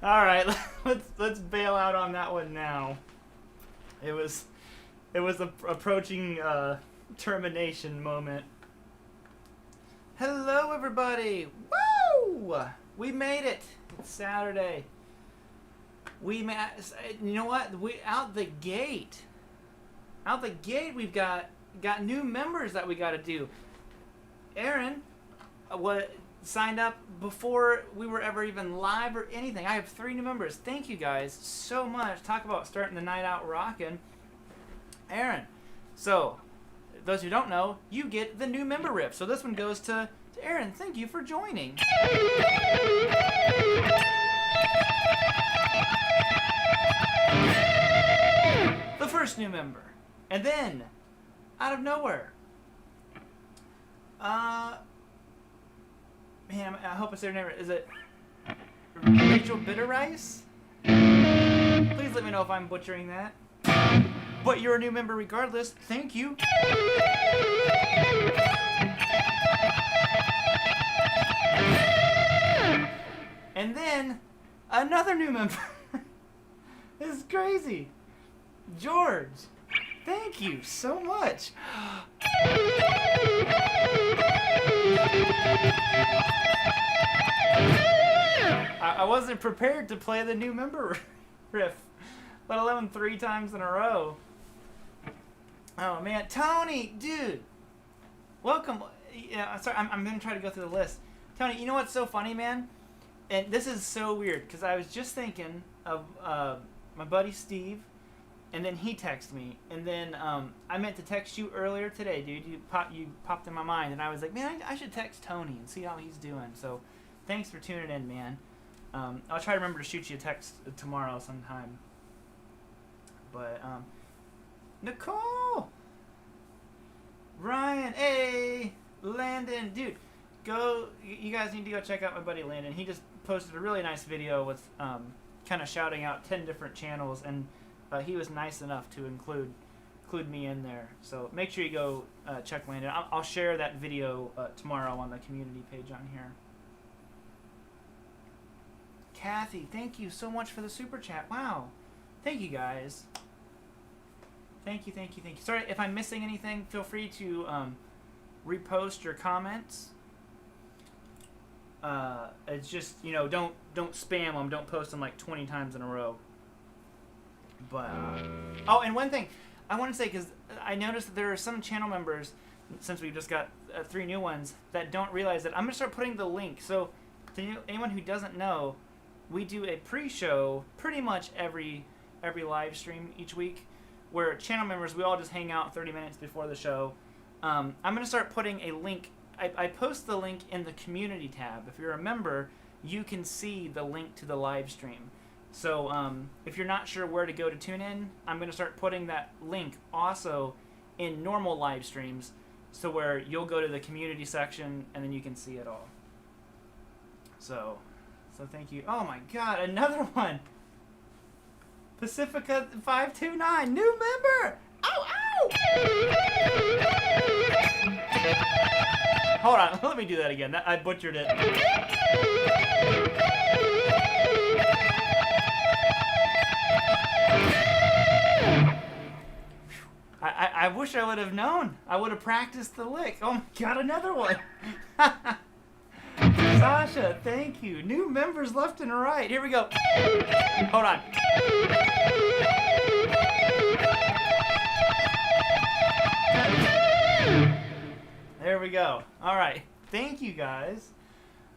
All right, let's bail out on that one now. It was approaching termination moment. Hello, everybody! Woo! We made it. It's Saturday. You know what? Out the gate, we've got new members that we got to do. Aaron, signed up before we were ever even live or anything. I have 3 new members. Thank you guys so much. Talk about starting the night out rocking. Aaron, so those who don't know, you get the new member riff. So this one goes to Aaron. Thank you for joining. The first new member. And then, out of nowhere, man, I hope I say her name right. Is it Rachel Bitterrice? Please let me know if I'm butchering that. But you're a new member regardless. Thank you. And then, another new member. This is crazy. George, thank you so much. I wasn't prepared to play the new member riff, let alone 3 times in a row. Oh man, Tony, dude, welcome. Yeah, sorry, I'm gonna try to go through the list. Tony, you know what's so funny, man? And this is so weird because I was just thinking of my buddy Steve, and then he texted me, and then I meant to text you earlier today, dude. You popped in my mind, and I was like, man, I should text Tony and see how he's doing. So, thanks for tuning in, man. I'll try to remember to shoot you a text tomorrow sometime. But Nicole, Ryan, hey, Landon, dude, you guys need to go check out my buddy Landon. He just posted a really nice video with kind of shouting out 10 different channels, and he was nice enough to include me in there. So make sure you go check Landon. I'll share that video tomorrow on the community page on here. Kathy, thank you so much for the super chat. Wow. Thank you, guys. Thank you. Sorry if I'm missing anything. Feel free to repost your comments. It's just, don't spam them. Don't post them like 20 times in a row. But oh, and one thing I want to say, because I noticed that there are some channel members, since we've just got 3 new ones, that don't realize that I'm gonna start putting the link. So to anyone who doesn't know, we do a pre-show pretty much every live stream each week, where channel members, we all just hang out 30 minutes before the show. I'm gonna start putting a link. I post the link in the community tab. If you're a member, you can see the link to the live stream. So if you're not sure where to go to tune in, I'm going to start putting that link also in normal live streams, so where you'll go to the community section and then you can see it all. So thank you. Oh my God, another one. Pacifica 529, new member. Ow, ow. Hold on, let me do that again. I butchered it. I wish I would have known. I would have practiced the lick. Oh my God, another one. Sasha, Gotcha. Thank you. New members left and right. Here we go. Hold on. There we go. All right. Thank you, guys.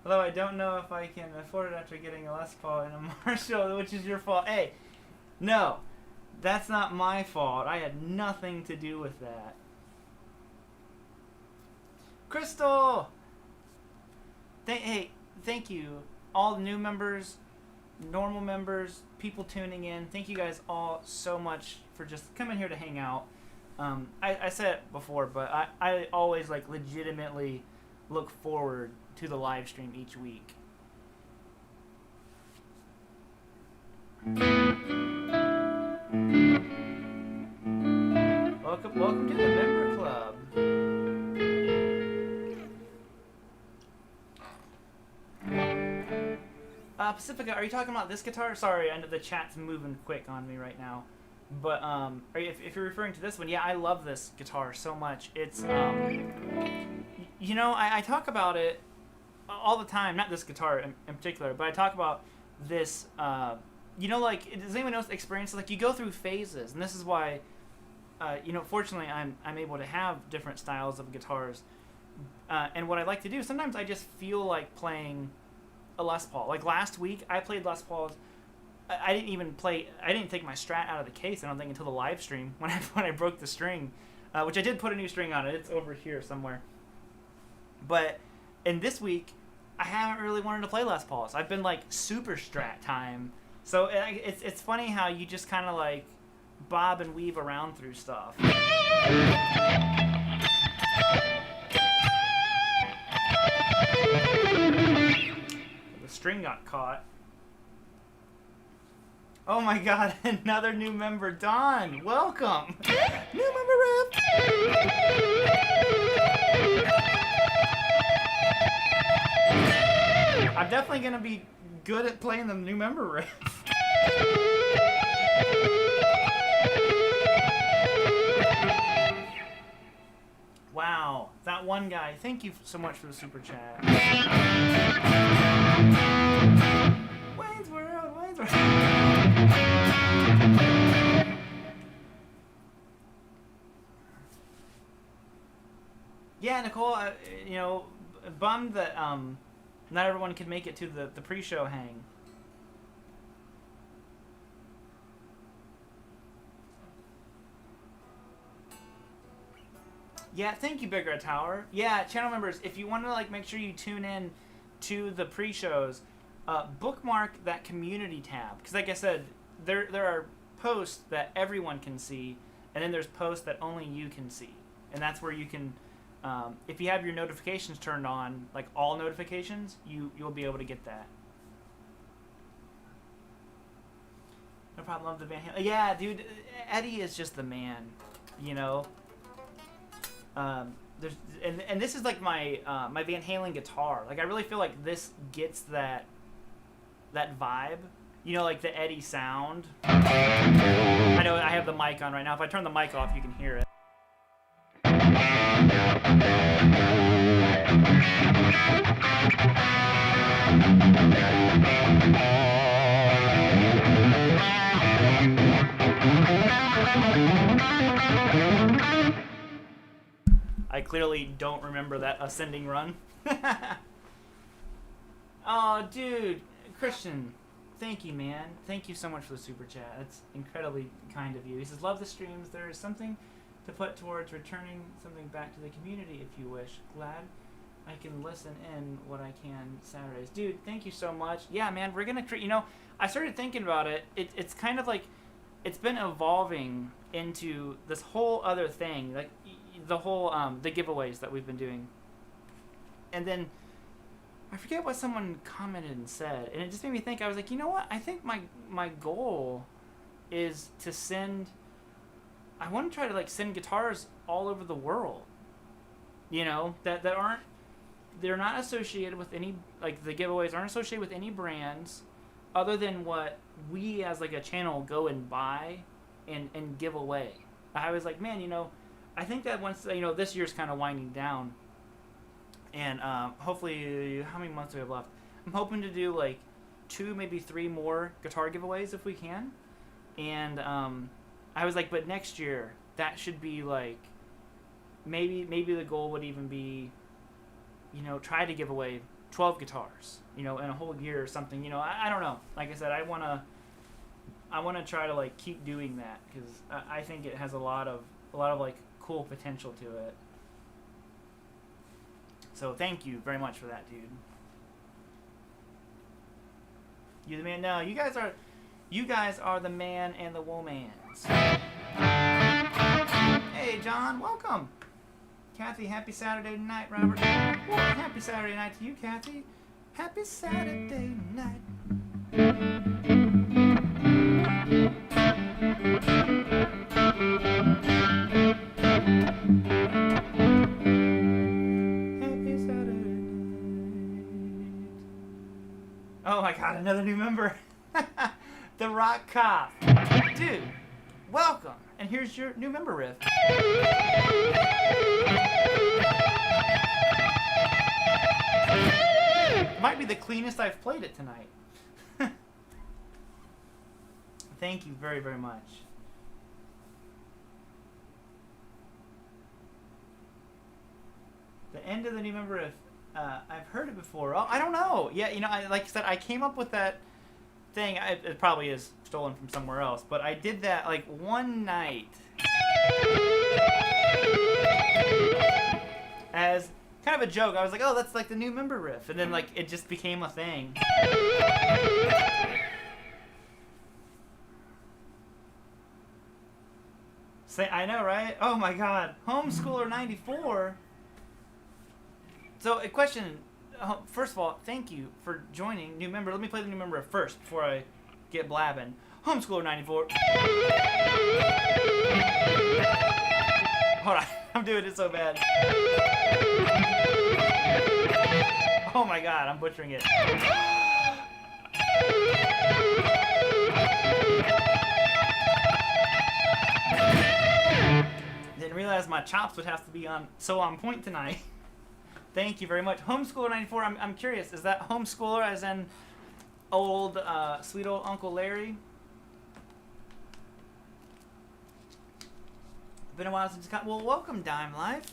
Although I don't know if I can afford it after getting a Les Paul and a Marshall, which is your fault. Hey, no. That's not my fault. I had nothing to do with that. Crystal! Hey, thank you. All the new members, normal members, people tuning in. Thank you guys all so much for just coming here to hang out. I said it before, but I always like legitimately look forward to the live stream each week. Welcome to the member club. Pacifica, are you talking about this guitar? Sorry, I know the chat's moving quick on me right now. But if you're referring to this one, yeah, I love this guitar so much. It's you know, I talk about it all the time. Not this guitar in particular, but I talk about this. You know, like, does anyone else experience like you go through phases, and this is why. You know, fortunately, I'm able to have different styles of guitars, and what I like to do, sometimes I just feel like playing a Les Paul. Like last week, I played Les Pauls. I didn't take my Strat out of the case, I don't think, until the live stream when I broke the string, which I did put a new string on it. It's over here somewhere. But in this week, I haven't really wanted to play Les Pauls. I've been like super Strat time. So it's funny how you just kind of like bob and weave around through stuff. The string got caught. Oh my god, another new member, Don. Welcome. New member rep. I'm definitely going to be good at playing the new member riff. Wow, that one guy. Thank you so much for the super chat. Wayne's World, Wayne's World. Yeah, Nicole, you know, bummed that not everyone could make it to the pre-show hang. Yeah, thank you, Big Red Tower. Yeah, channel members, if you want to like make sure you tune in to the pre-shows, bookmark that community tab, because like I said, there are posts that everyone can see, and then there's posts that only you can see, and that's where you can, if you have your notifications turned on, like all notifications, you'll be able to get that. No problem. Love the Van Halen. Yeah, dude, Eddie is just the man, you know. There's and this is like my my Van Halen guitar. Like I really feel like this gets that vibe. You know, like the Eddie sound. I know I have the mic on right now. If I turn the mic off, you can hear it. I clearly don't remember that ascending run. Oh, dude. Christian, thank you, man. Thank you so much for the super chat. That's incredibly kind of you. He says, love the streams. There is something to put towards returning something back to the community if you wish. Glad I can listen in what I can Saturdays. Dude, thank you so much. Yeah, man, we're going to, you know, I started thinking about it. It's kind of like, it's been evolving into this whole other thing. Like, the whole the giveaways that we've been doing, and then I forget what someone commented and said, and it just made me think. I was like, you know what, I think my goal is to send, I want to try to like send guitars all over the world, you know, that aren't, they're not associated with any, like the giveaways aren't associated with any brands other than what we as like a channel go and buy and give away. I was like, man, you know, I think that once, you know, this year's kind of winding down, and hopefully, how many months do we have left? I'm hoping to do like 2, maybe 3 more guitar giveaways if we can. And I was like, but next year that should be like, maybe the goal would even be, try to give away 12 guitars, in a whole year or something. I don't know. Like I said, I wanna try to like keep doing that because I think it has a lot of like cool potential to it. So thank you very much for that, dude. You the man? No, you guys are the man and the womans. Hey, John, welcome. Kathy, happy Saturday night, Robert. Well, happy Saturday night to you, Kathy. Happy Saturday night. Happy Saturday night. Oh my God, another new member. The Rock Cop. Dude, welcome. And here's your new member riff. Might be the cleanest I've played it tonight. Thank you very, very much. The end of the new member riff. I've heard it before. Oh, I don't know. Yeah, like I said, I came up with that thing. It probably is stolen from somewhere else, but I did that like one night as kind of a joke. I was like, oh, that's like the new member riff, and then like it just became a thing. I know, right? Oh my God, Homeschooler 94. So a question. First of all, thank you for joining, new member. Let me play the new member first before I get blabbing. Homeschooler 94. Hold on, I'm doing it so bad. Oh my God, I'm butchering it. Didn't realize my chops would have to be on point tonight. Thank you very much. Homeschooler 94, I'm curious, is that homeschooler as in old, sweet old Uncle Larry? Been a while since well, welcome, Dime Life.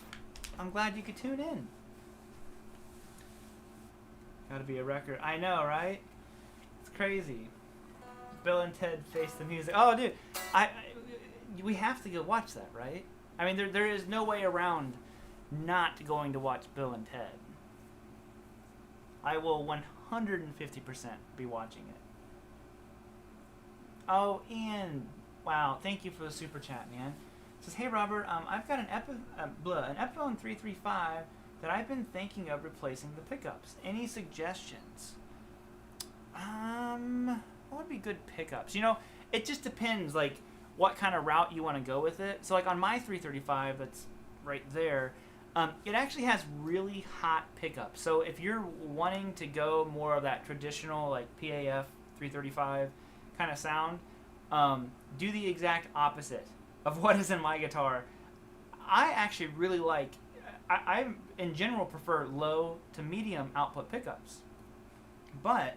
I'm glad you could tune in. Gotta be a record. I know, right? It's crazy. Bill and Ted Face the Music. Oh, dude, we have to go watch that, right? I mean, there is no way around not going to watch Bill and Ted. I will 150% be watching it. Oh, Ian. Wow, thank you for the super chat, man. It says, hey, Robert, I've got an Epiphone 335 that I've been thinking of replacing the pickups. Any suggestions? What would be good pickups? It just depends, like, what kind of route you want to go with it. So, like, on my 335 that's right there, it actually has really hot pickups. So if you're wanting to go more of that traditional like PAF 335 kind of sound, do the exact opposite of what is in my guitar. I actually really like, I in general prefer low to medium output pickups. But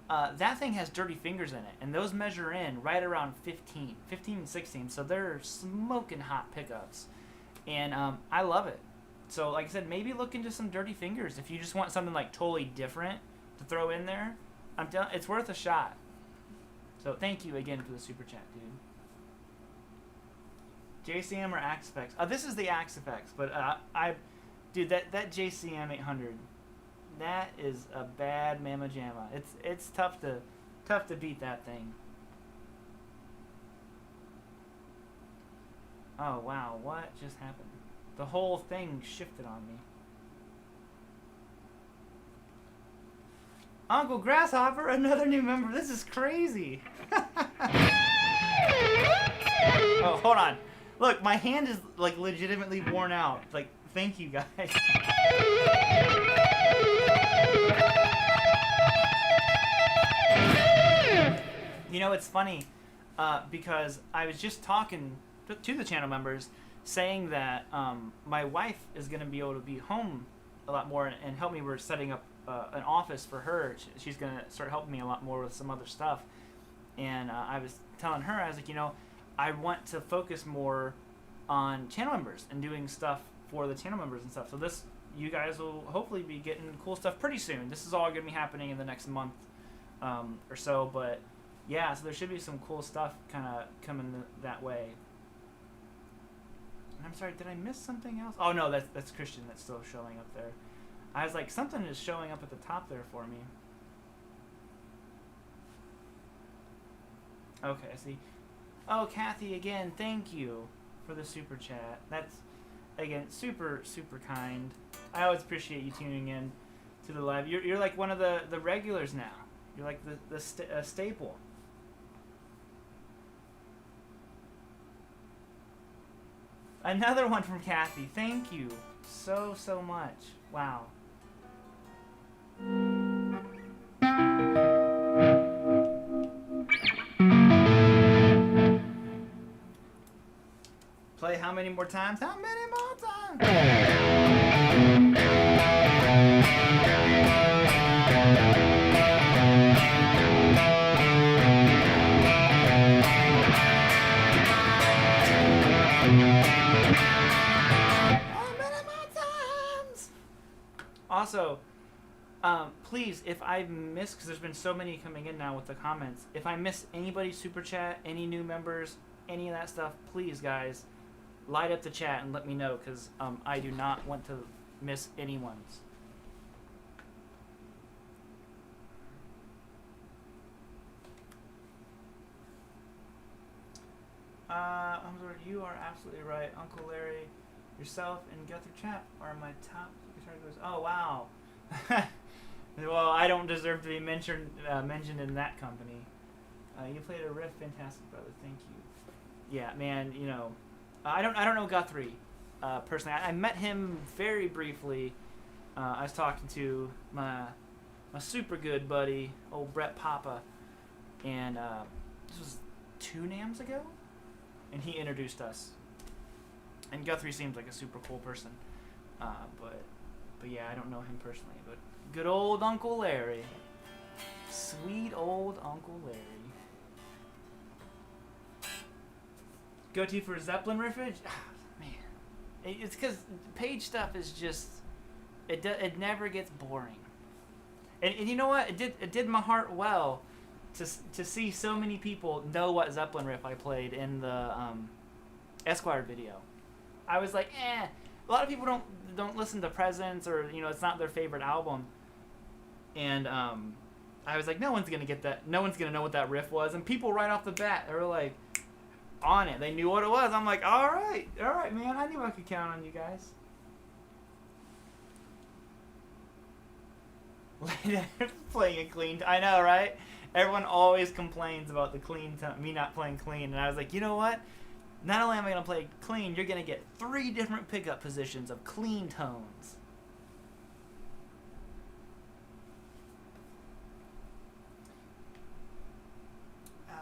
that thing has dirty fingers in it, and those measure in right around 15 and 16, so they're smoking hot pickups. And I love it. So, like I said, maybe look into some dirty fingers if you just want something like totally different to throw in there. It's worth a shot. So, thank you again for the super chat, dude. JCM or Axe Effects? This is the Axe Effects, but dude, that JCM 800, that is a bad mamma jamma. It's tough to beat that thing. Oh wow, what just happened? The whole thing shifted on me. Uncle Grasshopper, another new member. This is crazy. Oh, hold on. Look, my hand is like legitimately worn out. Like, thank you guys. It's funny because I was just talking to the channel members saying that my wife is going to be able to be home a lot more and help me. We're setting up an office for her. She's going to start helping me a lot more with some other stuff. And I was telling her, I was like, I want to focus more on channel members and doing stuff for the channel members and stuff. So you guys will hopefully be getting cool stuff pretty soon. This is all going to be happening in the next month or so. But yeah, so there should be some cool stuff kind of coming that way. And I'm sorry, did I miss something else? Oh no, that's Christian that's still showing up there. I was like, something is showing up at the top there for me. Okay, I see. Oh, Kathy, again, thank you for the super chat. That's, again, super, super kind. I always appreciate you tuning in to the live. You're like one of the regulars now. You're like the staple. Another one from Kathy. Thank you so, so much. Wow. Play how many more times? How many more times? Also, please, if I miss, because there's been so many coming in now with the comments, if I miss anybody's super chat, any new members, any of that stuff, please, guys, light up the chat and let me know, because I do not want to miss anyone's. You are absolutely right, Uncle Larry. Yourself and Guthrie Chap are my top guitar players. Oh wow. Well, I don't deserve to be mentioned in that company. You played a riff, fantastic, brother. Thank you. Yeah, man. I don't know Guthrie personally. I met him very briefly. I was talking to my super good buddy, old Brett Papa, and this was 2 NAMs ago, and he introduced us. And Guthrie seems like a super cool person, but yeah, I don't know him personally. But good old Uncle Larry, sweet old Uncle Larry. Go-to for Zeppelin riffage? Man, it's because page stuff is just it never gets boring. And you know what? It did my heart well to see so many people know what Zeppelin riff I played in the Esquire video. I was like, a lot of people don't listen to Presence, or it's not their favorite album. And I was like, no one's gonna get that. No one's gonna know what that riff was. And people right off the bat, they were like on it. They knew what it was. I'm like, all right, man. I knew I could count on you guys. Playing a clean. I know, right? Everyone always complains about the clean tone, me not playing clean, and I was like, you know what? Not only am I going to play clean, you're going to get 3 different pickup positions of clean tones.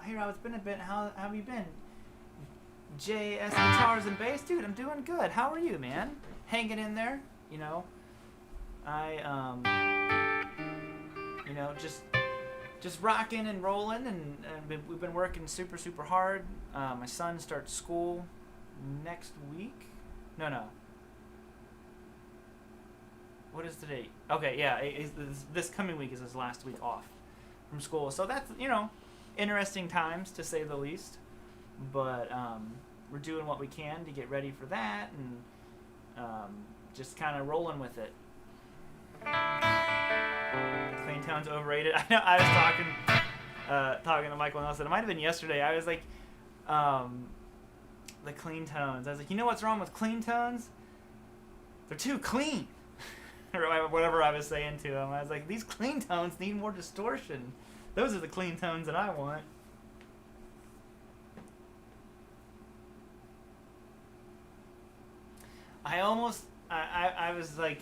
Hey Rob, it's been a bit. How have you been? JS Guitars and Bass? Dude, I'm doing good. How are you, man? Hanging in there? Just rocking and rolling, and we've been working super, super hard. My son starts school next week. No. What is today? Okay, yeah, this coming week is his last week off from school. So that's, interesting times, to say the least. But we're doing what we can to get ready for that, and just kind of rolling with it. Clean tone's overrated. I know. I was talking to Michael Nelson. It might have been yesterday. I was like, the clean tones. I was like, you know what's wrong with clean tones? They're too clean. Or whatever I was saying to him. I was like, these clean tones need more distortion. Those are the clean tones that I want. I was like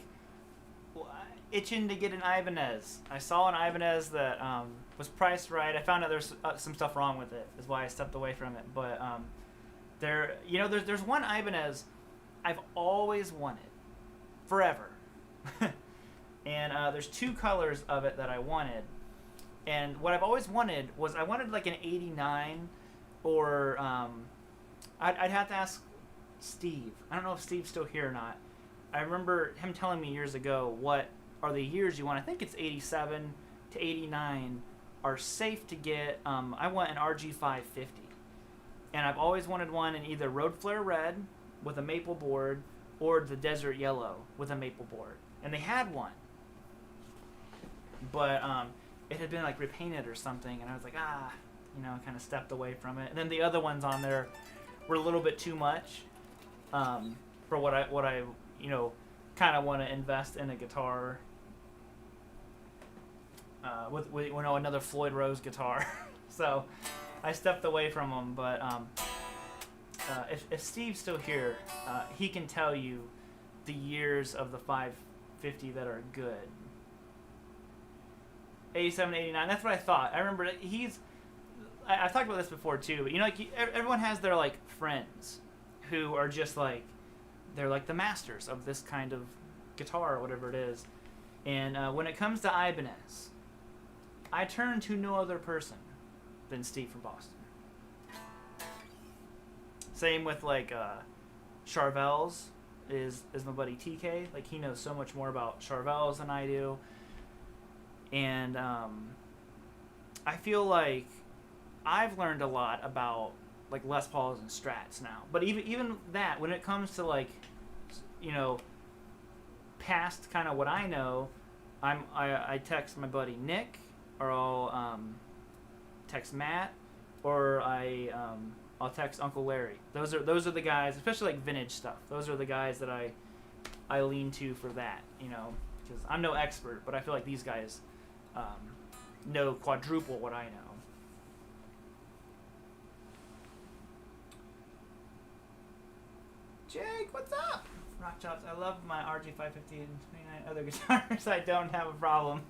itching to get an Ibanez. I saw an Ibanez that was priced right. I found out there's some stuff wrong with it. Is why I stepped away from it. But there's one Ibanez I've always wanted, forever, And there's two colors of it that I wanted. And what I've always wanted was I wanted like an 89, or I'd have to ask Steve. I don't know if Steve's still here or not. I remember him telling me years ago what are the years you want. I think it's 87 to 89 are safe to get. I want an RG550. And I've always wanted one in either Road Flare Red with a maple board or the Desert Yellow with a maple board. And they had one. But it had been like repainted or something, and I was like, kind of stepped away from it. And then the other ones on there were a little bit too much for what I kind of want to invest in a guitar with another Floyd Rose guitar. So I stepped away from them. But if Steve's still here, he can tell you the years of the 550 that are good. 87, 89. That's what I thought. I remember I've talked about this before too. But everyone has their like friends who are just like, they're like the masters of this kind of guitar or whatever it is. And when it comes to Ibanez, I turn to no other person than Steve from Boston. Same with like Charvel's is my buddy TK. Like, he knows so much more about Charvel's than I do. And I feel like I've learned a lot about like Les Pauls and Strats now. But even that, when it comes to like, past kind of what I know, I text my buddy Nick, or I'll text Matt, or I'll text Uncle Larry. Those are the guys, especially like vintage stuff. Those are the guys that I lean to for that, because I'm no expert, but I feel like these guys know quadruple what I know. Jake, what's up? Rock Chops, I love my RG550 and 29 other guitars. I don't have a problem.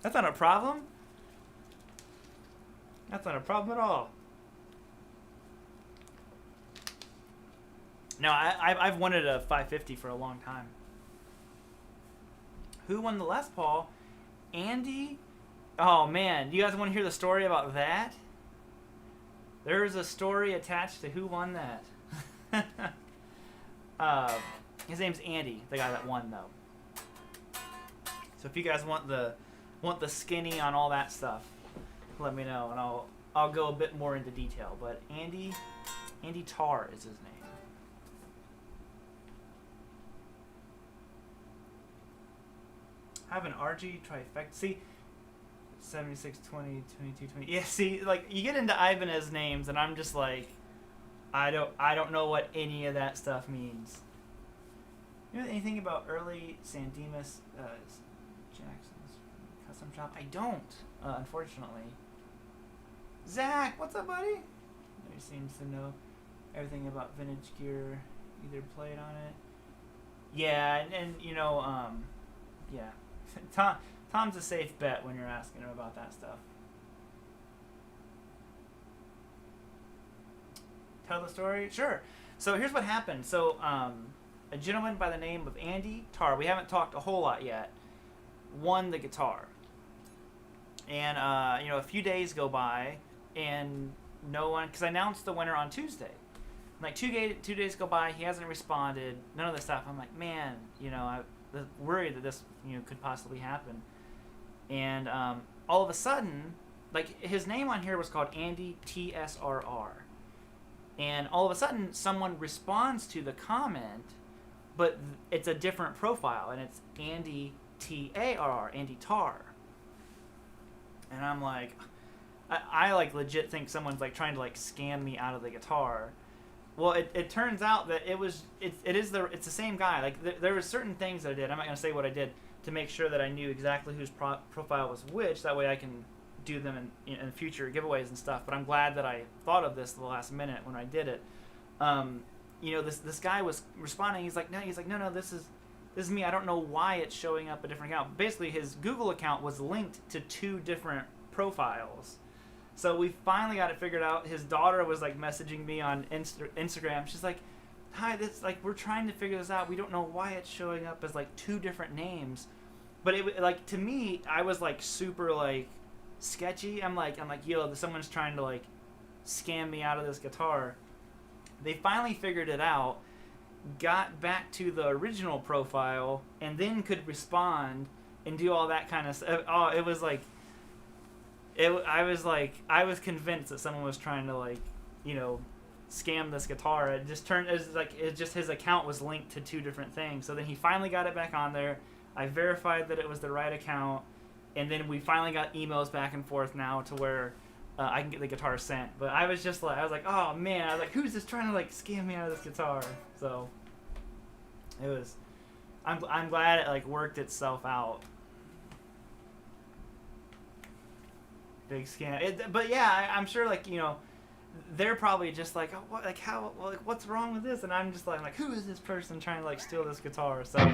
That's not a problem. That's not a problem at all. No, I've wanted a 550 for a long time. Who won the Les Paul? Andy? Oh man, do you guys want to hear the story about that? There's a story attached to who won that. His name's Andy, the guy that won though. So if you guys want the skinny on all that stuff, let me know and I'll go a bit more into detail. But Andy Tarr is his name. I have an RG trifecta. See, 76, 20, 22, 20. Yeah, see, like, you get into Ibanez names, and I'm just like, I don't know what any of that stuff means. You know anything about early San Dimas Jackson's custom shop? I don't, unfortunately. Zach, what's up, buddy? He seems to know everything about vintage gear. Either played on it. Yeah, and yeah. Tom's a safe bet when you're asking him about that stuff. Tell the story? Sure. So here's what happened. So a gentleman by the name of Andy Tarr, we haven't talked a whole lot yet, won the guitar. And a few days go by and no one, because I announced the winner on Tuesday. Like 2 days go by, he hasn't responded, none of this stuff. I'm like, man, I worried that this could possibly happen. And all of a sudden, like, his name on here was called Andy TSRR. And all of a sudden, someone responds to the comment, but it's a different profile, and it's Andy TARR, Andy Tarr. And I'm like, I like legit think someone's like trying to like scam me out of the guitar. Well, it turns out that it's the same guy. Like there were certain things that I did. I'm not gonna say what I did to make sure that I knew exactly whose profile was which. That way I can do them in future giveaways and stuff. But I'm glad that I thought of this at the last minute when I did it. This guy was responding. He's like, no, this is me. I don't know why it's showing up a different account. Basically, his Google account was linked to 2 different profiles. So we finally got it figured out. His daughter was like messaging me on Instagram. She's like, hi, this like we're trying to figure this out. We don't know why it's showing up as like 2 different names, but it like to me, I was like super like sketchy. I'm like yo, someone's trying to like scam me out of this guitar. They finally figured it out, got back to the original profile, and then could respond and do all that kind of stuff. Oh, it was like, I was convinced that someone was trying to like, scam this guitar. It just turned, his account was linked to 2 different things. So then he finally got it back on there. I verified that it was the right account, and then we finally got emails back and forth now to where I can get the guitar sent. But I was like, oh man, I was like, who's this trying to like scam me out of this guitar? So it was, I'm glad it like worked itself out. Big scam. But yeah, I'm sure like, they're probably just like, oh, what, like how, like what's wrong with this? And I'm just like, who is this person trying to like steal this guitar? So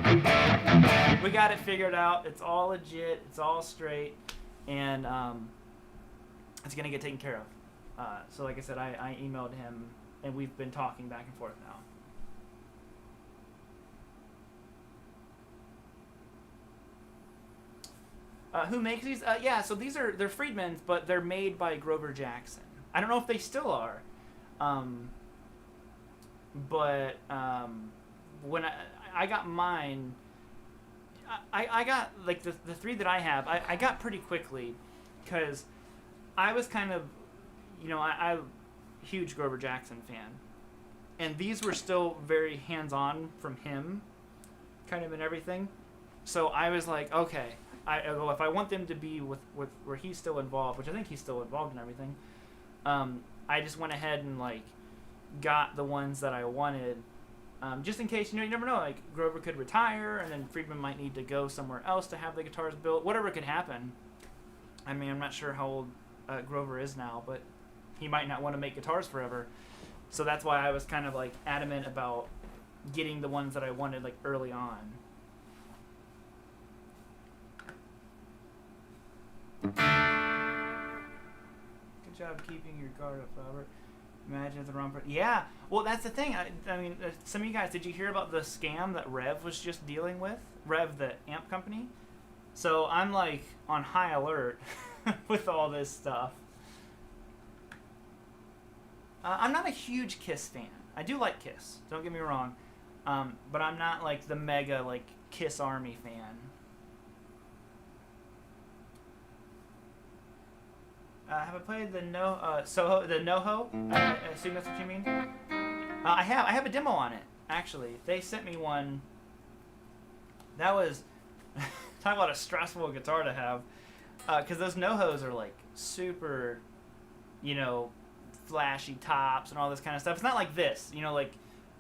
we got it figured out. It's all legit. It's all straight, and it's gonna get taken care of. So like I said, I emailed him, and we've been talking back and forth now. Who makes these? Yeah, so they're Friedman's, but they're made by Grover Jackson. I don't know if they still are, but when I got mine, I got like the 3 that I have. I got pretty quickly, because I was kind of, I'm a huge Grover Jackson fan, and these were still very hands-on from him, kind of in everything. So I was like, okay. I go, if I want them to be with where he's still involved, which I think he's still involved in everything, I just went ahead and like got the ones that I wanted, just in case, you never know, like Grover could retire, and then Friedman might need to go somewhere else to have the guitars built. Whatever could happen. I mean, I'm not sure how old Grover is now, but he might not want to make guitars forever. So that's why I was kind of like adamant about getting the ones that I wanted like early on. Good job keeping your guard up, Robert. Imagine if the wrong person. Yeah, well, that's the thing. I mean, some of you guys, did you hear about the scam that Rev was just dealing with? Rev, the amp company? So I'm like on high alert with all this stuff. I'm not a huge Kiss fan. I do like Kiss, don't get me wrong. But I'm not like the mega like Kiss Army fan. Have I played the Soho, the NoHo? I assume that's what you mean. I have a demo on it, actually. They sent me one. That was talk about a stressful guitar to have, because those NoHos are like super, flashy tops and all this kind of stuff. It's not like this, like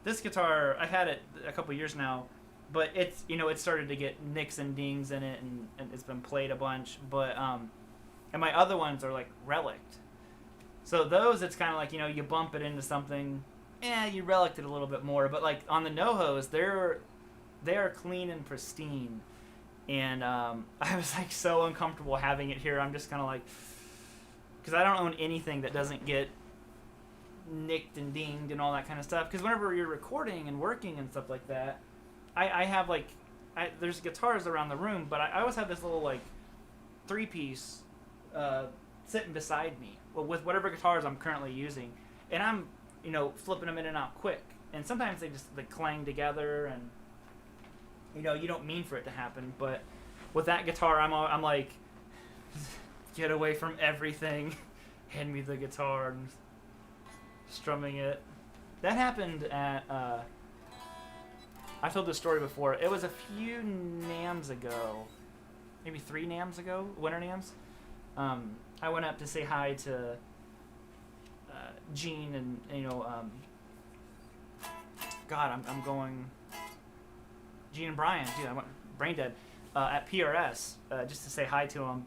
this guitar. I've had it a couple years now, but it's it started to get nicks and dings in it, and it's been played a bunch, but and my other ones are like relicked. So those, it's kind of like, you bump it into something, you relicked it a little bit more. But like on the NoHos, they are clean and pristine. And I was like so uncomfortable having it here. I'm just kind of like, because I don't own anything that doesn't get nicked and dinged and all that kind of stuff. Because whenever you're recording and working and stuff like that, I have like, there's guitars around the room, but I always have this little like 3-piece sitting beside me with whatever guitars I'm currently using, and I'm flipping them in and out quick, and sometimes they just like clang together, and you don't mean for it to happen, but with that guitar I'm like, get away from everything, hand me the guitar, and strumming it. That happened at I've told this story before. It was a few NAMMs ago, maybe 3 NAMMs ago, Winter NAMMs. I went up to say hi to Gene and I'm going Gene and Brian, dude, I went brain dead at PRS just to say hi to them,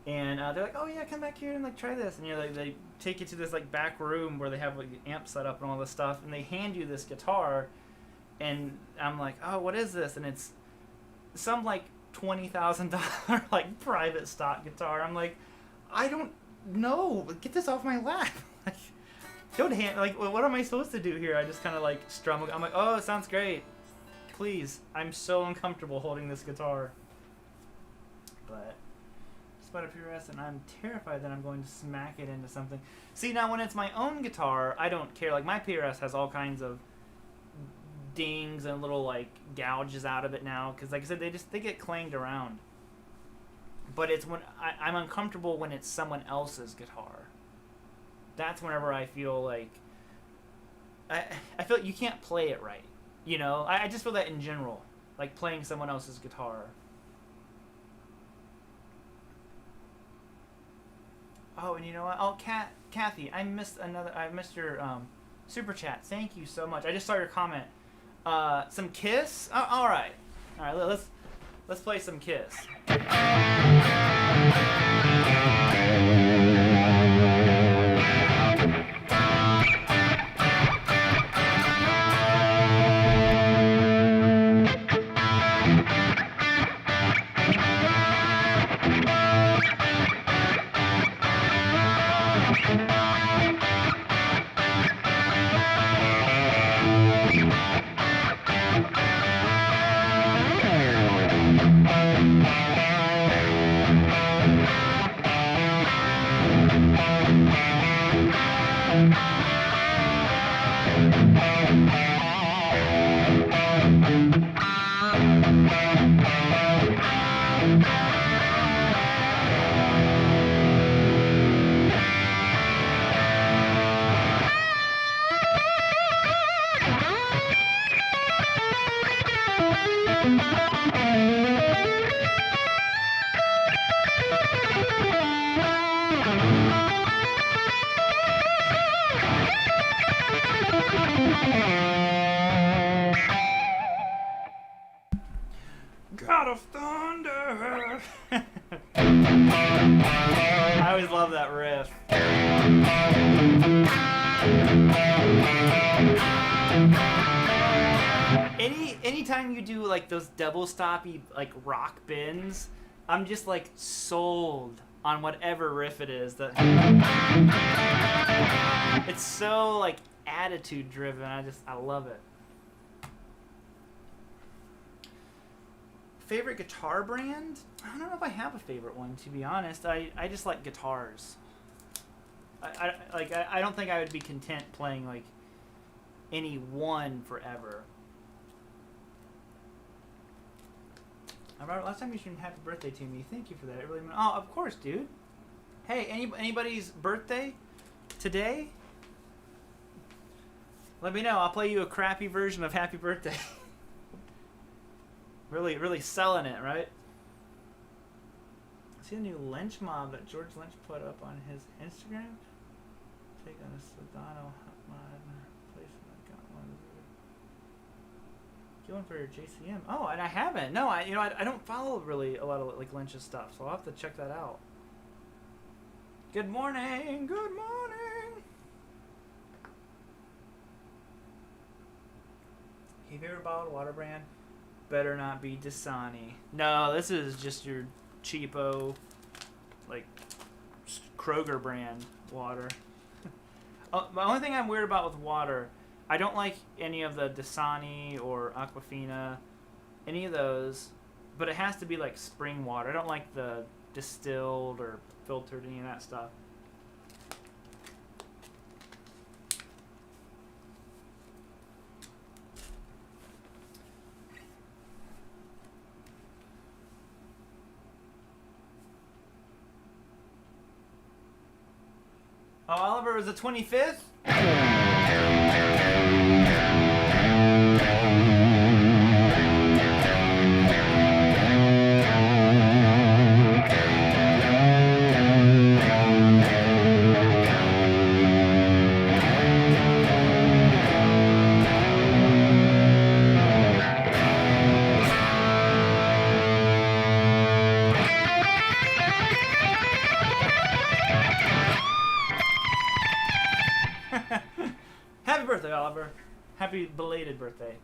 and they're like, oh yeah, come back here and like try this, and they take you to this like back room where they have like the amp set up and all this stuff, and they hand you this guitar, and I'm like, oh, what is this? And it's some like $20,000 like private stock guitar. I'm like, I don't know. Get this off my lap. Don't hand, like, what am I supposed to do here? I just kind of like strum. I'm like, oh, it sounds great. Please, I'm so uncomfortable holding this guitar. But despite a PRS, and I'm terrified that I'm going to smack it into something. See, now when it's my own guitar, I don't care. Like, my PRS has all kinds of dings and little like gouges out of it now, because like I said, they get clanged around. But it's when I'm uncomfortable when it's someone else's guitar. That's whenever I feel like I feel like you can't play it right. You know, I just feel that in general, like playing someone else's guitar. Oh, and you know what? Oh, Kathy, I missed your super chat. Thank you so much. I just saw your comment. Some Kiss. Oh, all right. Let's play some Kiss. God of Thunder. I always love that riff. Anytime you do like those double stoppy like rock bends, I'm just like sold on whatever riff it is. That it's so like attitude driven. I love it. Favorite guitar brand? I don't know if I have a favorite one, to be honest. I just like guitars. I don't think I would be content playing like any one forever. Robert, last time you said happy birthday to me. Thank you for that. It really meant. Oh, of course, dude. Hey, anybody's birthday today? Let me know. I'll play you a crappy version of Happy Birthday. Really selling it, right? See the new lynch mob that George Lynch put up on his Instagram? Take on a Sedano mod replacement. Got one. Get one for your JCM. Oh, and I haven't. No, I don't follow really a lot of like Lynch's stuff, so I'll have to check that out. Good morning. Good morning. Your favorite bottled water brand? Better not be Dasani. No, this is just your cheapo, like, Kroger brand water. The only thing I'm weird about with water, I don't like any of the Dasani or Aquafina, any of those, but it has to be like spring water. I don't like the distilled or filtered, any of that stuff. Oh, Oliver was the 25th? Happy birthday, Oliver. Happy belated birthday.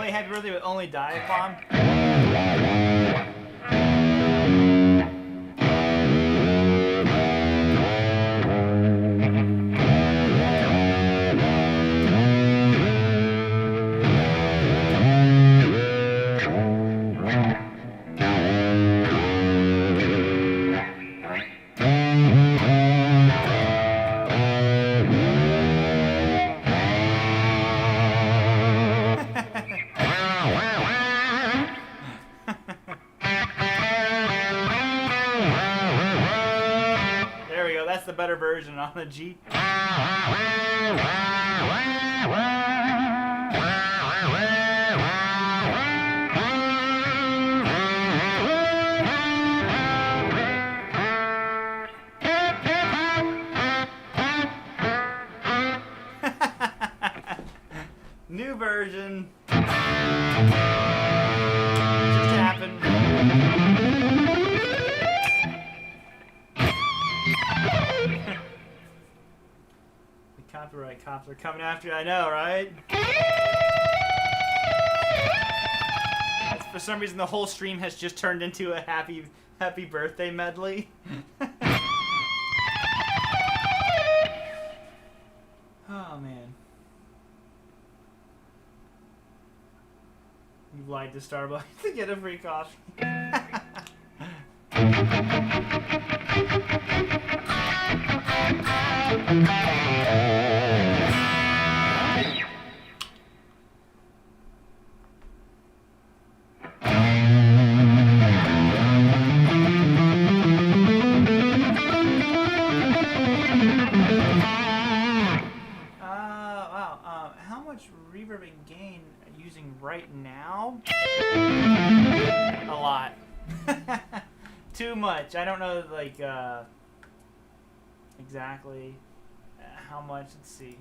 play Happy Birthday with only dive bomb? The better version on the G. New version. Just happened. Copyright cops are coming after you, I know, right? For some reason, the whole stream has just turned into a happy birthday medley. Oh, man. You lied to Starbucks to get a free coffee. Reverb and gain using right now? A lot. Too much. I don't know, like, exactly how much. Let's see.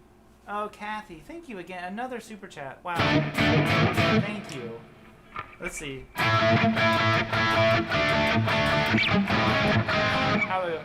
Oh, Kathy, thank you again. Another super chat. Wow. Thank you. Let's see. How do we go?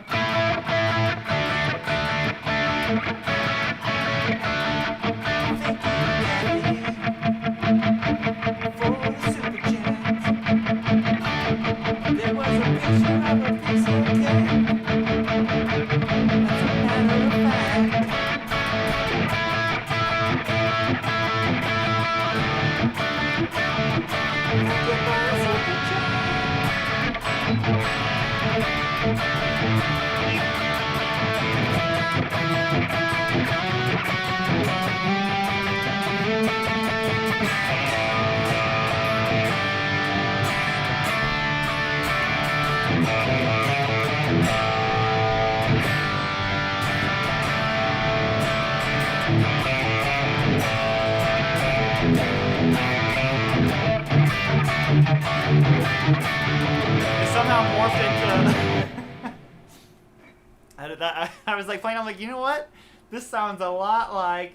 I was like playing, I'm like, you know what? This sounds a lot like...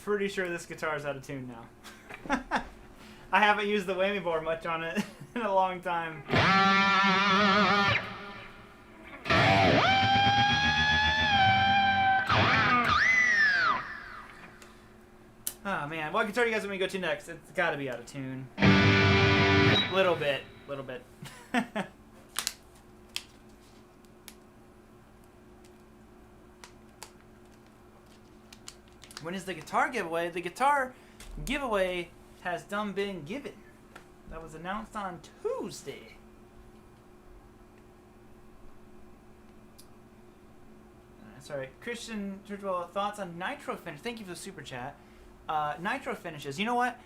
pretty sure this guitar's out of tune now. I haven't used the whammy bar much on it in a long time. Oh man, what guitar do you guys want me to go to next? It's got to be out of tune. Little bit. When is the guitar giveaway? The guitar giveaway has done been given. That was announced on Tuesday. Sorry, Christian Churchwell, thoughts on nitro finish? Thank you for the super chat. Nitro finishes. You know what?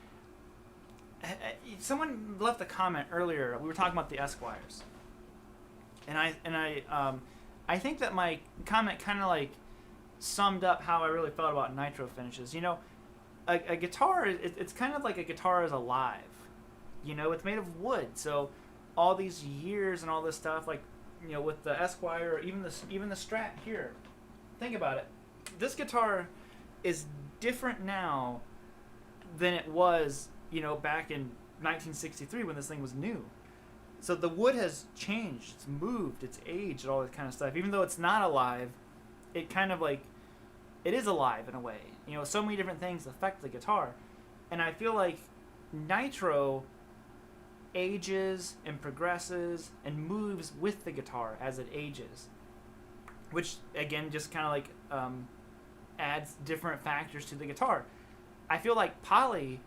Someone left a comment earlier. We were talking about the Esquires, and I think that my comment kind of like summed up how I really felt about nitro finishes. You know, a guitar, it's kind of like a guitar is alive. You know, it's made of wood, so all these years and all this stuff, like, you know, with the Esquire, or even the Strat here. Think about it. This guitar is different now than it was, you know, back in 1963 when this thing was new. So the wood has changed, it's moved, it's aged, all this kind of stuff. Even though it's not alive, it kind of like, it is alive in a way. You know, so many different things affect the guitar. And I feel like nitro ages and progresses and moves with the guitar as it ages. Which, again, just kind of like adds different factors to the guitar. I feel like poly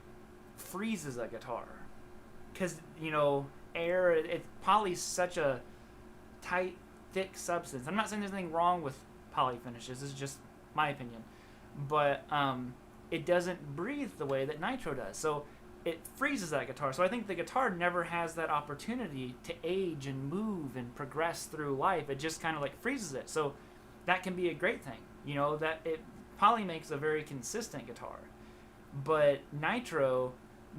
freezes a guitar. Because, you know, poly's such a tight, thick substance. I'm not saying there's anything wrong with poly finishes. This is just my opinion. But it doesn't breathe the way that nitro does. So it freezes that guitar. So I think the guitar never has that opportunity to age and move and progress through life. It just kind of like freezes it. So that can be a great thing. You know, poly makes a very consistent guitar. But nitro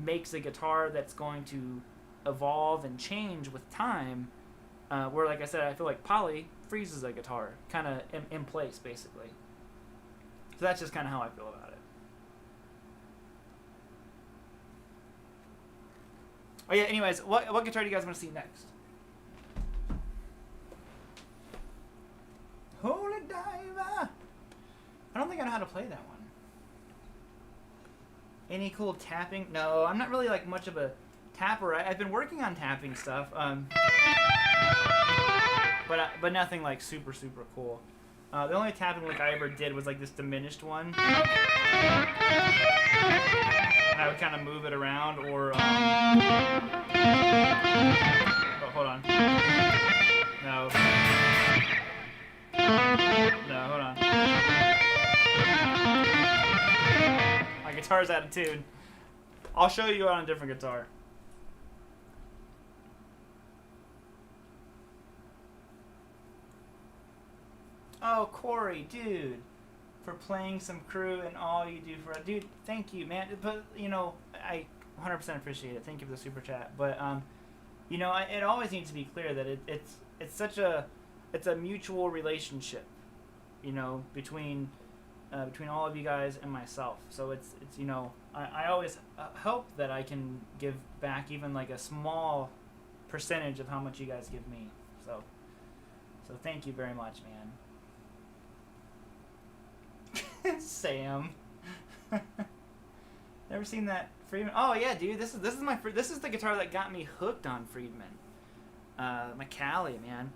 makes a guitar that's going to evolve and change with time. Where, like I said, I feel like poly freezes a guitar kind of in place, basically. So that's just kind of how I feel about it. Oh yeah, anyways, what guitar do you guys want to see next? Holy Diver! I don't think I know how to play that one. Any cool tapping? No, I'm not really like much of a tapper. I've been working on tapping stuff, but nothing like super cool. The only tapping lick I ever did was like this diminished one. I would kind of move it around, or oh, hold on. No, hold on. My guitar's out of tune. I'll show you on a different guitar. Oh, Corey, dude, for playing some crew and all you do for, dude, thank you, man. But you know, I 100% appreciate it. Thank you for the super chat. But you know, it always needs to be clear that it's such a mutual relationship, you know, between all of you guys and myself. So it's you know, I always hope that I can give back even like a small percentage of how much you guys give me. So thank you very much, man. Sam. Never seen that Friedman. Oh yeah, dude. This is the guitar that got me hooked on Friedman. McCallie, man.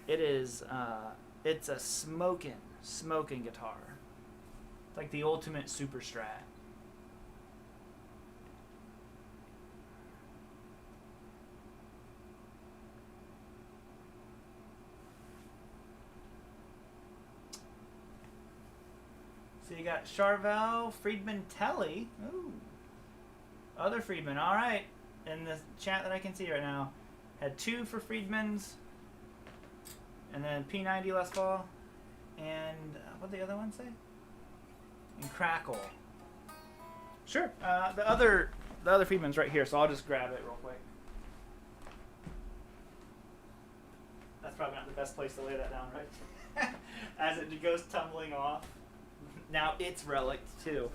It is it's a smoking guitar. It's like the ultimate super Strat. So you got Charvel, Friedman, Telly. Ooh. Other Friedman. All right. In the chat that I can see right now, had 2 for Friedmans, and then P90 Les Paul, and what did the other one say? And Crackle. Sure. The other Friedman's right here, so I'll just grab it real quick. That's probably not the best place to lay that down, right? As it goes tumbling off. Now it's relic too.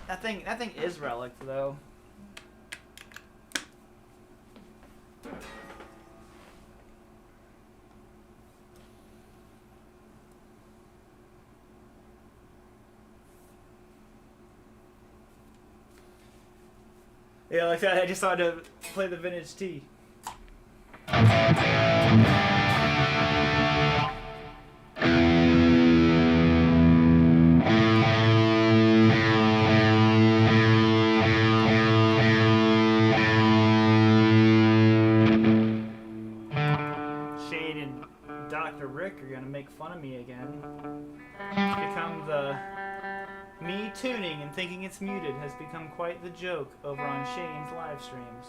That thing is relic though. Yeah, like that. I just wanted to play the vintage tee. Shane and Dr. Rick are gonna make fun of me again. It's become the me tuning and thinking it's muted has become quite the joke over on Shane's live streams.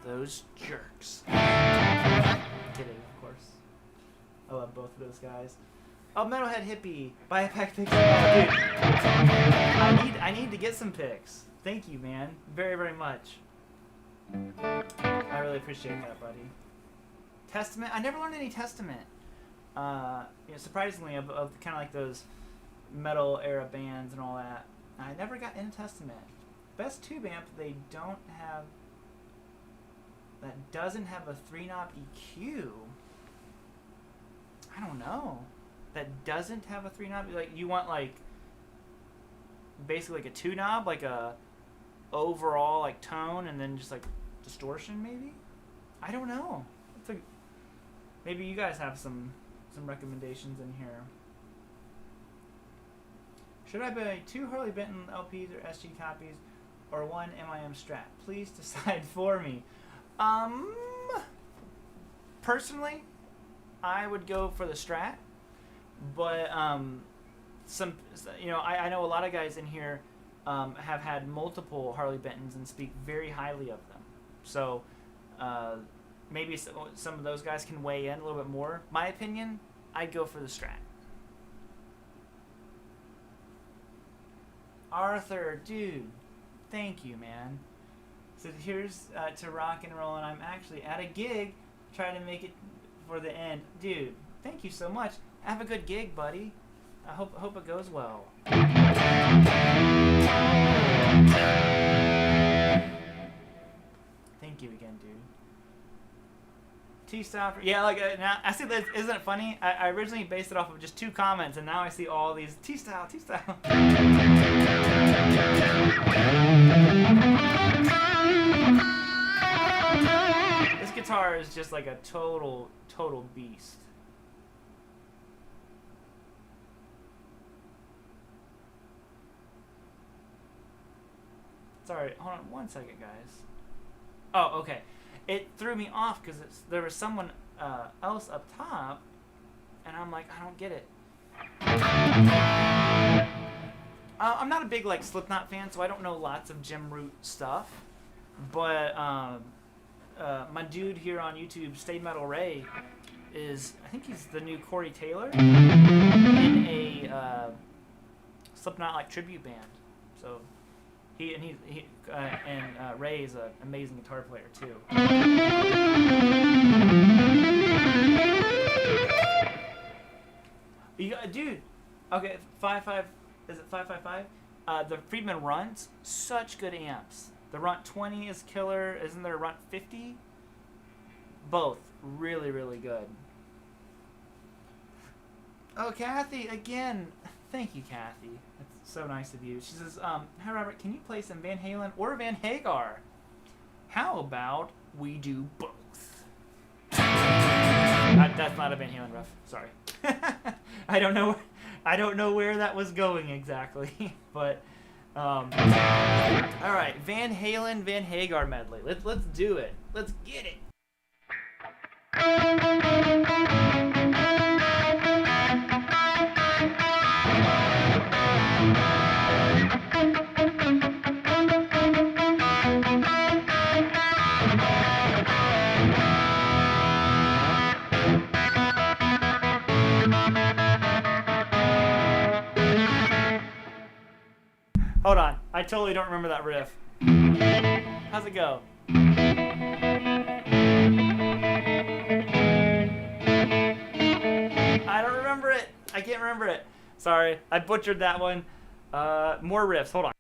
Those jerks. Kidding, of course. I love both of those guys. Oh, Metalhead Hippie. Buy a pack pics. Oh, dude. I need to get some pics. Thank you, man. Very, very much. I really appreciate that, buddy. Testament? I never learned any Testament. Surprisingly, of kind of like those metal era bands and all that, I never got into Testament. Best tube amp they don't have. That doesn't have a 3-knob EQ. I don't know. That doesn't have a 3-knob. Like you want like basically like a 2-knob, like a overall like tone, and then just like distortion maybe. I don't know. Maybe you guys have some recommendations in here. Should I buy 2 Harley Benton LPs or SG copies or 1 MIM Strat? Please decide for me. Personally, I would go for the Strat, but I know a lot of guys in here have had multiple Harley Bentons and speak very highly of them. So maybe some of those guys can weigh in a little bit more. My opinion, I'd go for the Strat. Arthur, dude, thank you, man. So here's to rock and roll, and I'm actually at a gig trying to make it for the end. Dude, thank you so much. Have a good gig, buddy. I hope it goes well. Thank you again, dude. T-style. Yeah, like now I see that. Isn't it funny? I originally based it off of just 2 comments, and now I see all these T-style. This guitar is just like a total beast. Sorry, hold on 1 second, guys. Oh, okay. It threw me off because there was someone else up top, and I'm like, I don't get it. I'm not a big like Slipknot fan, so I don't know lots of Jim Root stuff. But my dude here on YouTube, Stay Metal Ray, I think he's the new Corey Taylor in a Slipknot like tribute band. So. Ray is an amazing guitar player too. Dude, okay, 5.5 is it 5.55? The Friedman Runt, such good amps. The Runt 20 is killer. Isn't there a Runt 50? Both really, really good. Oh, Kathy again. Thank you, Kathy. That's so nice of you. She says, "Hi, Robert. Can you play some Van Halen or Van Hagar? How about we do both?" That's not a Van Halen riff. Sorry. I don't know where that was going exactly, but all right. Van Halen, Van Hagar medley. Let's do it. Let's get it. Hold on. I totally don't remember that riff. How's it go? I don't remember it. I can't remember it. Sorry, I butchered that one. More riffs. Hold on.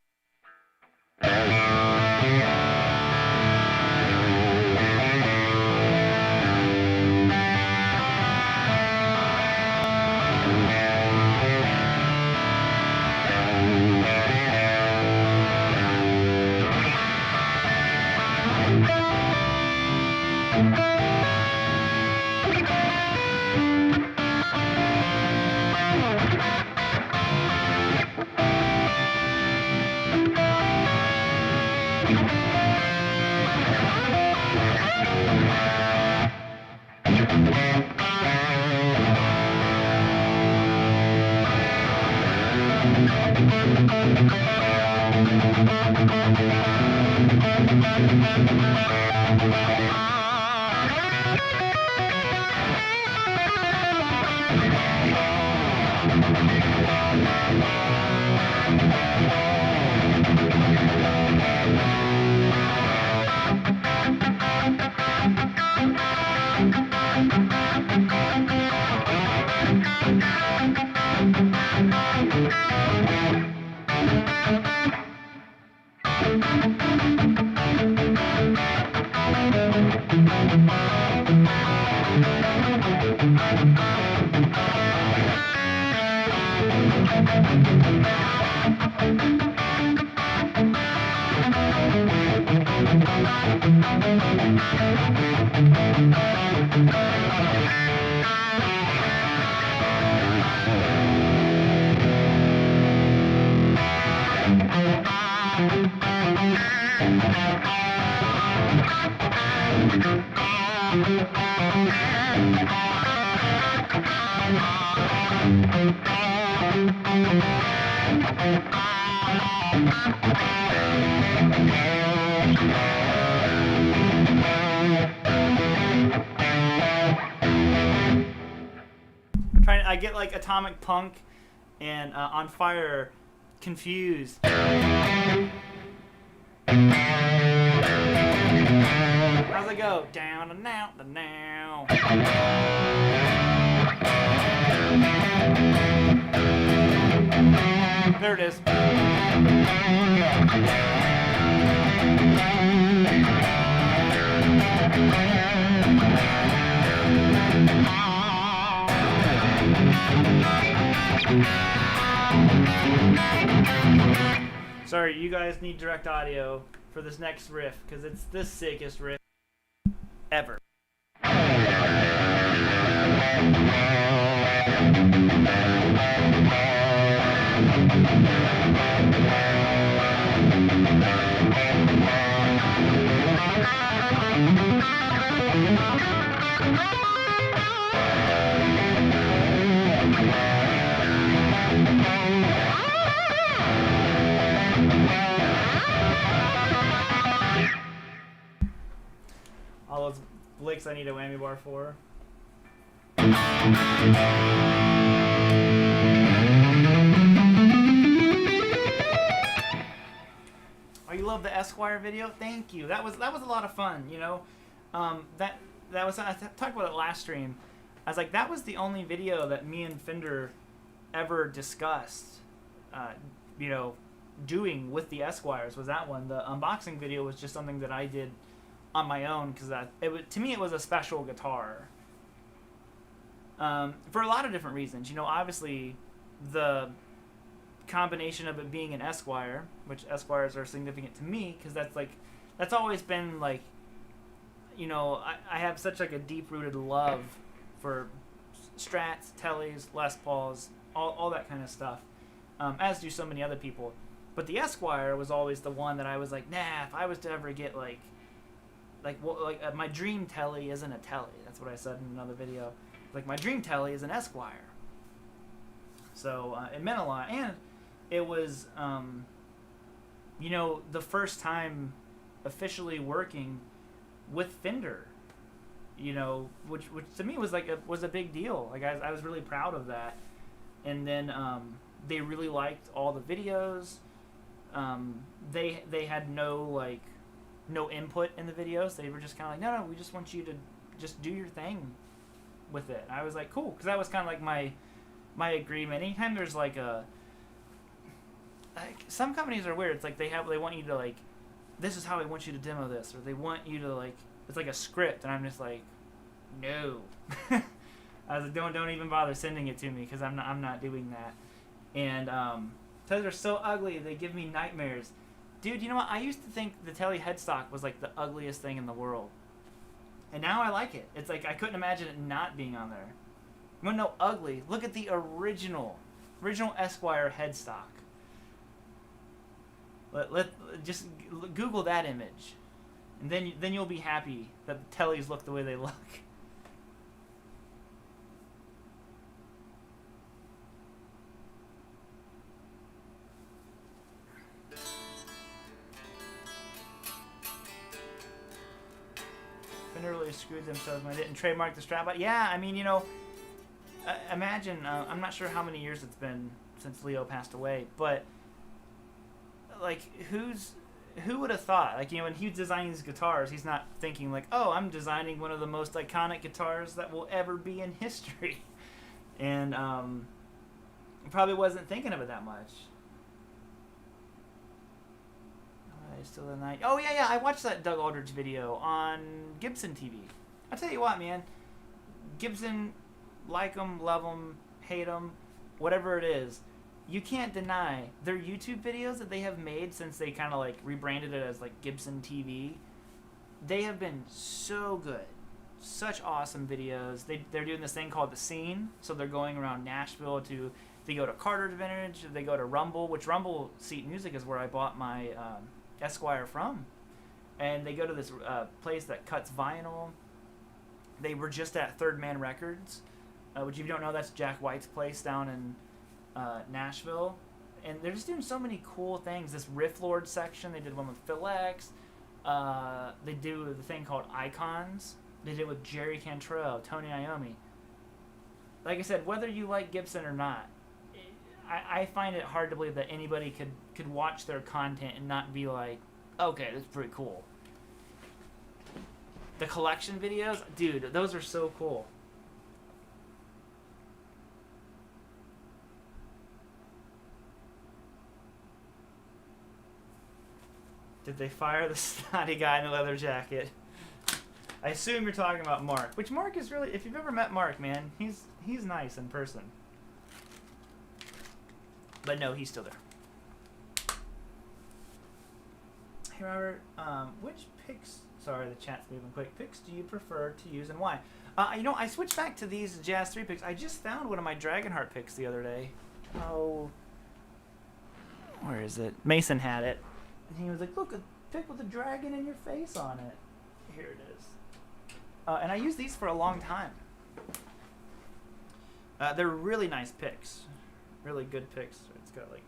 I get like Atomic Punk and On Fire confused. How's it go? Down and out and now. There it is. Sorry, you guys need direct audio for this next riff because it's the sickest riff ever. All those licks I need a whammy bar for. Oh, you love the Esquire video? Thank you. That was a lot of fun. You know, that was I talked about it last stream. I was like, that was the only video that me and Fender ever discussed. You know, doing with the Esquires was that one. The unboxing video was just something that I did on my own because to me it was a special guitar. For a lot of different reasons. You know, obviously the combination of it being an Esquire, which Esquires are significant to me because that's always been like, you know, I have such like a deep-rooted love for Strats, Tellys, Les Pauls, all that kind of stuff, as do so many other people. But the Esquire was always the one that I was like, nah, if I was to ever get my dream Telly isn't a Telly. That's what I said in another video. Like, my dream Telly is an Esquire. So it meant a lot. And it was, you know, the first time officially working with Fender, you know, which to me was was a big deal. Like, I was really proud of that. And then they really liked all the videos. They had no input in the videos. They were just kind of like, no, we just want you to just do your thing with it. I was like, cool, because that was kind of like my agreement. Anytime there's like some companies are weird. It's like they want you to like, this is how I want you to demo this, or they want you to like, it's like a script, and I'm just like, no. I was like, don't even bother sending it to me, because I'm not doing that. And so they're so ugly, they give me nightmares. Dude, you know what? I used to think the Tele headstock was like the ugliest thing in the world, and now I like it. It's like I couldn't imagine it not being on there. You want to know ugly? Look at the original Esquire headstock. Just Google that image, and then you'll be happy that the Teles look the way they look. Fender really screwed themselves when I didn't trademark the strap. But yeah, I mean, you know, imagine. I'm not sure how many years it's been since Leo passed away, but like, who would have thought? Like, you know, when he's designing these guitars, he's not thinking like, oh, I'm designing one of the most iconic guitars that will ever be in history, and probably wasn't thinking of it that much. Still the night. Oh yeah, I watched that Doug Aldrich video on Gibson TV. I'll tell you what, man. Gibson, like them, love them, hate them, whatever it is, you can't deny their YouTube videos that they have made since they kind of like rebranded it as like Gibson TV. They have been so good, such awesome videos. They're doing this thing called The Scene, so they're going around Nashville to. They go to Carter's Vintage. They go to Rumble, which Rumble Seat Music is where I bought my. Esquire from, and they go to this place that cuts vinyl. They were just at Third Man Records, which if you don't know, that's Jack White's place down in Nashville, and they're just doing so many cool things. This Riff Lord section, they did one with Phil X. They do the thing called Icons. They did it with Jerry Cantrell, Tony Iommi. Like I said, whether you like Gibson or not, I find it hard to believe that anybody could watch their content and not be like, okay, that's pretty cool. The collection videos, dude, those are so cool. Did they fire the snotty guy in the leather jacket? I assume you're talking about Mark. Which Mark is really, if you've ever met Mark, man, he's nice in person. But no, he's still there. Hey Robert, which picks, sorry the chat's moving quick, picks do you prefer to use and why? You know, I switched back to these Jazz 3 picks. I just found one of my Dragonheart picks the other day. Oh, where is it? Mason had it. And he was like, look, a pick with a dragon in your face on it. Here it is. And I used these for a long time. They're really nice picks. Really good picks. It's got like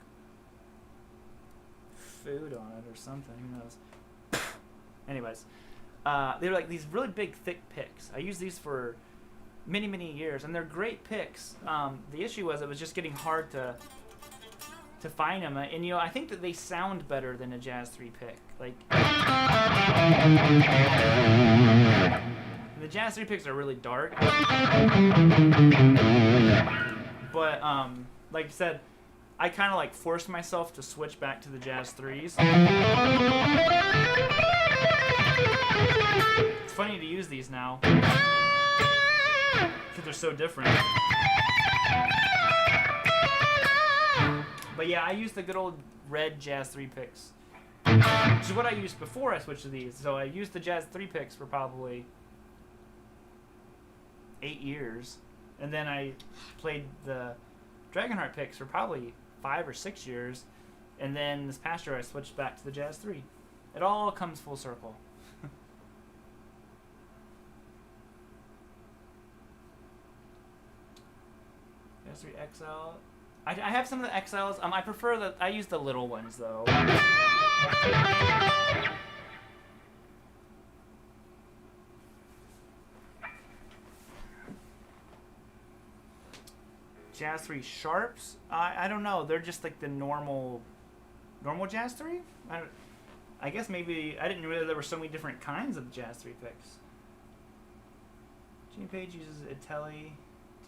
food on it or something. Who knows? Anyways, they're like these really big, thick picks. I used these for many, many years, and they're great picks. The issue was it was just getting hard to find them, and you know, I think that they sound better than a Jazz 3 pick. Like the Jazz 3 picks are really dark, but like I said, I kind of like forced myself to switch back to the Jazz 3s. It's funny to use these now because they're so different. But yeah, I used the good old red Jazz 3 picks, which is what I used before I switched to these. So I used the Jazz 3 picks for probably 8 years, and then I played the Dragonheart picks for probably 5 or 6 years, and then this past year I switched back to the Jazz 3. It all comes full circle. Jazz 3 XL. I have some of the XLs. I prefer that. I use the little ones though. Jazz 3 Sharps. I don't know. They're just like the normal Jazz 3. I guess maybe I didn't realize there were so many different kinds of Jazz 3 picks. Jimmy Page uses a Tele.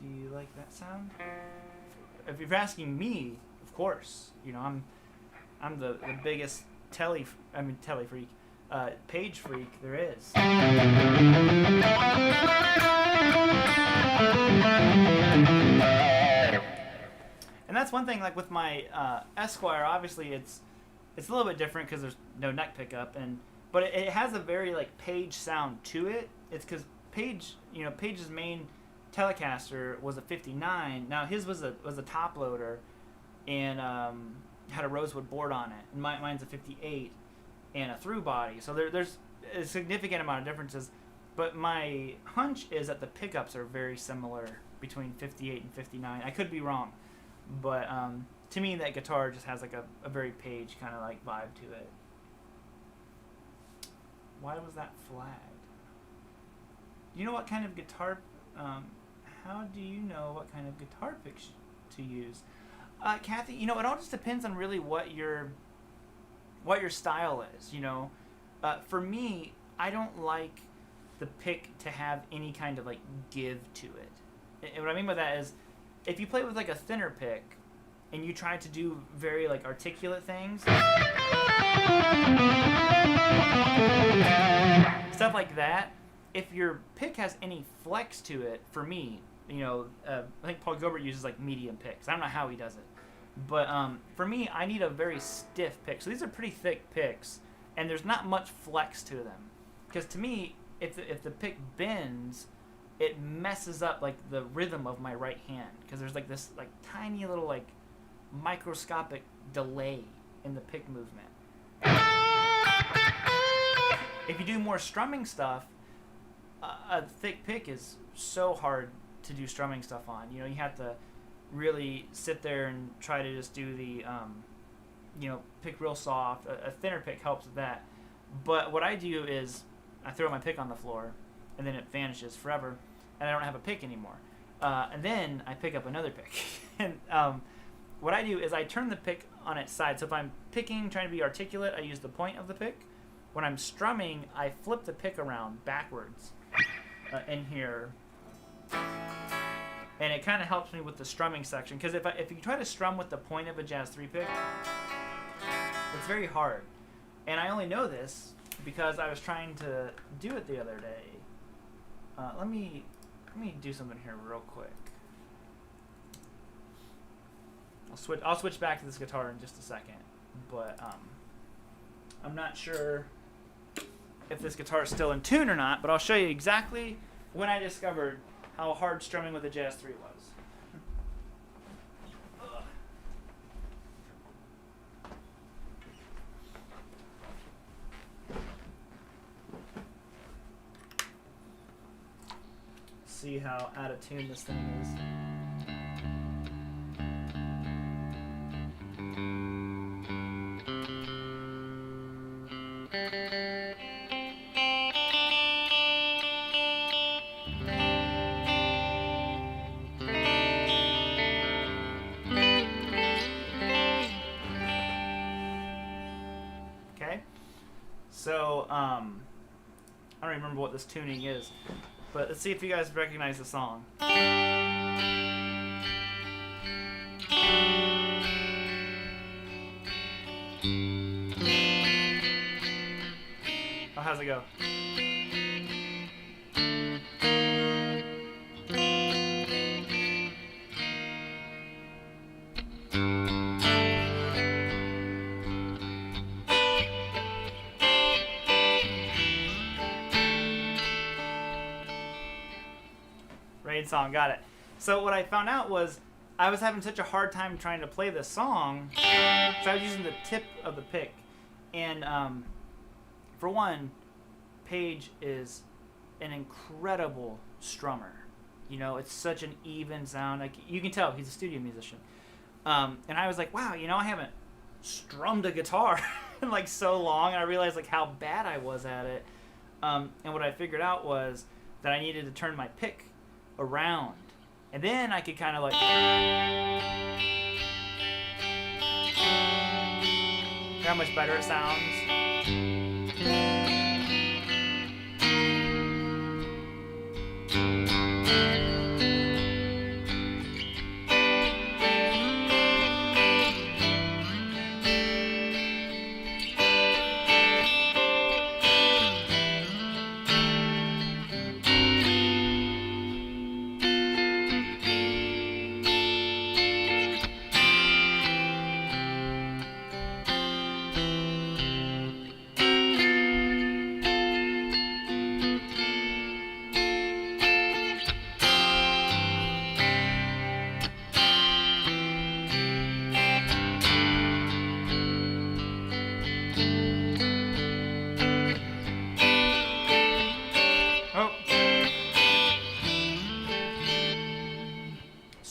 Do you like that sound? if you're asking me, of course, you know, I'm the biggest telly freak, page freak there is. And that's one thing, like with my Esquire, obviously it's a little bit different because there's no neck pickup, but it has a very like Page sound to it. It's because Page's main Telecaster was a 59. Now his was a top loader, and had a rosewood board on it. And mine's a 58 and a through body. So there's a significant amount of differences. But my hunch is that the pickups are very similar between 58 and 59. I could be wrong, but to me that guitar just has like a very Page kind of like vibe to it. Why was that flagged? You know what kind of guitar? How do you know what kind of guitar picks to use? Kathy, you know, it all just depends on really what your style is, you know. For me, I don't like the pick to have any kind of like give to it. And what I mean by that is, if you play with like a thinner pick and you try to do very like articulate things, stuff like that, if your pick has any flex to it, for me, you know, I think Paul Gilbert uses like medium picks. I don't know how he does it. But for me, I need a very stiff pick. So these are pretty thick picks, and there's not much flex to them. Because to me, if the pick bends, it messes up like the rhythm of my right hand. Because there's like this like tiny little like microscopic delay in the pick movement. If you do more strumming stuff, a thick pick is so hard to do strumming stuff on. You know, you have to really sit there and try to just do the, pick real soft. A thinner pick helps with that. But what I do is I throw my pick on the floor, and then it vanishes forever, and I don't have a pick anymore. And then I pick up another pick. And what I do is I turn the pick on its side. So if I'm picking, trying to be articulate, I use the point of the pick. When I'm strumming, I flip the pick around backwards in here. And it kind of helps me with the strumming section, because if you try to strum with the point of a Jazz 3 pick, it's very hard. And I only know this because I was trying to do it the other day. Let me do something here real quick. I'll switch back to this guitar in just a second, but I'm not sure if this guitar is still in tune or not. But I'll show you exactly when I discovered how hard strumming with a Jazz 3 was. See how out of tune this thing is. So, I don't remember what this tuning is, but let's see if you guys recognize the song. Oh, how's it go? Song, got it. So what I found out was I was having such a hard time trying to play this song, so I was using the tip of the pick. And for one, Page is an incredible strummer. You know, it's such an even sound. Like, you can tell he's a studio musician. And I was like, wow, you know, I haven't strummed a guitar in like so long, and I realized like how bad I was at it. And what I figured out was that I needed to turn my pick around, and then I could kind of like how much better it sounds.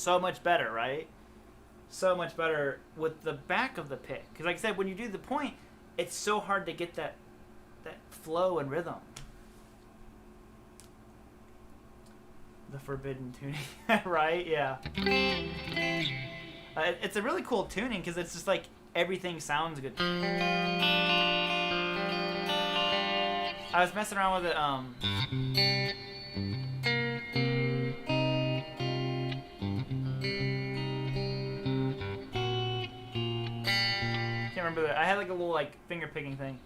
so much better, right? So much better with the back of the pick. Because like I said, when you do the point, it's so hard to get that flow and rhythm. The forbidden tuning, right? Yeah. It's a really cool tuning because it's just like everything sounds good. I was messing around with it. Can't remember that. I had like a little like finger picking thing.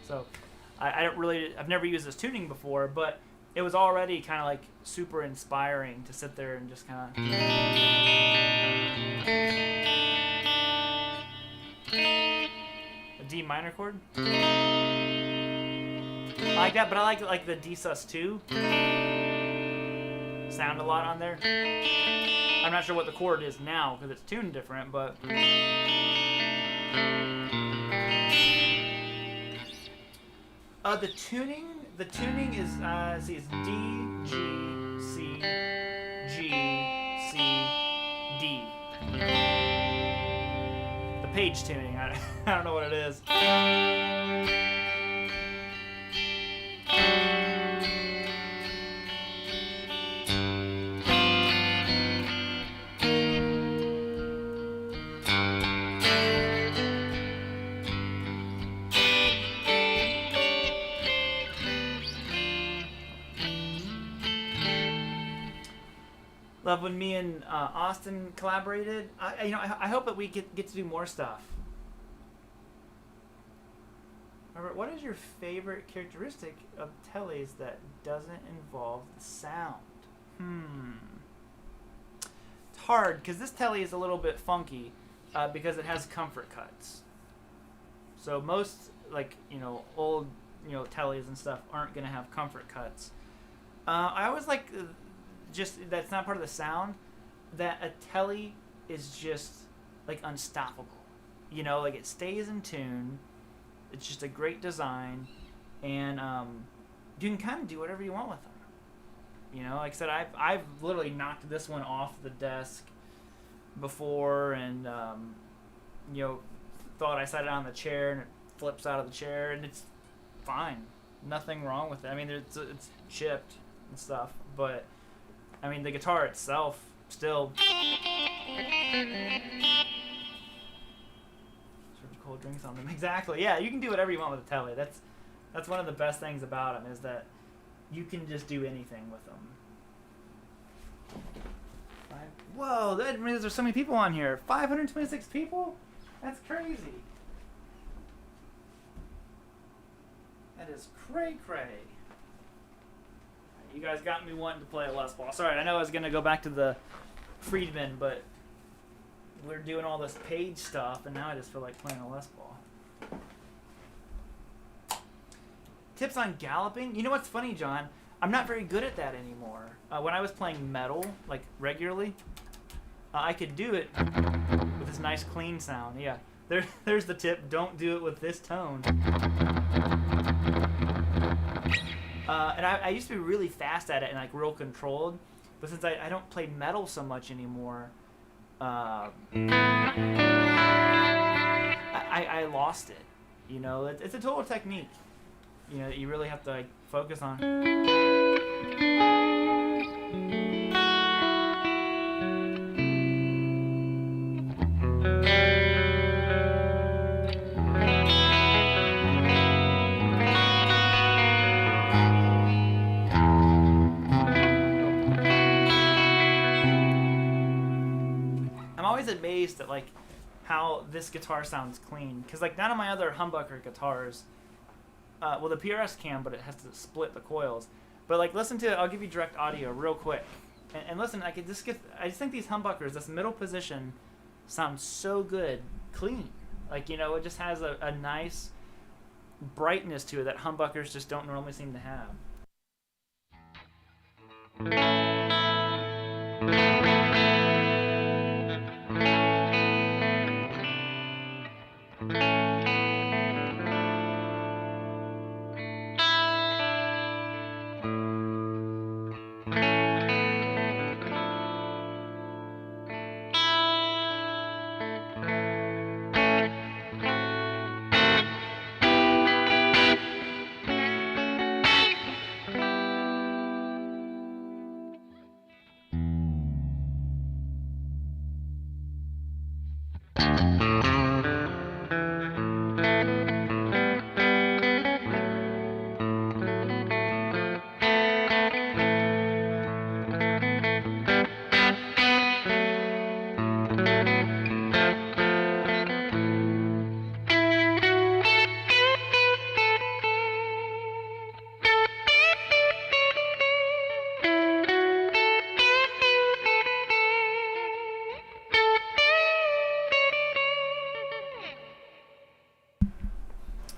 So I've never used this tuning before, but it was already kind of like super inspiring to sit there and just kind of. A D minor chord. I like that, but I like the D sus2 sound a lot on there. I'm not sure what the chord is now because it's tuned different, but. The tuning is let's see, it's D, G, C, G, C, D. The page tuning. I don't know what it is. Love when me and Austin collaborated. I hope that we get to do more stuff. Robert, what is your favorite characteristic of tellies that doesn't involve the sound? It's hard because this telly is a little bit funky because it has comfort cuts. So most old tellies and stuff aren't gonna have comfort cuts. I always like. Just that's not part of the sound, that a telly is just like unstoppable, like it stays in tune. It's just a great design, and you can kind of do whatever you want with them. Like I said, I've literally knocked this one off the desk before, and thought I set it on the chair and it flips out of the chair, and it's fine, nothing wrong with it. I mean, it's chipped and stuff, but. I mean, the guitar itself still. Serve cold drinks on them. Exactly. Yeah, you can do whatever you want with a telly. That's one of the best things about them is that you can just do anything with them. Whoa, that means there's so many people on here. 526 people? That's crazy. That is cray-cray. You guys got me wanting to play a Les Paul. Sorry, I know I was going to go back to the Friedman, but we're doing all this page stuff, and now I just feel like playing a Les Paul. Tips on galloping? You know what's funny, John? I'm not very good at that anymore. When I was playing metal, like regularly, I could do it with this nice clean sound. Yeah, there's the tip. Don't do it with this tone. And I used to be really fast at it and like real controlled, but since I don't play metal so much anymore, I lost it. It's a total technique. You really have to like focus on. Amazed at like how this guitar sounds clean, because like none of my other humbucker guitars, well the PRS can, but it has to split the coils. But like listen to it. I'll give you direct audio real quick. And listen, I just think these humbuckers, this middle position, sounds so good, clean. Like, you know, it just has a nice brightness to it that humbuckers just don't normally seem to have.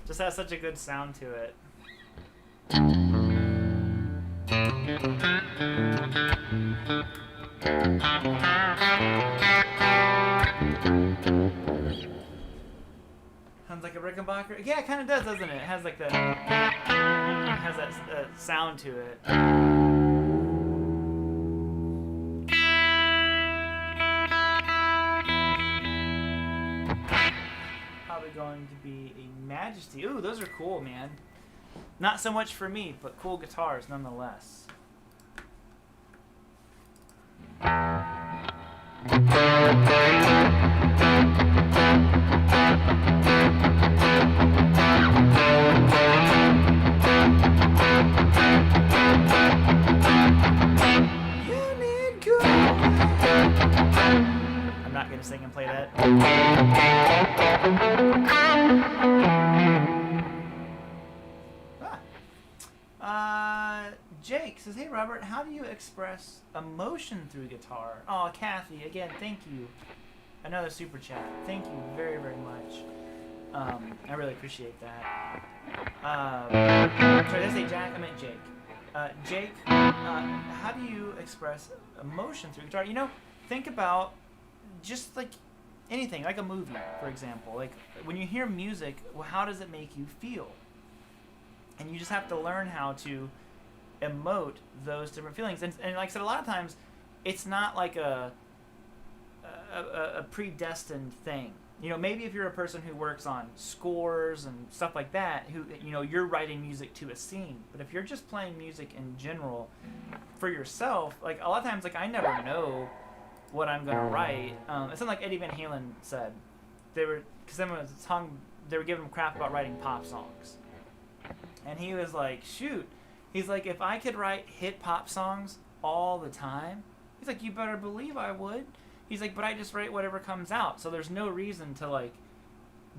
Just has such a good sound to it. Sounds like a Rickenbacker. Yeah, it kind of does, doesn't it? It has like that. It has that sound to it. Probably going to be a Majesty. Ooh, those are cool, man. Not so much for me, but cool guitars nonetheless. I'm not going to sing and play that. Jake says, hey Robert, how do you express emotion through guitar? Oh, Kathy, again, thank you. Another super chat. Thank you very, very much. I really appreciate that. Sorry, did I say Jack? I meant Jake. Jake, how do you express emotion through guitar? You know, think about just like anything, like a movie, for example. Like when you hear music, well, how does it make you feel? And you just have to learn how to emote those different feelings. And like I said, a lot of times, it's not like a predestined thing. You know, maybe if you're a person who works on scores and stuff like that, who, you know, you're writing music to a scene. But if you're just playing music in general for yourself, like a lot of times, like I never know what I'm gonna write. It's something like Eddie Van Halen said. They were giving him crap about writing pop songs, and he was like, shoot. He's like, if I could write hit pop songs all the time, he's like, you better believe I would. He's like, but I just write whatever comes out. So there's no reason to like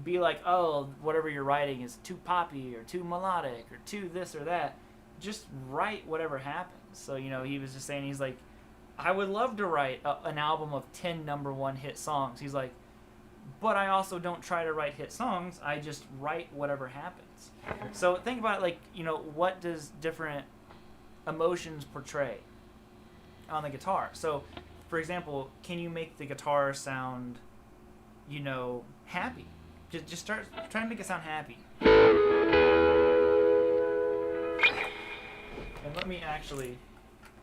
be like, oh, whatever you're writing is too poppy or too melodic or too this or that. Just write whatever happens. So, you know, he was just saying, he's like, I would love to write an album of 10 #1 hit songs. He's like, but I also don't try to write hit songs. I just write whatever happens. So think about it like, you know, what does different emotions portray on the guitar? So, for example, can you make the guitar sound, you know, happy? Just start trying to make it sound happy. And let me actually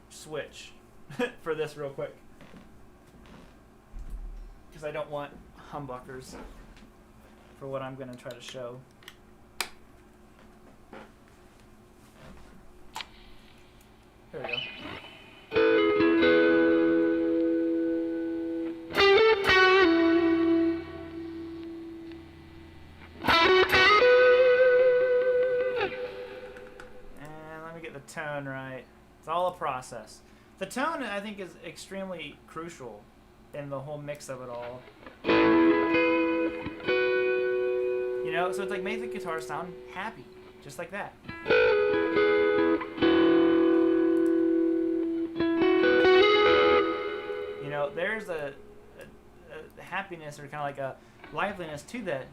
switch for this real quick, because I don't want humbuckers for what I'm going to try to show. There we go. And let me get the tone right. It's all a process. The tone, I think, is extremely crucial in the whole mix of it all. You know, so it's like make the guitar sound happy, just like that. there's a happiness or kind of like a liveliness to that.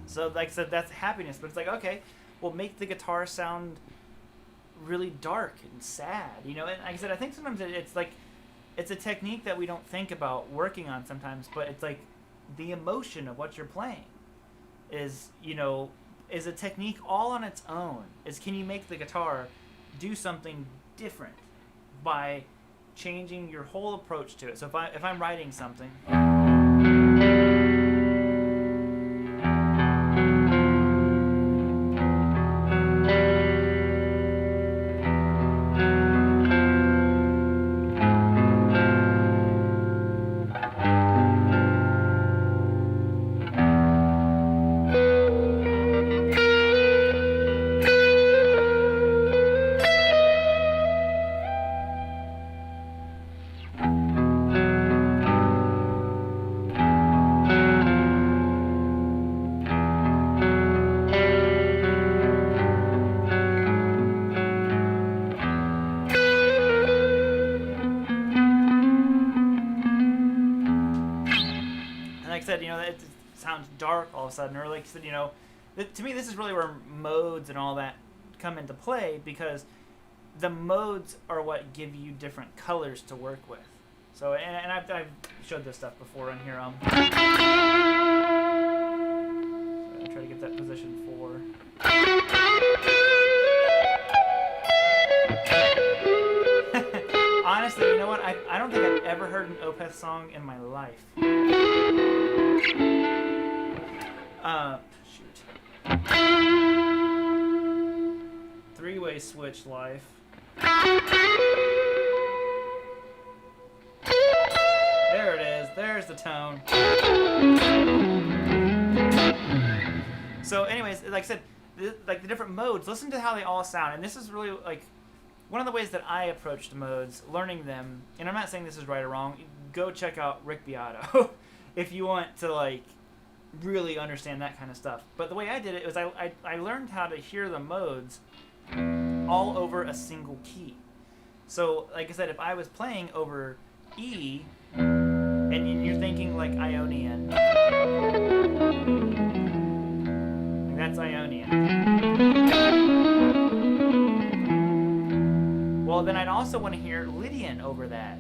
So like I said, that's happiness, but it's like, okay, well, make the guitar sound really dark and sad, and like I said, I think sometimes it's like, it's a technique that we don't think about working on sometimes, but it's like the emotion of what you're playing is, is a technique all on its own. Is, can you make the guitar do something different by changing your whole approach to it? So if I'm writing something, said, it sounds dark all of a sudden, or like I said, to me this is really where modes and all that come into play, because the modes are what give you different colors to work with. So, and I've showed this stuff before on here. So I'll try to get that position 4. Honestly, you know what? I don't think I've ever heard an Opeth song in my life. Shoot. 3-way switch life. There it is. There's the tone. So anyways, like I said, like the different modes, listen to how they all sound. And this is really like one of the ways that I approach the modes, learning them. And I'm not saying this is right or wrong. Go check out Rick Beato if you want to like really understand that kind of stuff. But the way I did it was I learned how to hear the modes all over a single key. So like I said, if I was playing over E and you're thinking like Ionian, like that's Ionian. Well, then I'd also want to hear Lydian over that.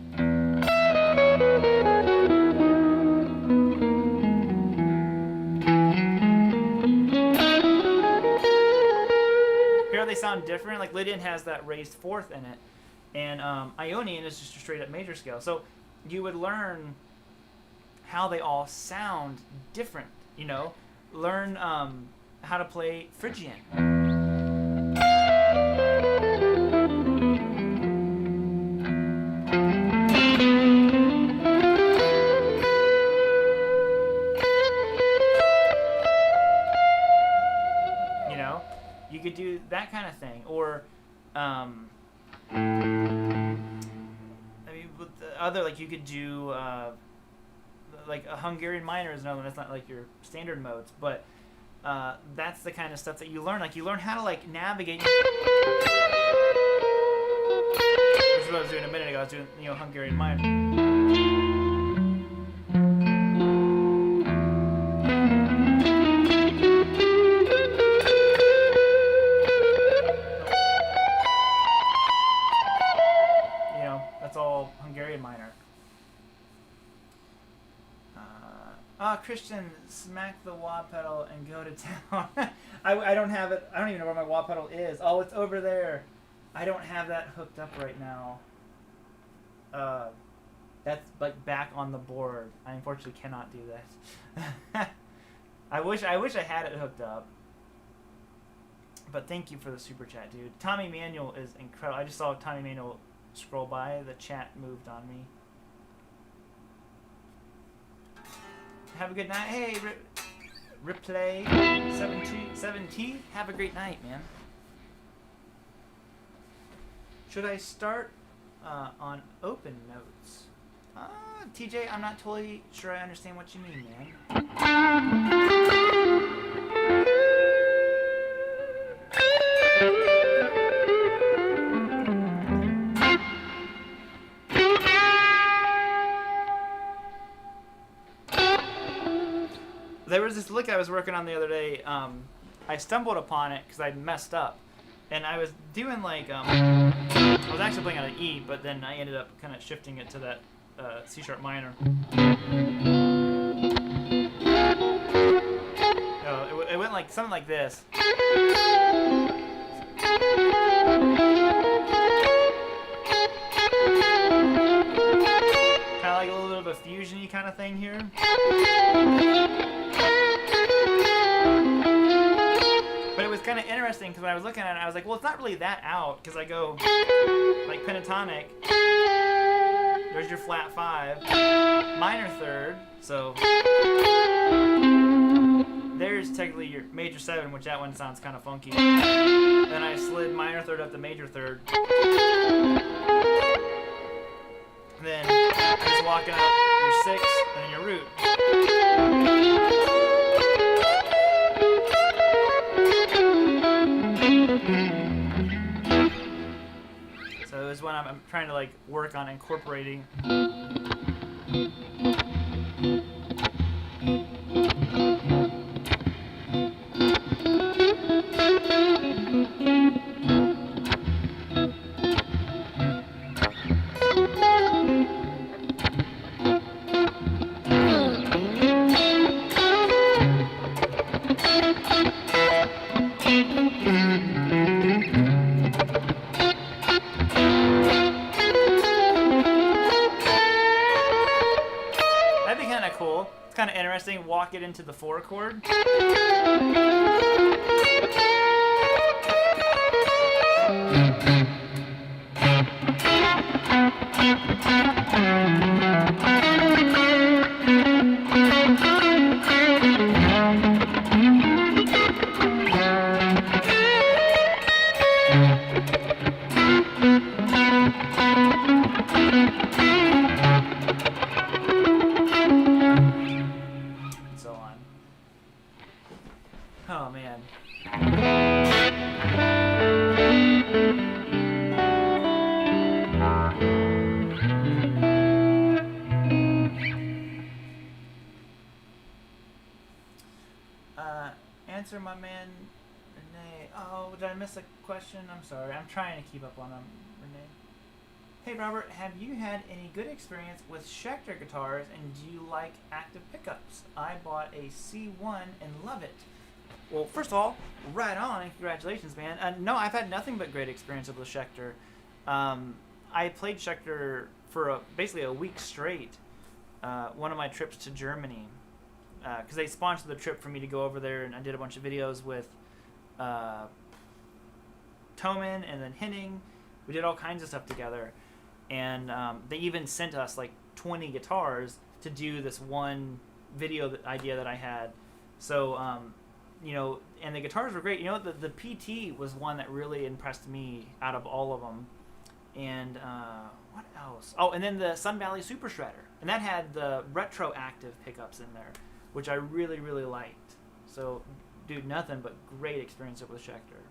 Here they sound different. Like Lydian has that raised fourth in it, and Ionian is just a straight up major scale. So you would learn how they all sound different. Learn how to play Phrygian. You could do that kind of thing, or I mean, with the other, like you could do like a Hungarian minor is another one. It's not like your standard modes, but that's the kind of stuff that you learn. Like you learn how to like navigate. This is what I was doing a minute ago. I was doing Hungarian minor. Minor. Christian, smack the wah pedal and go to town. I don't have it. I don't even know where my wah pedal is. Oh, it's over there. I don't have that hooked up right now. That's like back on the board. I unfortunately cannot do that. I wish I had it hooked up. But thank you for the super chat, dude. Tommy Manuel is incredible. I just saw Tommy Manuel scroll by. The chat moved on me. Have a good night. Hey, Replay 17. Have a great night, man. Should I start on open notes? TJ, I'm not totally sure I understand what you mean, man. There was this lick I was working on the other day. I stumbled upon it because I messed up. And I was doing like, I was actually playing on an E, but then I ended up kind of shifting it to that C sharp minor. It went like something like this. Kind of like a little bit of a fusion-y kind of thing here. But it was kind of interesting because when I was looking at it, I was like, well, it's not really that out because I go like pentatonic. There's your flat 5, minor 3rd, so there's technically your major 7, which that one sounds kind of funky. Then I slid minor 3rd up to major 3rd. Then just walking up your 6 and then your root. So is when I'm trying to like work on incorporating. Kind of interesting. Walk it into the 4 chord. Oh man. Answer my man Renee. Oh, did I miss a question? I'm sorry. I'm trying to keep up on them, Renee. Hey Robert, have you had any good experience with Schecter guitars and do you like active pickups? I bought a C1 and love it. Well, first of all, right on and congratulations, man. No, I've had nothing but great experience with the Schecter. I played Schecter for basically a week straight. One of my trips to Germany. Because they sponsored the trip for me to go over there, and I did a bunch of videos with Toman and then Henning. We did all kinds of stuff together. And they even sent us like 20 guitars to do this one video idea that I had. So, you know, and the guitars were great. You know, the PT was one that really impressed me out of all of them. And what else? Oh, and then the Sun Valley Super Shredder. And that had the retroactive pickups in there, which I really, really liked. So, dude, nothing but great experience with Schecter.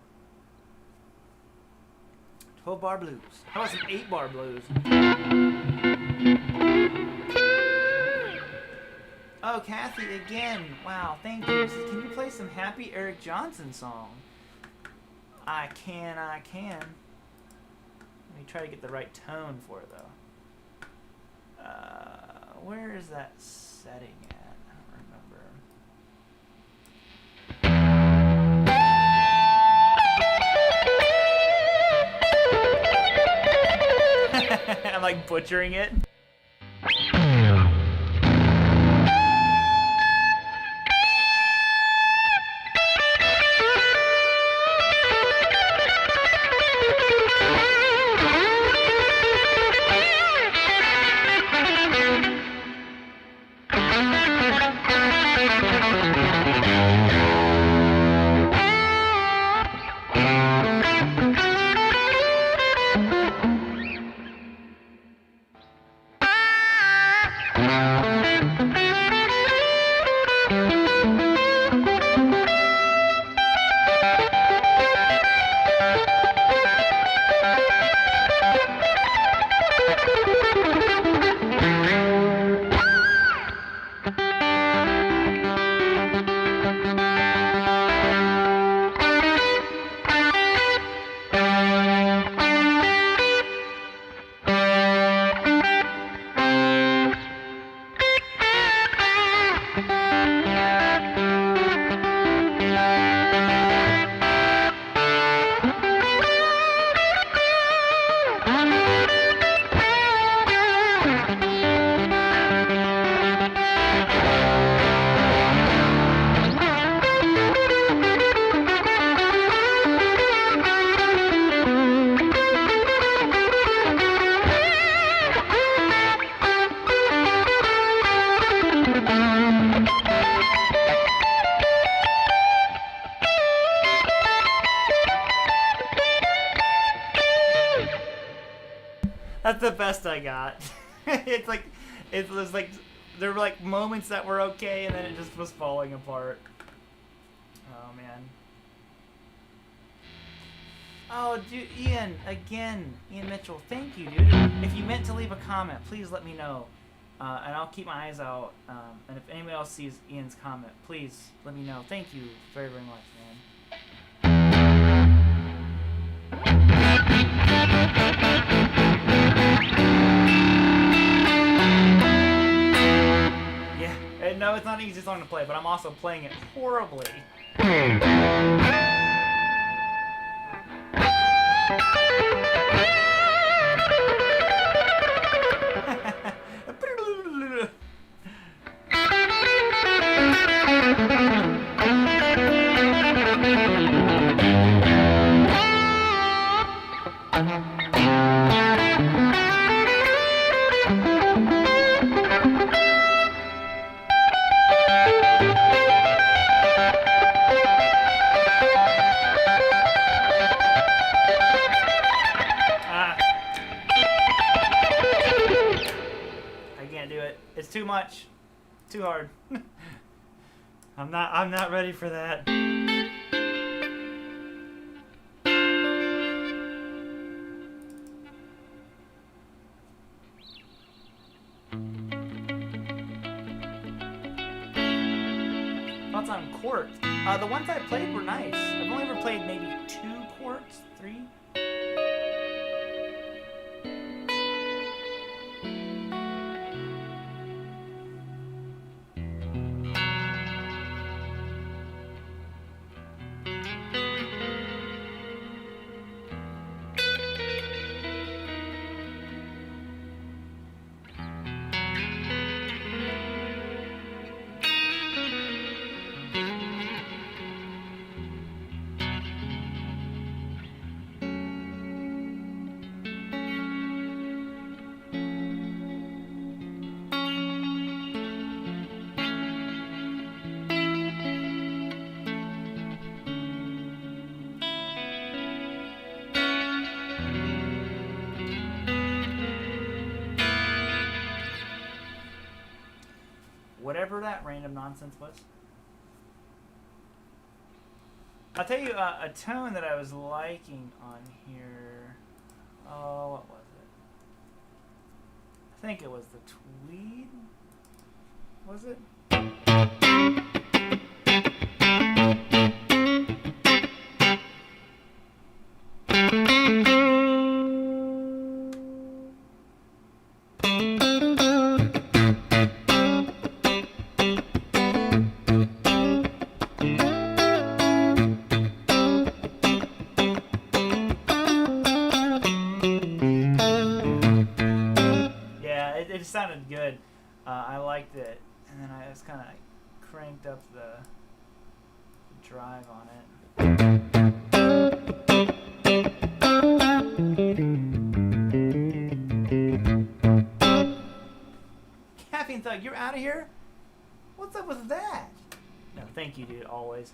12-bar blues. How about some 8-bar blues? Oh, Kathy again. Wow, thank you. Says, can you play some Happy Eric Johnson song? I can. Let me try to get the right tone for it, though. Where is that setting at? I don't remember. I'm like butchering it. That's the best I got. It's like, it was like, there were like moments that were okay, and then it just was falling apart. Oh man. Oh, dude, Ian, again, Ian Mitchell, thank you, dude. If you meant to leave a comment, please let me know, and I'll keep my eyes out. And if anyone else sees Ian's comment, please let me know. Thank you very, very much, man. No, it's not an easy song to play, but I'm also playing it horribly. It's too much. Too hard. I'm not ready for that. Thoughts on quartz? The ones I played were nice. I've only ever played maybe 2 quartz, 3. Whatever that random nonsense was. I'll tell you a tone that I was liking on here. Oh, what was it? I think it was the Tweed. Was it? it sounded good. I liked it, and then I just kind of cranked up the drive on it. Caffeine Thug, you're out of here? What's up with that? No, thank you, dude, always.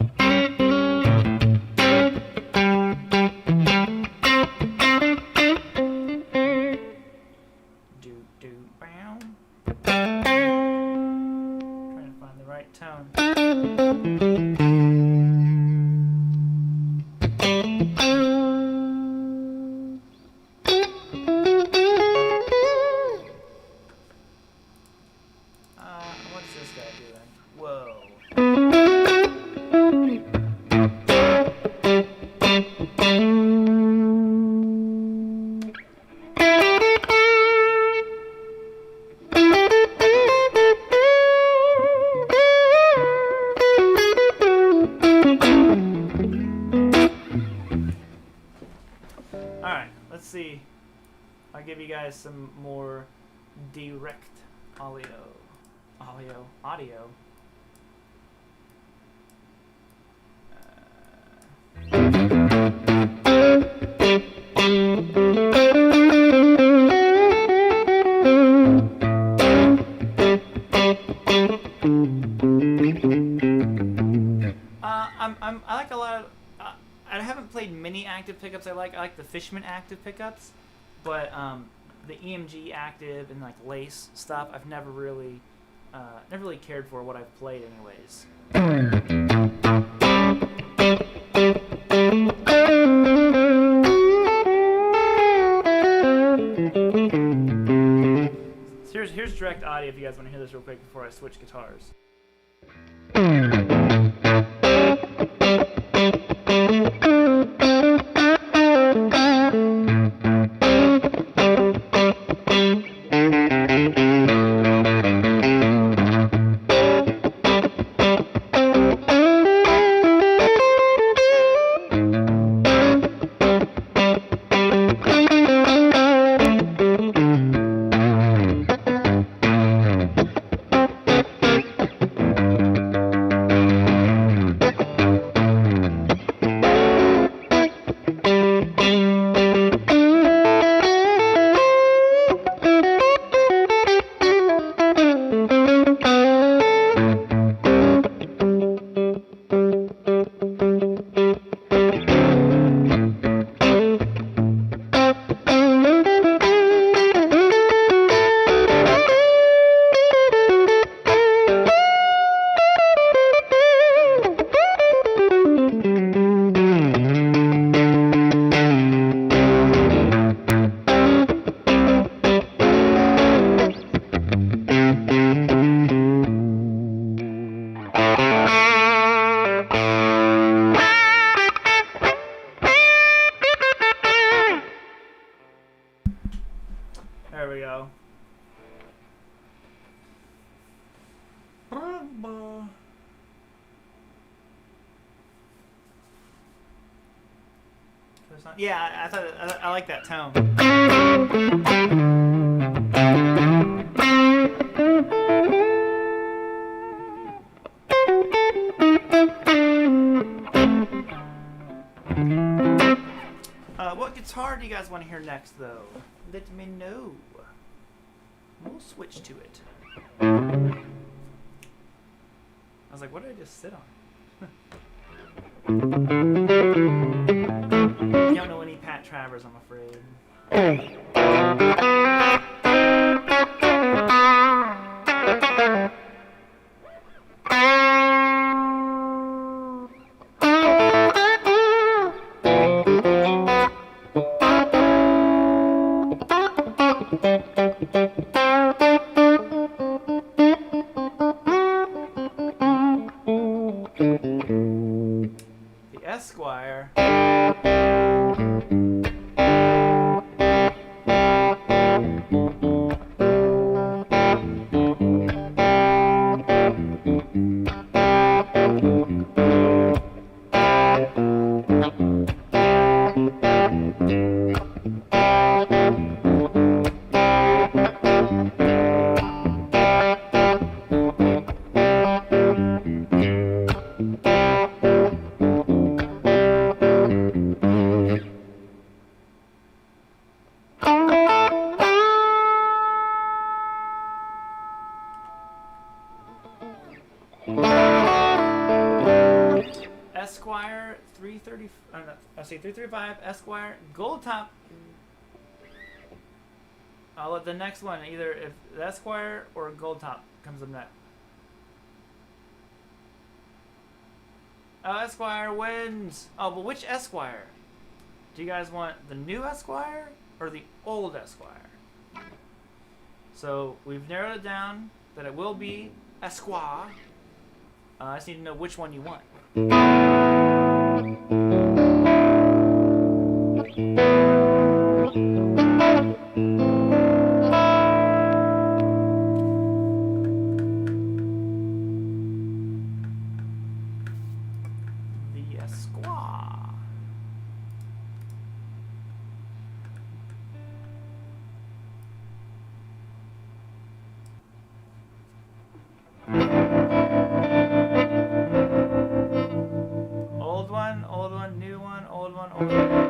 Bow. Trying to find the right tone. What's this guy doing? Whoa. Alright, let's see. I'll give you guys some more direct audio. I like a lot of. I haven't played many active pickups. I like the Fishman active pickups, but the EMG active and like lace stuff I've never really cared for. What I've played anyways. So here's direct audio if you guys want to hear this real quick before I switch guitars. There we go. Yeah, I like that tone. What guitar do you guys want to hear next, though? Let me know. We'll switch to it. I was like, what did I just sit on? You don't know any Pat Travers, I'm afraid. The Esquire. Esquire 330. I see 335 Esquire Gold Top. I'll let the next one either if the Esquire or Gold Top comes up next. Oh, Esquire wins. Oh, but which Esquire? Do you guys want the new Esquire or the old Esquire? So we've narrowed it down that it will be Esquire. I just need to know which one you want. The Esquire. Old one, new one, old one, old one.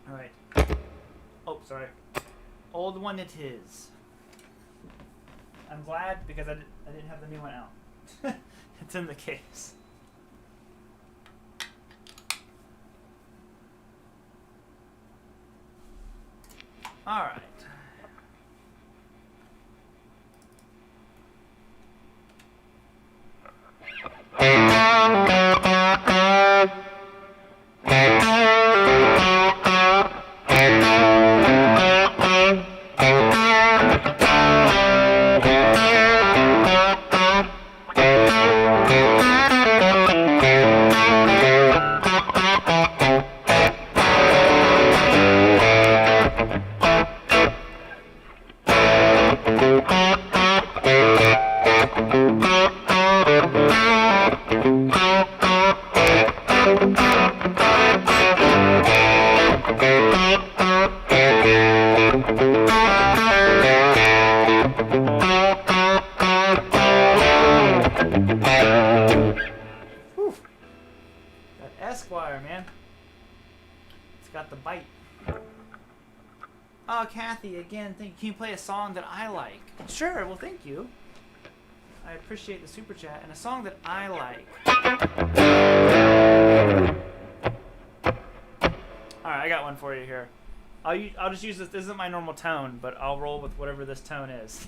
Alright. Oh, sorry. Old one it is. I'm glad because I didn't have the new one out. It's in the case. Alright. Whew. That Esquire, man. It's got the bite. Oh, Kathy, again, can you play a song that I like? Sure, well, thank you. I appreciate the super chat. And a song that I like. Alright, I got one for you here. I'll just use this. This isn't my normal tone, but I'll roll with whatever this tone is.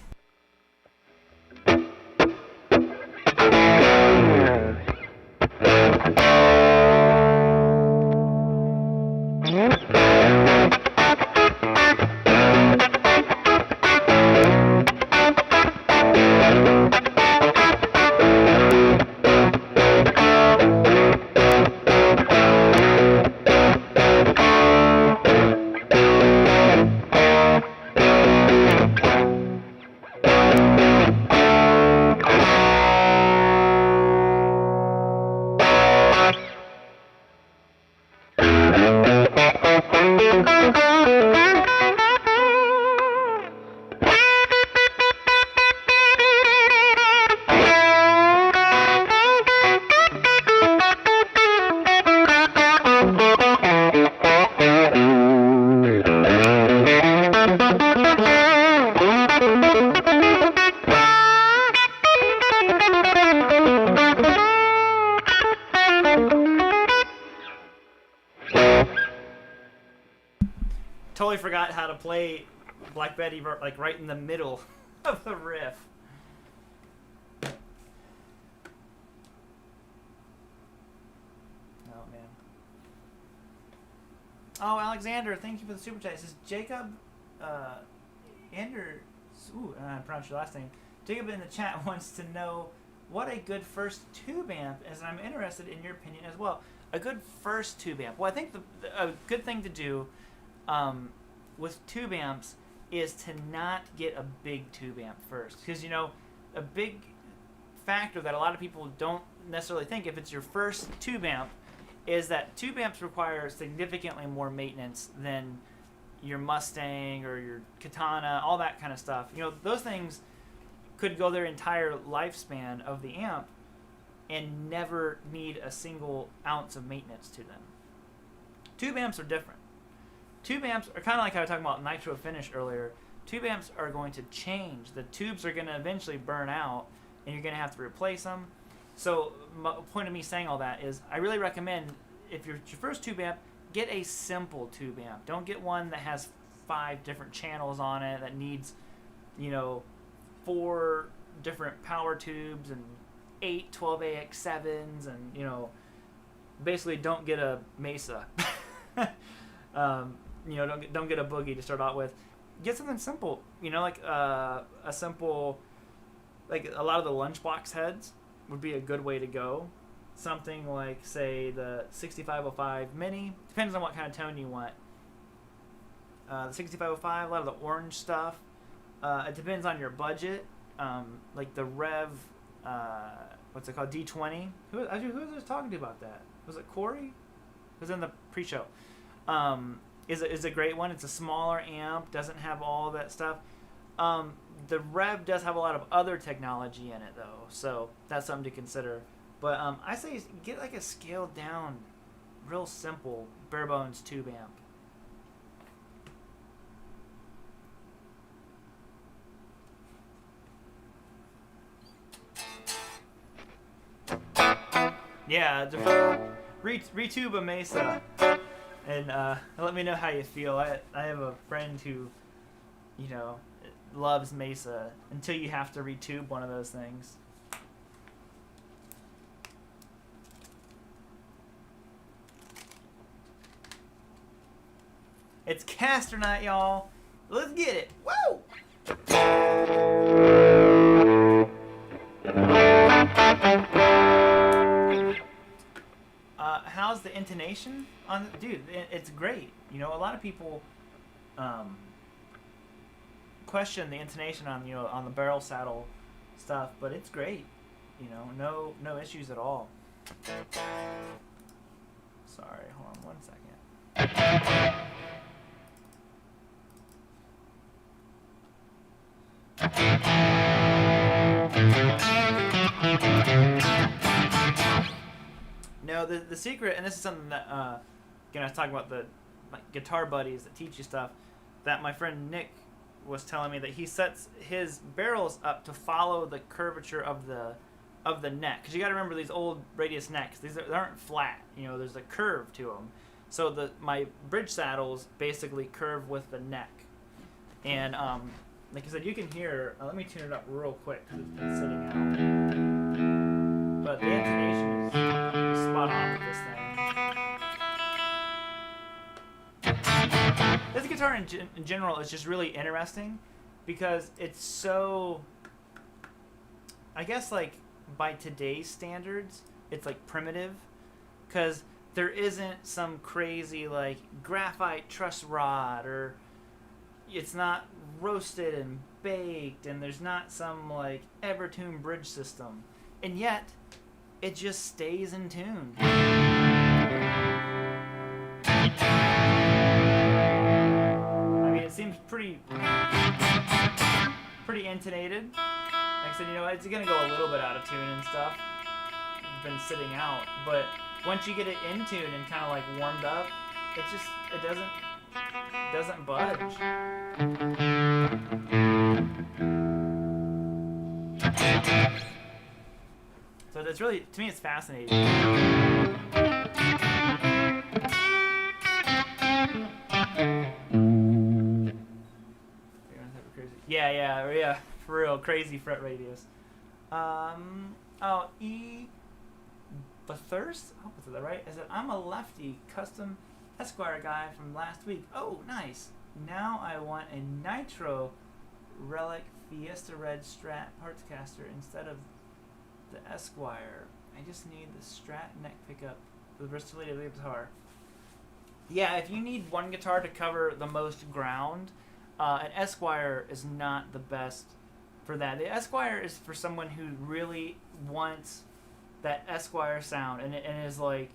Totally forgot how to play Black Betty like right in the middle of the riff. Oh man. Oh, Alexander, thank you for the super chat. It says Jacob Anders. Ooh, I pronounced your last name. Jacob in the chat wants to know what a good first tube amp is, and I'm interested in your opinion as well. A good first tube amp. Well, I think a good thing to do with tube amps is to not get a big tube amp first, because you know a big factor that a lot of people don't necessarily think if it's your first tube amp is that tube amps require significantly more maintenance than your Mustang or your Katana, all that kind of stuff. You know, those things could go their entire lifespan of the amp and never need a single ounce of maintenance to them. Tube amps are different. Tube amps are kind of like I was talking about nitro finish earlier. Tube amps are going to change. The tubes are going to eventually burn out, and you're going to have to replace them. So my point of me saying all that is I really recommend, if you're your first tube amp, get a simple tube amp. Don't get one that has 5 different channels on it, that needs, 4 different power tubes and 8 12AX7s, and, basically don't get a Mesa. Don't get a Boogie to start out with. Get something simple, like a simple, like a lot of the lunchbox heads would be a good way to go. Something like, say, the 6505 Mini. Depends on what kind of tone you want. The 6505, a lot of the orange stuff. It depends on your budget. Like the Rev, what's it called, D20. Who was I talking to about that? Was it Corey? It was in the pre-show. Is a great one. It's a smaller amp, doesn't have all that stuff. The Rev does have a lot of other technology in it, though, so that's something to consider. But I say get like a scaled down, real simple, bare bones tube amp. Yeah, retube a Mesa, and let me know how you feel. I have a friend who, loves Mesa until you have to retube one of those things. It's caster night, y'all. Let's get it. Woo! How's the intonation on? Dude, it's great. A lot of people question the intonation on on the barrel saddle stuff, but it's great. No issues at all. Sorry, hold on 1 second. No, the secret, and this is something that again, I was talking about the guitar buddies that teach you stuff, that my friend Nick was telling me that he sets his barrels up to follow the curvature of the neck, because you got to remember these old radius necks, they aren't flat, there's a curve to them. So my bridge saddles basically curve with the neck, and like I said, you can hear. Let me tune it up real quick because it's been sitting out. But the intonation is spot on with this thing. This guitar in general is just really interesting because it's so, I guess, like by today's standards, it's like primitive, because there isn't some crazy like graphite truss rod, or it's not roasted and baked, and there's not some like Evertune bridge system, and yet it just stays in tune. I mean, it seems pretty intonated. Like I said, it's gonna go a little bit out of tune and stuff. It's been sitting out, but once you get it in tune and kind of like warmed up, it doesn't budge. So that's really, to me, it's fascinating. Yeah, for real, crazy fret radius. E. Bathurst? I hope I said that right. Is it? I'm a lefty custom Esquire guy from last week. Oh, nice. Now I want a Nitro Relic Fiesta Red Strat parts caster instead of the Esquire. I just need the Strat neck pickup for the versatility of the guitar. Yeah, if you need one guitar to cover the most ground, an Esquire is not the best for that. The Esquire is for someone who really wants that Esquire sound and is like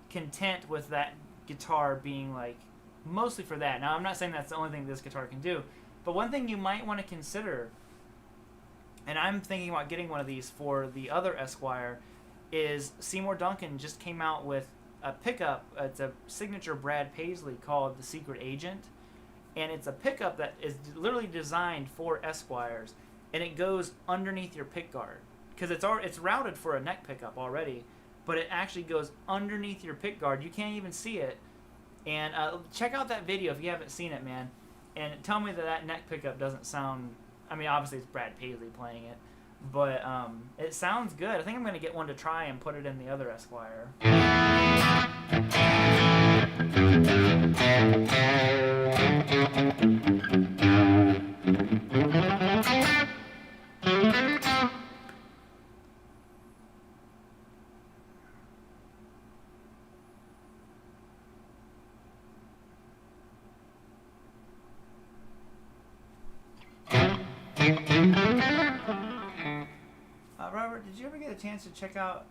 content with that guitar being like mostly for that. Now I'm not saying that's the only thing this guitar can do, but one thing you might want to consider, and I'm thinking about getting one of these for the other Esquire, is Seymour Duncan just came out with a pickup. It's a signature Brad Paisley called the Secret Agent, and it's a pickup that is literally designed for Esquires, and it goes underneath your pick guard because it's routed for a neck pickup already, but it actually goes underneath your pick guard. You can't even see it. And check out that video if you haven't seen it, man, and tell me that neck pickup doesn't sound. I mean, obviously it's Brad Paisley playing it, but it sounds good. I think I'm gonna get one to try and put it in the other Esquire. Robert, did you ever get a chance to check out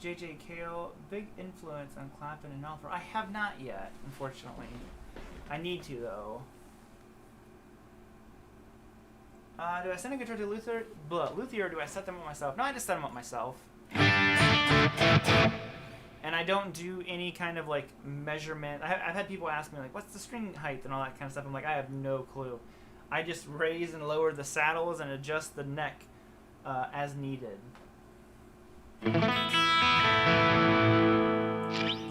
J.J. Cale? Big influence on Clapton and Knopfler. I have not yet, unfortunately. I need to, though. Do I send a guitar to Luthier, or do I set them up myself? No, I just set them up myself. And I don't do any kind of, like, measurement. I've had people ask me, like, what's the string height and all that kind of stuff. I'm like, I have no clue. I just raise and lower the saddles and adjust the neck as needed. Can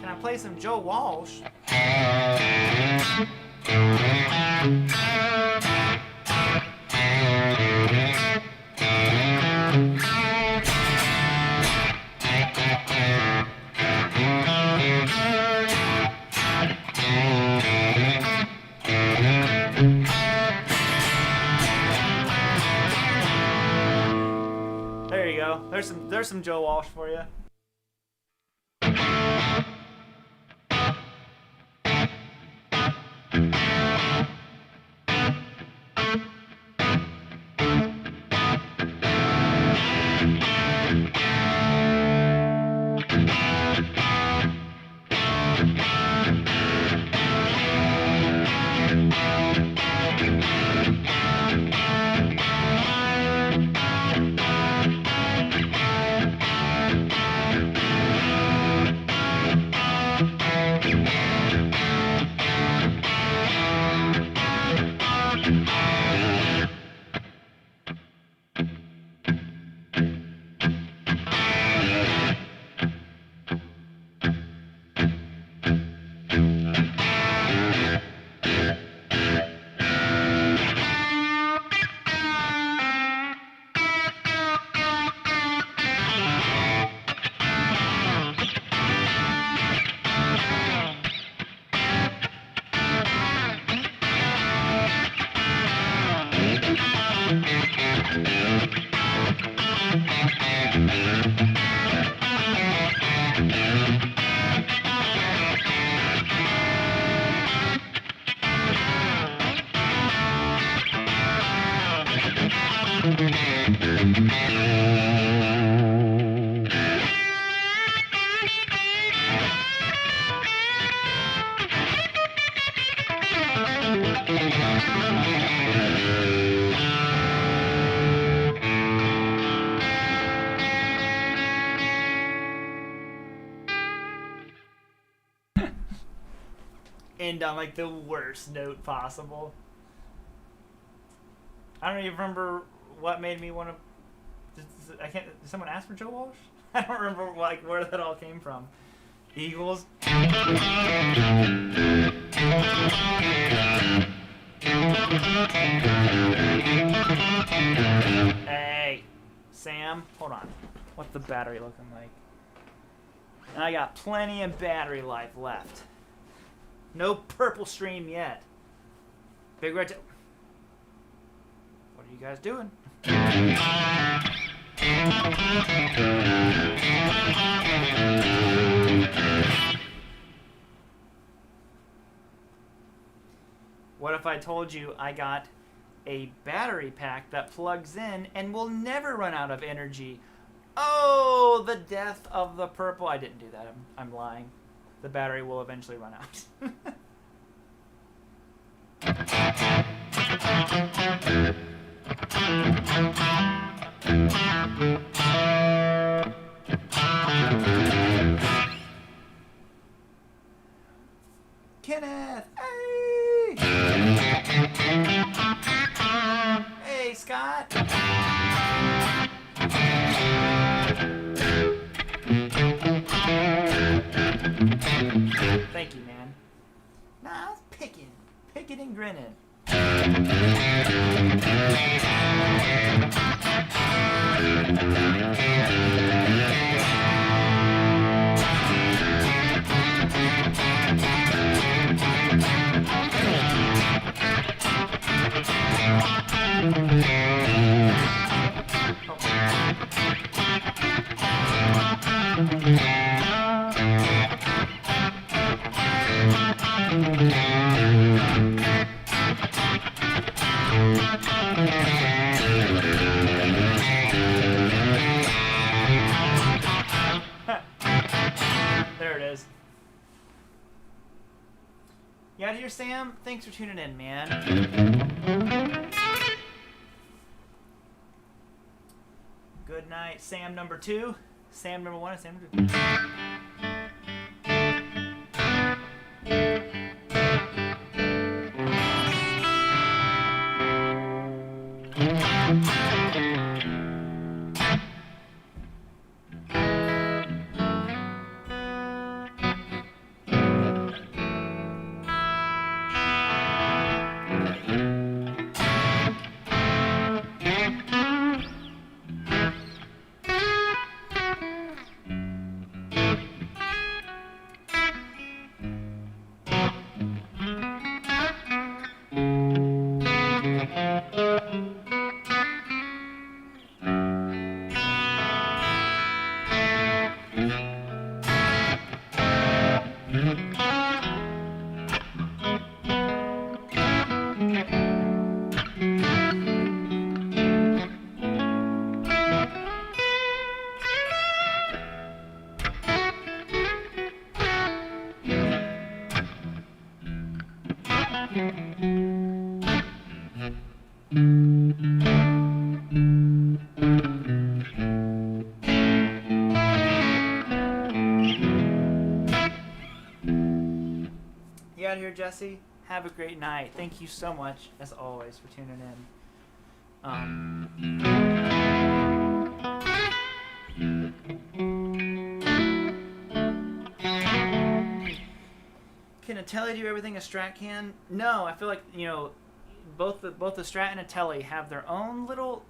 I play some Joe Walsh? There you go. There's some Joe Walsh for you. And on like the worst note possible. I don't even remember what made me want to. Did someone ask for Joe Walsh? I don't remember like where that all came from. Eagles. Hey, Sam, hold on. What's the battery looking like? I got plenty of battery life left. No purple stream yet. Big Red. What are you guys doing? What if I told you I got a battery pack that plugs in and will never run out of energy. Oh, the death of the purple. I didn't do that. I'm lying. The battery will eventually run out. Kenneth! Hey! Hey, Scott! Thank you, man. Nah, I was picking and grinning. There it is. You out here, Sam? Thanks for tuning in, man. Good night, Sam number 2, Sam number 1, and Sam number 2. You out here, Jesse? Have a great night. Thank you so much, as always, for tuning in. Can a Telly do everything a Strat can? No, I feel like, you know, both the Strat and a Telly have their own little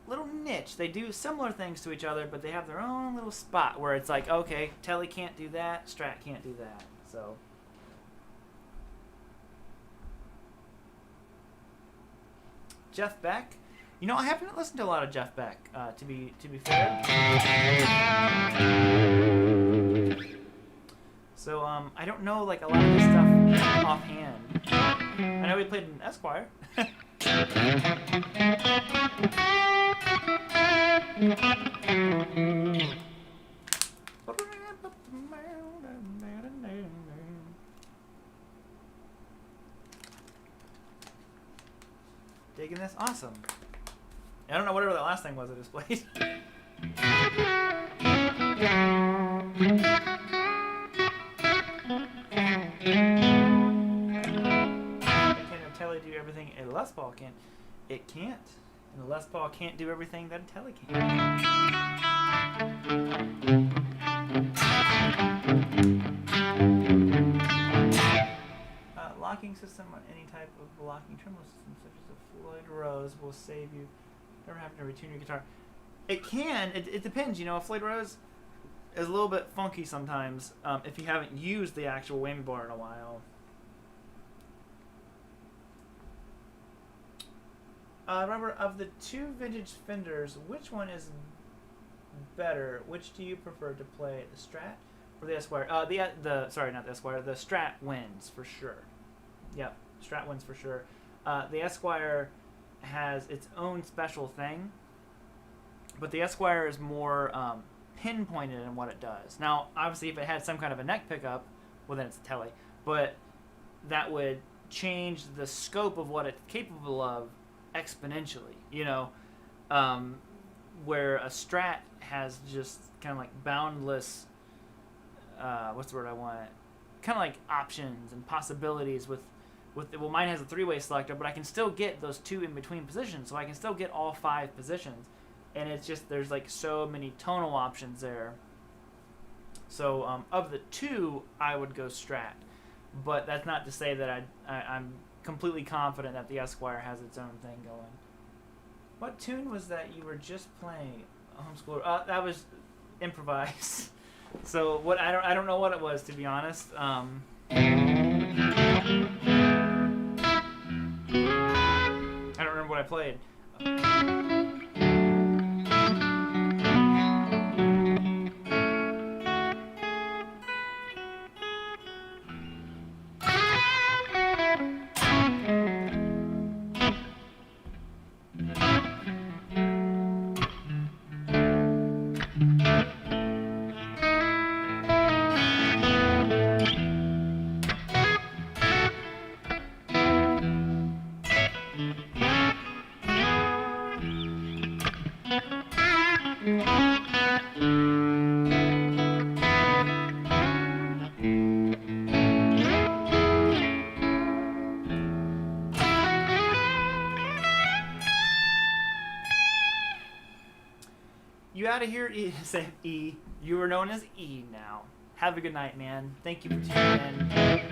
niche. They do similar things to each other, but they have their own little spot where it's like, okay, Telly can't do that, Strat can't do that. So Jeff Beck, you know, I haven't listened to a lot of Jeff Beck. To be fair. So I don't know like a lot of this stuff offhand. I know we played in Esquire. Digging this? Awesome. I don't know whatever that last thing was I just played. Can a Telly do everything a Les Paul can? It can't. And a Les Paul can't do everything that a Telly can. Locking system on any type of locking tremolo system, such as a Floyd Rose, will save you never having to retune your guitar. It can. It depends. You know, a Floyd Rose is a little bit funky sometimes if you haven't used the actual whammy bar in a while. Robert, of the two vintage Fenders, which one is better? Which do you prefer to play, the Strat or the Esquire? Sorry, not the Esquire. The Strat wins for sure. Yep, Strat wins for sure. The Esquire has its own special thing, but the Esquire is more pinpointed in what it does. Now, obviously, if it had some kind of a neck pickup, well, then it's a tele, but that would change the scope of what it's capable of exponentially, you know, where a Strat has just kind of like boundless, what's the word I want? Kind of like options and possibilities with well, mine has a 3-way selector, but I can still get those 2 in between positions, so I can still get all 5 positions, and it's just there's like so many tonal options there. So of the 2, I would go Strat, but that's not to say that I'm completely confident that the Esquire has its own thing going. What tune was that you were just playing, homeschooler? That was improvised. So what I don't know what it was, to be honest. I don't remember what I played. You out of here, say E. You are known as E now. Have a good night, man. Thank you for tuning in.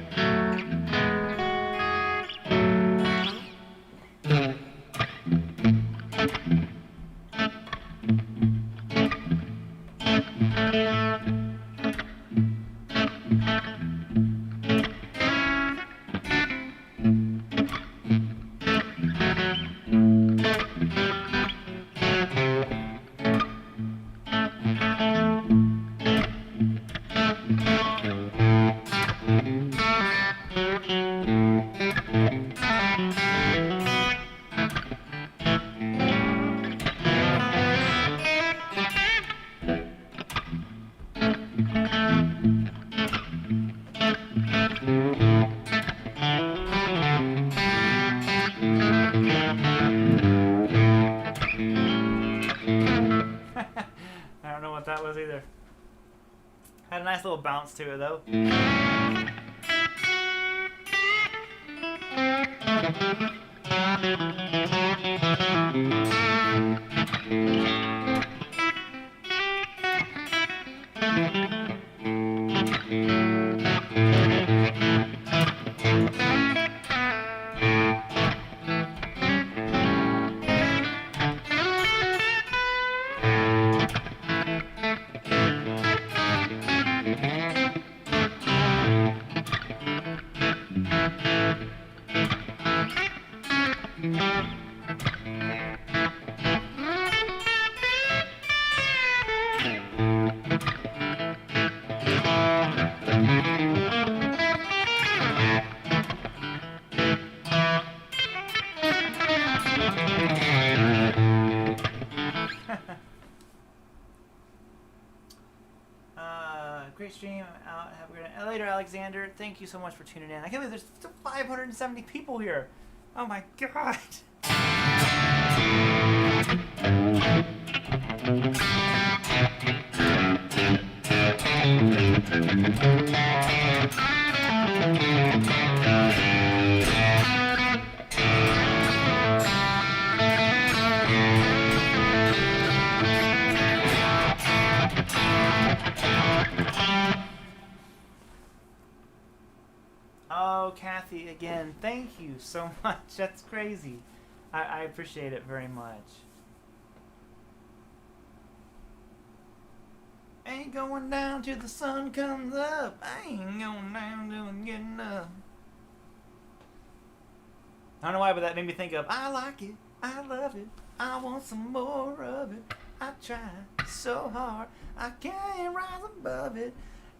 I don't know what that was either. Had a nice little bounce to it though. Great stream. I'm out. Have a great night. Later, Alexander. Thank you so much for tuning in. I can't believe there's 570 people here. Oh my god. Oh, Kathy, again, thank you so much. That's crazy. I appreciate it very much. Ain't going down till the sun comes up. I ain't going down till I'm getting up. I don't know why, but that made me think of, I like it, I love it, I want some more of it. I try so hard, I can't rise above it.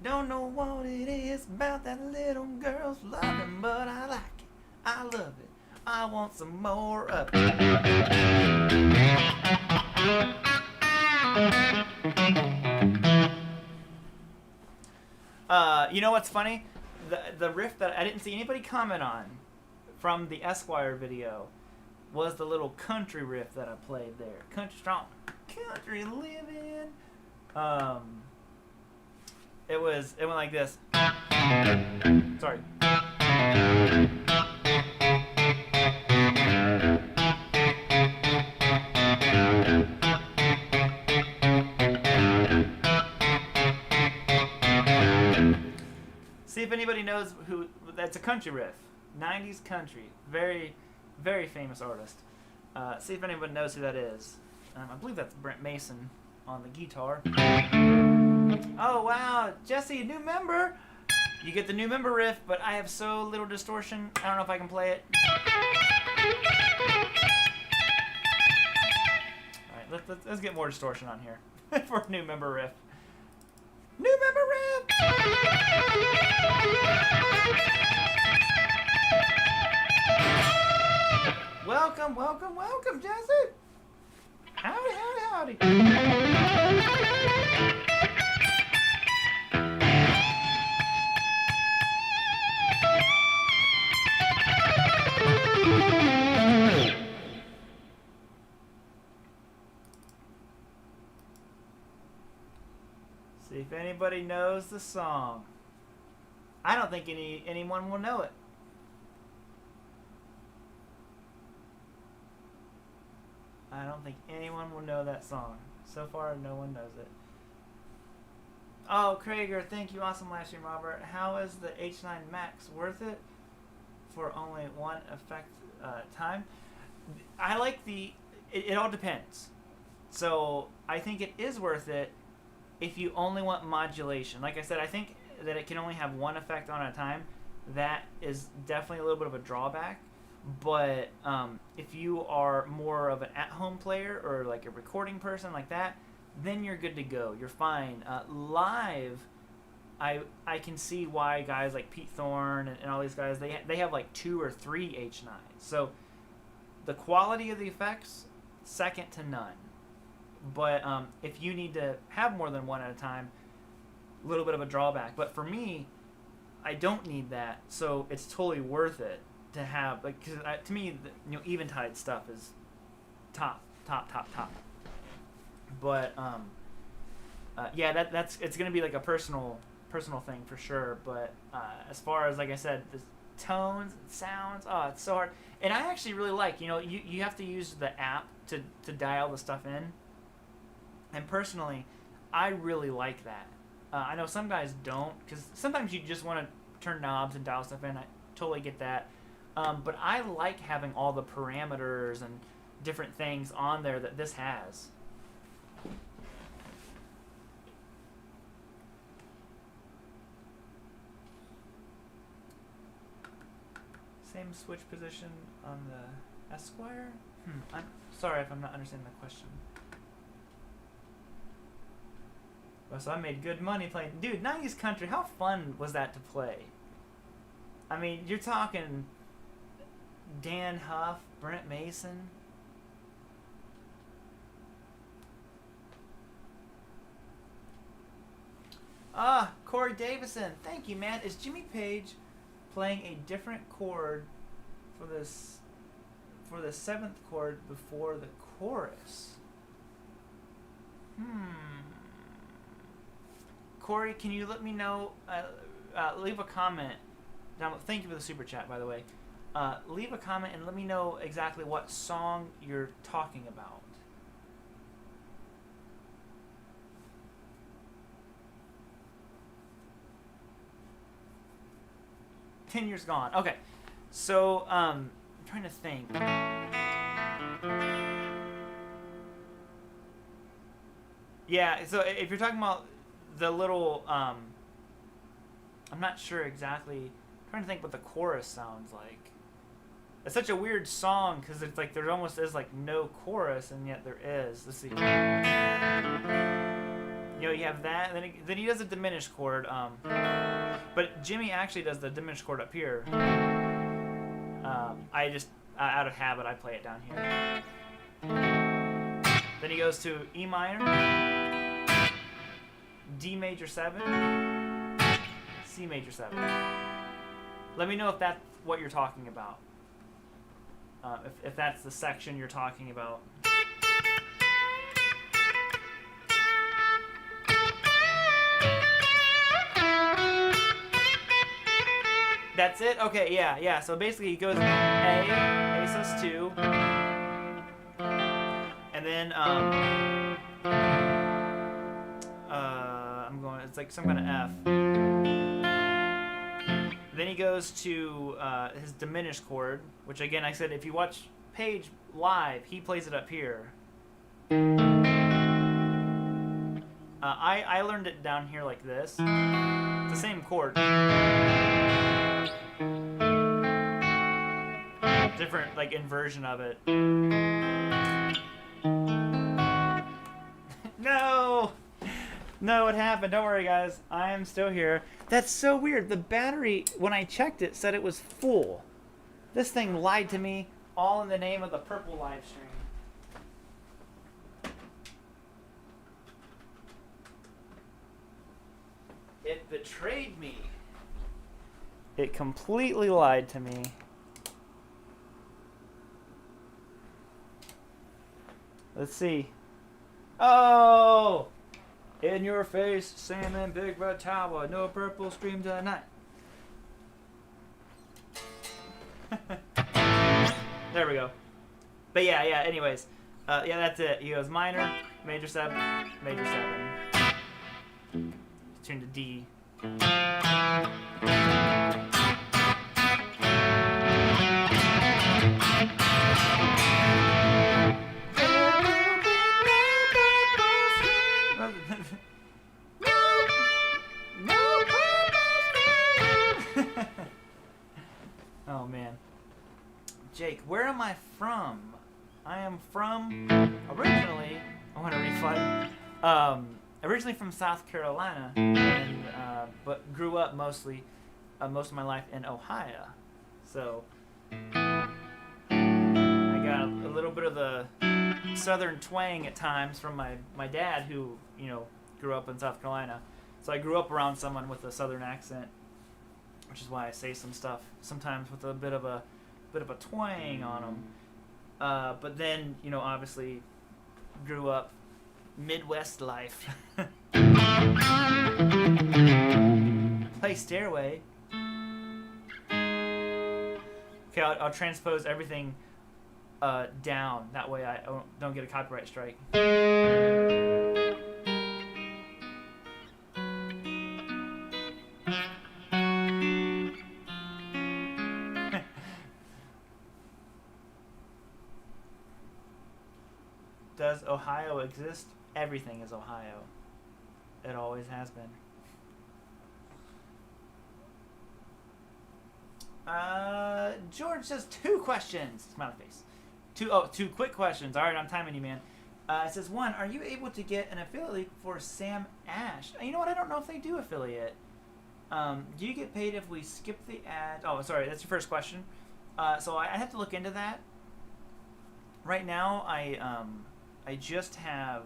Don't know what it is about that little girl's loving, but I like it, I love it, I want some more up. You know what's funny? The riff that I didn't see anybody comment on from the Esquire video was the little country riff that I played there. Country strong, country living. It went like this. Sorry. See if anybody knows who. That's a country riff, 90s country, very, very famous artist. See if anyone knows who that is. I believe that's Brent Mason on the guitar. Oh wow, Jesse, new member. You get the new member riff, but I have so little distortion. I don't know if I can play it. All right, let's get more distortion on here for a new member riff. New member riff. Welcome, welcome, welcome, Jesse. Howdy, howdy, howdy. See if anybody knows the song. I don't think anyone will know it. I don't think anyone will know that song. So far, no one knows it. Oh, Krager, thank you. Awesome live stream, Robert. How is the H9 Max worth it for only one effect time? I like it all depends. So I think it is worth it if you only want modulation. Like I said, I think that it can only have one effect on at a time. That is definitely a little bit of a drawback. But if you are more of an at-home player or like a recording person like that, then you're good to go. You're fine. Live, I can see why guys like Pete Thorne and all these guys, they have like 2 or 3 H9s. So the quality of the effects, second to none. But if you need to have more than one at a time, a little bit of a drawback. But for me, I don't need that, so it's totally worth it to have, like, cause to me, Eventide stuff is top. But yeah, it's gonna be like a personal thing for sure. But as far as, like I said, the tones, sounds, it's so hard. And I actually really like, you have to use the app to dial the stuff in. And personally, I really like that. I know some guys don't, because sometimes you just want to turn knobs and dial stuff in. I totally get that. But I like having all the parameters and different things on there that this has. Same switch position on the Esquire? I'm sorry if I'm not understanding the question. Well, so I made good money playing. Dude, 90s country, how fun was that to play? I mean, you're talking Dan Huff, Brent Mason. Corey Davison. Thank you, man. Is Jimmy Page playing a different chord for the 7th chord before the chorus? Corey, can you let me know? Leave a comment. Thank you for the super chat, by the way. Leave a comment and let me know exactly what song you're talking about. "10 Years Gone." Okay, so I'm trying to think. Yeah, so if you're talking about the little, I'm not sure exactly. I'm trying to think what the chorus sounds like. It's such a weird song because it's like there almost is like no chorus, and yet there is. Let's see. You have that, and then he does a diminished chord. But Jimmy actually does the diminished chord up here. Out of habit, I play it down here. Then he goes to E minor, D major 7, C major 7. Let me know if that's what you're talking about. If that's the section you're talking about. That's it? Okay, yeah. So basically he goes A sus 2, and then I'm going, it's like some kind of F. Then he goes to his diminished chord, which again, I said, if you watch Paige live, he plays it up here. I learned it down here like this. It's the same chord. Different, like, inversion of it. No! No, it happened. Don't worry, guys. I am still here. That's so weird. The battery, when I checked it, said it was full. This thing lied to me, all in the name of the purple live stream. It betrayed me. It completely lied to me. Let's see. Oh! In your face, salmon, big red tower, no purple stream tonight. There we go. But yeah, anyways. Yeah, that's it. He goes minor, major 7, major 7. Turn to D. Oh man. Jake, where am I from? I am from originally, I want to refund. Originally from South Carolina, and but grew up most of my life in Ohio. So I got a little bit of the southern twang at times from my dad, who grew up in South Carolina. So I grew up around someone with a southern accent, which is why I say some stuff sometimes with a bit of a twang on them. But then obviously grew up Midwest life. Play Stairway. Okay, I'll transpose everything down. That way I don't get a copyright strike. Does Ohio exist? Everything is Ohio. It always has been. George says 2 questions. Smiley face. 2 quick questions. All right, I'm timing you, man. It says 1, are you able to get an affiliate for Sam Ash? You know what? I don't know if they do affiliate. Do you get paid if we skip the ad? Oh, sorry. That's your first question. So I have to look into that. Right now, I just have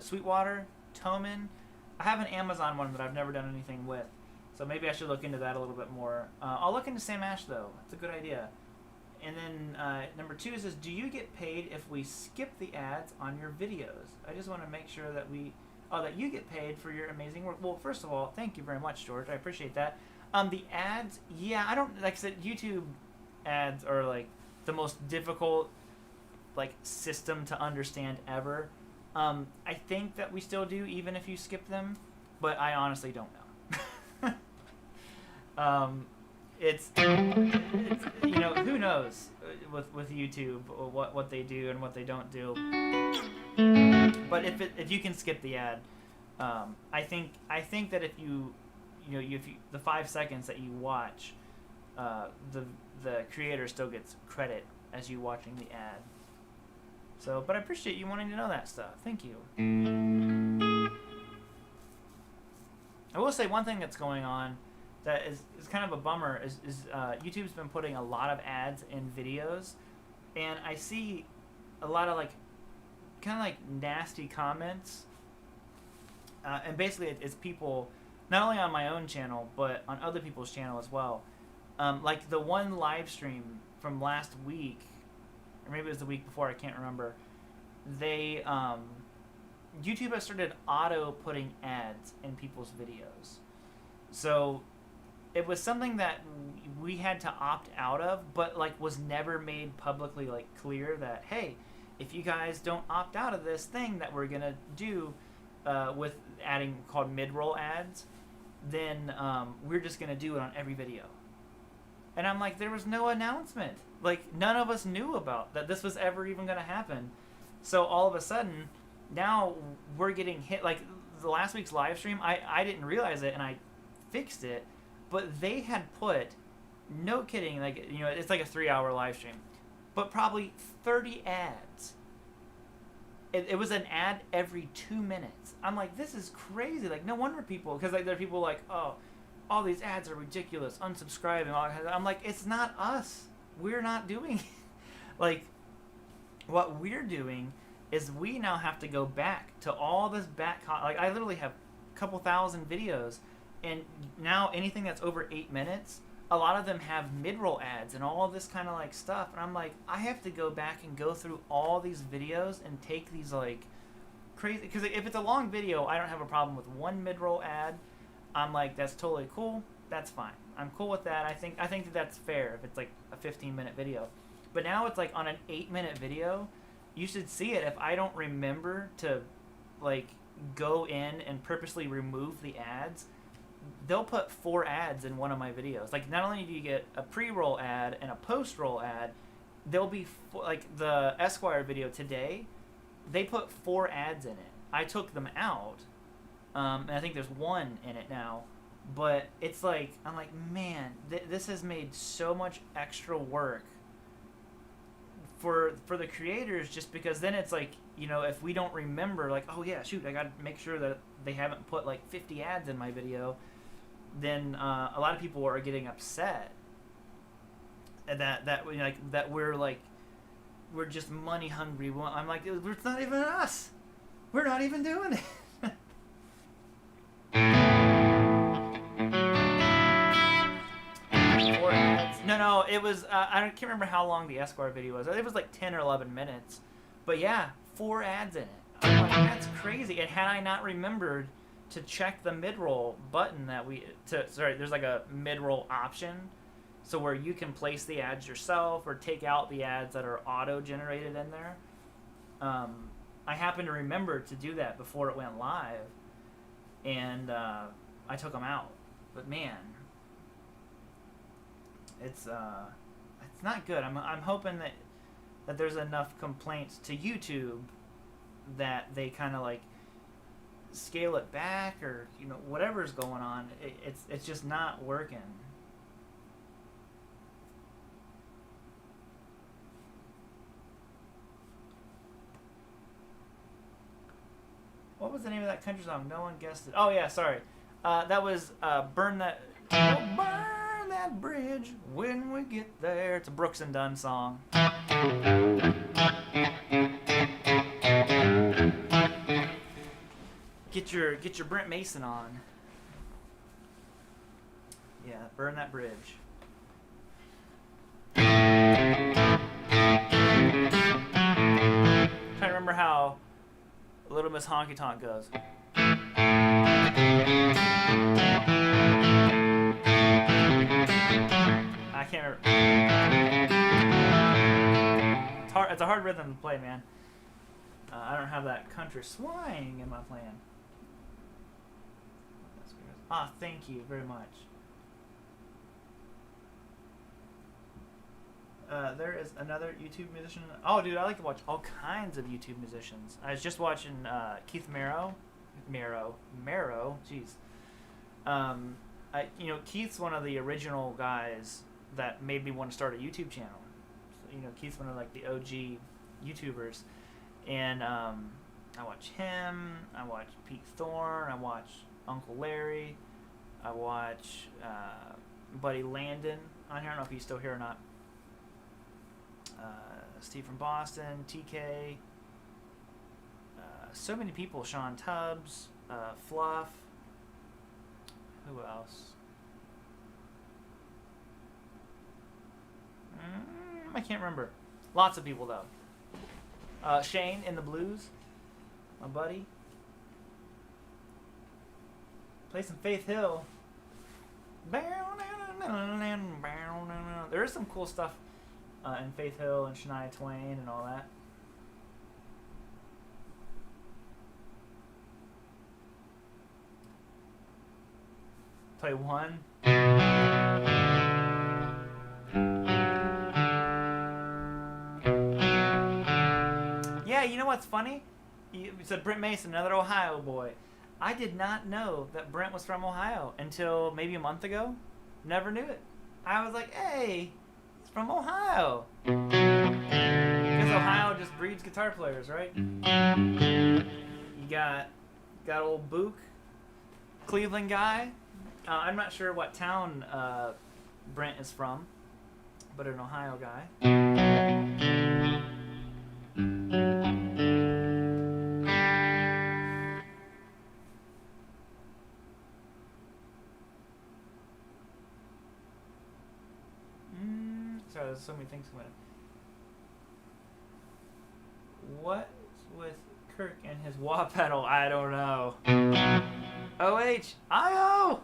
Sweetwater, Toman. I have an Amazon one that I've never done anything with. So maybe I should look into that a little bit more. I'll look into Sam Ash, though. It's a good idea. And then number 2 says, do you get paid if we skip the ads on your videos? I just want to make sure that that you get paid for your amazing work. Well, first of all, thank you very much, George. I appreciate that. The ads, yeah, I don't, like I said, YouTube ads are like the most difficult system to understand ever. I think that we still do, even if you skip them, but I honestly don't know. It's who knows with YouTube what they do and what they don't do. But if you can skip the ad, I think that if you the 5 seconds that you watch, the creator still gets credit as you watching the ad. So, but I appreciate you wanting to know that stuff. Thank you. I will say one thing that's going on that is kind of a bummer is YouTube's been putting a lot of ads in videos, and I see a lot of like kind of like nasty comments, and basically it's people not only on my own channel but on other people's channel as well. Like the one live stream from last week, or maybe it was the week before, I can't remember. They YouTube has started auto putting ads in people's videos, so it was something that we had to opt out of, but like was never made publicly like clear that, hey, if you guys don't opt out of this thing that we're gonna do with adding called mid-roll ads, then we're just gonna do it on every video. And I'm like, there was no announcement. Like none of us knew about that this was ever even gonna happen. So all of a sudden, now we're getting hit. Like the last week's live stream, I didn't realize it and I fixed it, but they had put, no kidding, like, you know, it's like a 3-hour live stream, but probably 30 ads. It was an ad every 2 minutes. I'm like, this is crazy. Like, no wonder people, because like there are people like, oh, all these ads are ridiculous, unsubscribe and all that. I'm like, it's not us. We're not doing it. Like, what we're doing is we now have to go back to all this like I literally have a couple thousand videos, and now anything that's over 8 minutes, a lot of them have mid-roll ads and all this kind of like stuff, and I'm like, I have to go back and go through all these videos and take these like crazy, because if it's a long video, I don't have a problem with one mid-roll ad. I'm like, that's totally cool, that's fine, I'm cool with that. I think that that's fair if it's like a 15-minute video. But now it's like on an 8-minute video, you should see it. If I don't remember to like go in and purposely remove the ads, they'll put 4 ads in one of my videos. Like, not only do you get a pre-roll ad and a post-roll ad, there'll be like the Esquire video today, they put 4 ads in it. I took them out, and I think there's 1 in it now. But it's like, I'm like, man, this has made so much extra work for the creators, just because then it's like, you know, if we don't remember, like, oh yeah, shoot, I gotta make sure that they haven't put like 50 ads in my video, then a lot of people are getting upset that we're just money hungry. I'm like, it's not even us. We're not even doing it. No, it was, I can't remember how long the Esquire video was. It was like 10 or 11 minutes. But yeah, 4 ads in it. I'm like, that's crazy. And had I not remembered to check the mid-roll button there's like a mid-roll option, so where you can place the ads yourself or take out the ads that are auto-generated in there. I happened to remember to do that before it went live, and I took them out. But man, it's not good. I'm hoping that there's enough complaints to YouTube that they kind of like scale it back, or you know, whatever's going on. It's just not working. What was the name of that country song? No one guessed it. Oh yeah, sorry. That was Burn That. We'll burn that bridge when we get there. It's a Brooks and Dunn song. Get your Brent Mason on. Yeah, Burn That Bridge. Trying to remember how Little Miss Honky Tonk goes. I can't remember. It's a hard rhythm to play, man. I don't have that country swing in my plan. Ah, thank you very much. There is another YouTube musician. Oh, dude, I like to watch all kinds of YouTube musicians. I was just watching Keith Marrow. Jeez. Keith's one of the original guys that made me want to start a YouTube channel. So, Keith's one of like the OG YouTubers, and I watch him. I watch Pete Thorne. I watch Uncle Larry. I watch buddy Landon on here. I don't know if he's still here or not. Steve from Boston, TK. So many people. Sean Tubbs, Fluff. Who else? I can't remember. Lots of people though. Shane in the Blues, my buddy. Play some Faith Hill. There is some cool stuff in Faith Hill and Shania Twain and all that. Play one. Yeah, you know what's funny? You said Brent Mason, another Ohio boy. I did not know that Brent was from Ohio until maybe a month ago. Never knew it. I was like, hey, he's from Ohio. Because Ohio just breeds guitar players, right? You got old Book, Cleveland guy. I'm not sure what town Brent is from, but an Ohio guy. Sorry, there's so many things going on. What's with Kirk and his wah pedal? I don't know. O-H-I-O!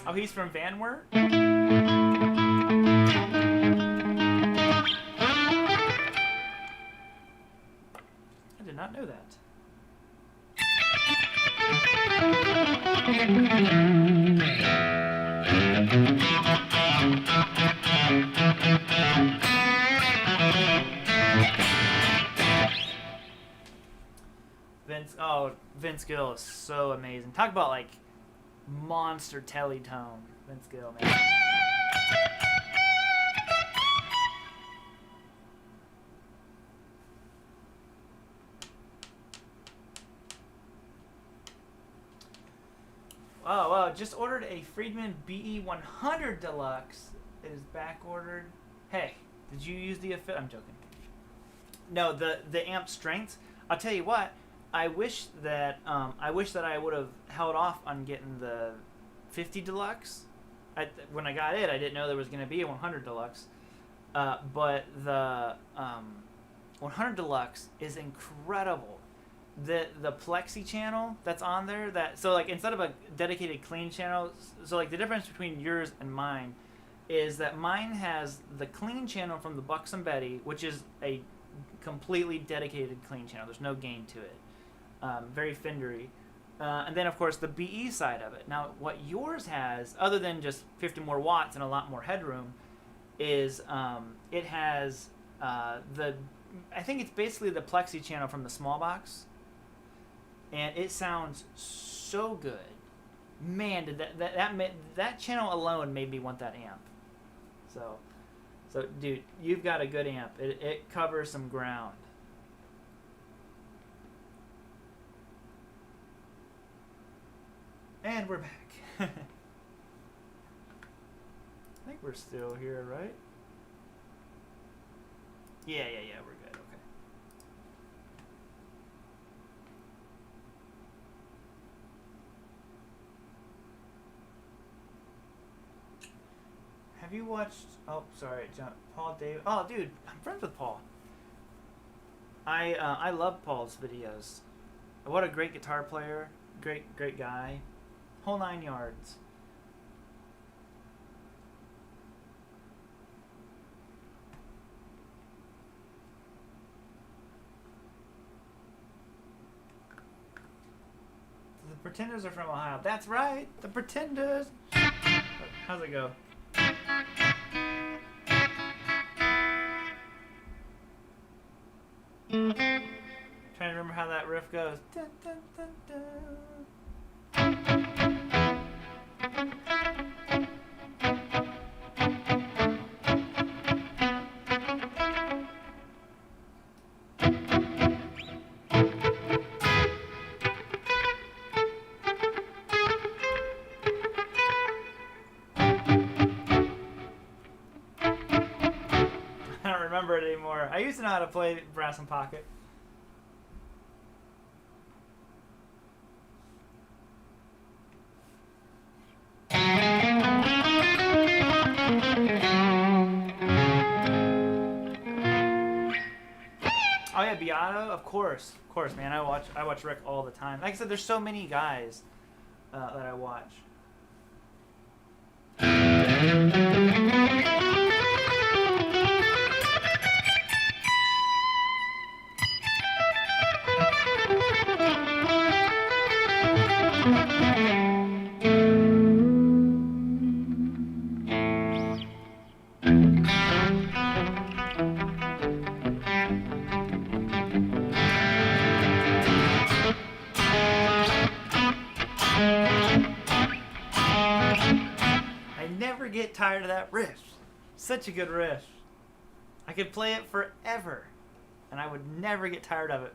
Oh, he's from Vanwert? I did not know that. Vince Gill is so amazing. Talk about like monster telly tone. Vince Gill, man. Oh, just ordered a Friedman BE100 Deluxe. It is back ordered. Hey, did you use the affiliate? I'm joking. No, the amp strengths. I'll tell you what. I wish that I would have held off on getting the 50 Deluxe. When I got it, I didn't know there was going to be a 100 Deluxe. But the 100 Deluxe is incredible. The plexi channel that's on there, so like instead of a dedicated clean channel, so like the difference between yours and mine is that mine has the clean channel from the Buxom Betty, which is a completely dedicated clean channel. There's no gain to it. Very Fendery. And then of course the BE side of it. Now what yours has, other than just 50 more watts and a lot more headroom, is it has I think it's basically the plexi channel from the small box. And it sounds so good. Man, did that channel alone made me want that amp. So dude, you've got a good amp. It covers some ground. And we're back. I think we're still here, right? Yeah, we're good. Okay. Have you watched? Oh, sorry, John, Paul David. Oh, dude, I'm friends with Paul. I love Paul's videos. What a great guitar player, great guy, whole 9 yards. The Pretenders are from Ohio. That's right, the Pretenders. How's it go? Trying to remember how that riff goes. Dun, dun, dun, dun. anymore. I used to know how to play Brass and Pocket. Oh yeah, Beato, of course, man. I watch Rick all the time. Like I said, there's so many guys that I watch. Get tired of that riff. Such a good riff. I could play it forever and I would never get tired of it.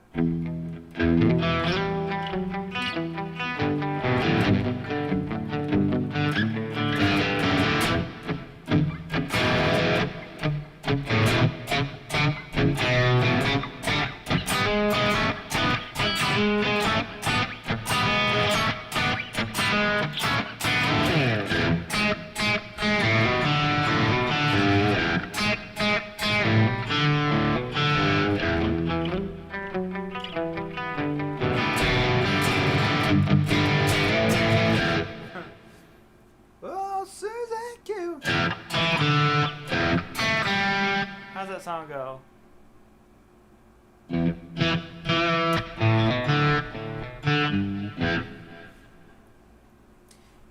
How's that song go?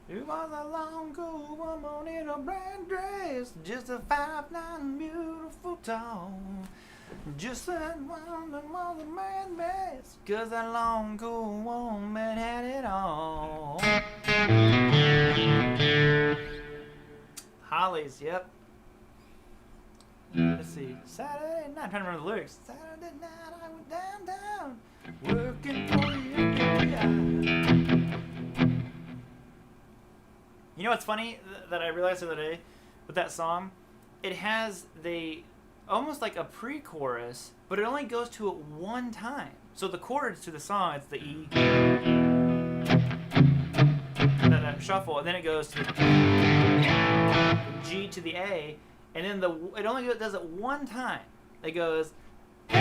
It was a long, cool woman in a black dress, just a 5'9" beautiful tall. Just that one that was a man best, 'cause that long, cool woman had it all. Hollies, yep. Let's see. Saturday night, I'm trying to remember the lyrics. Saturday night I went downtown, working for you. You know what's funny that I realized the other day with that song? It has almost like a pre-chorus, but it only goes to it one time. So the chords to the song, it's the E, that shuffle, and then it goes to the G to the A, and then it only does it one time. It goes, my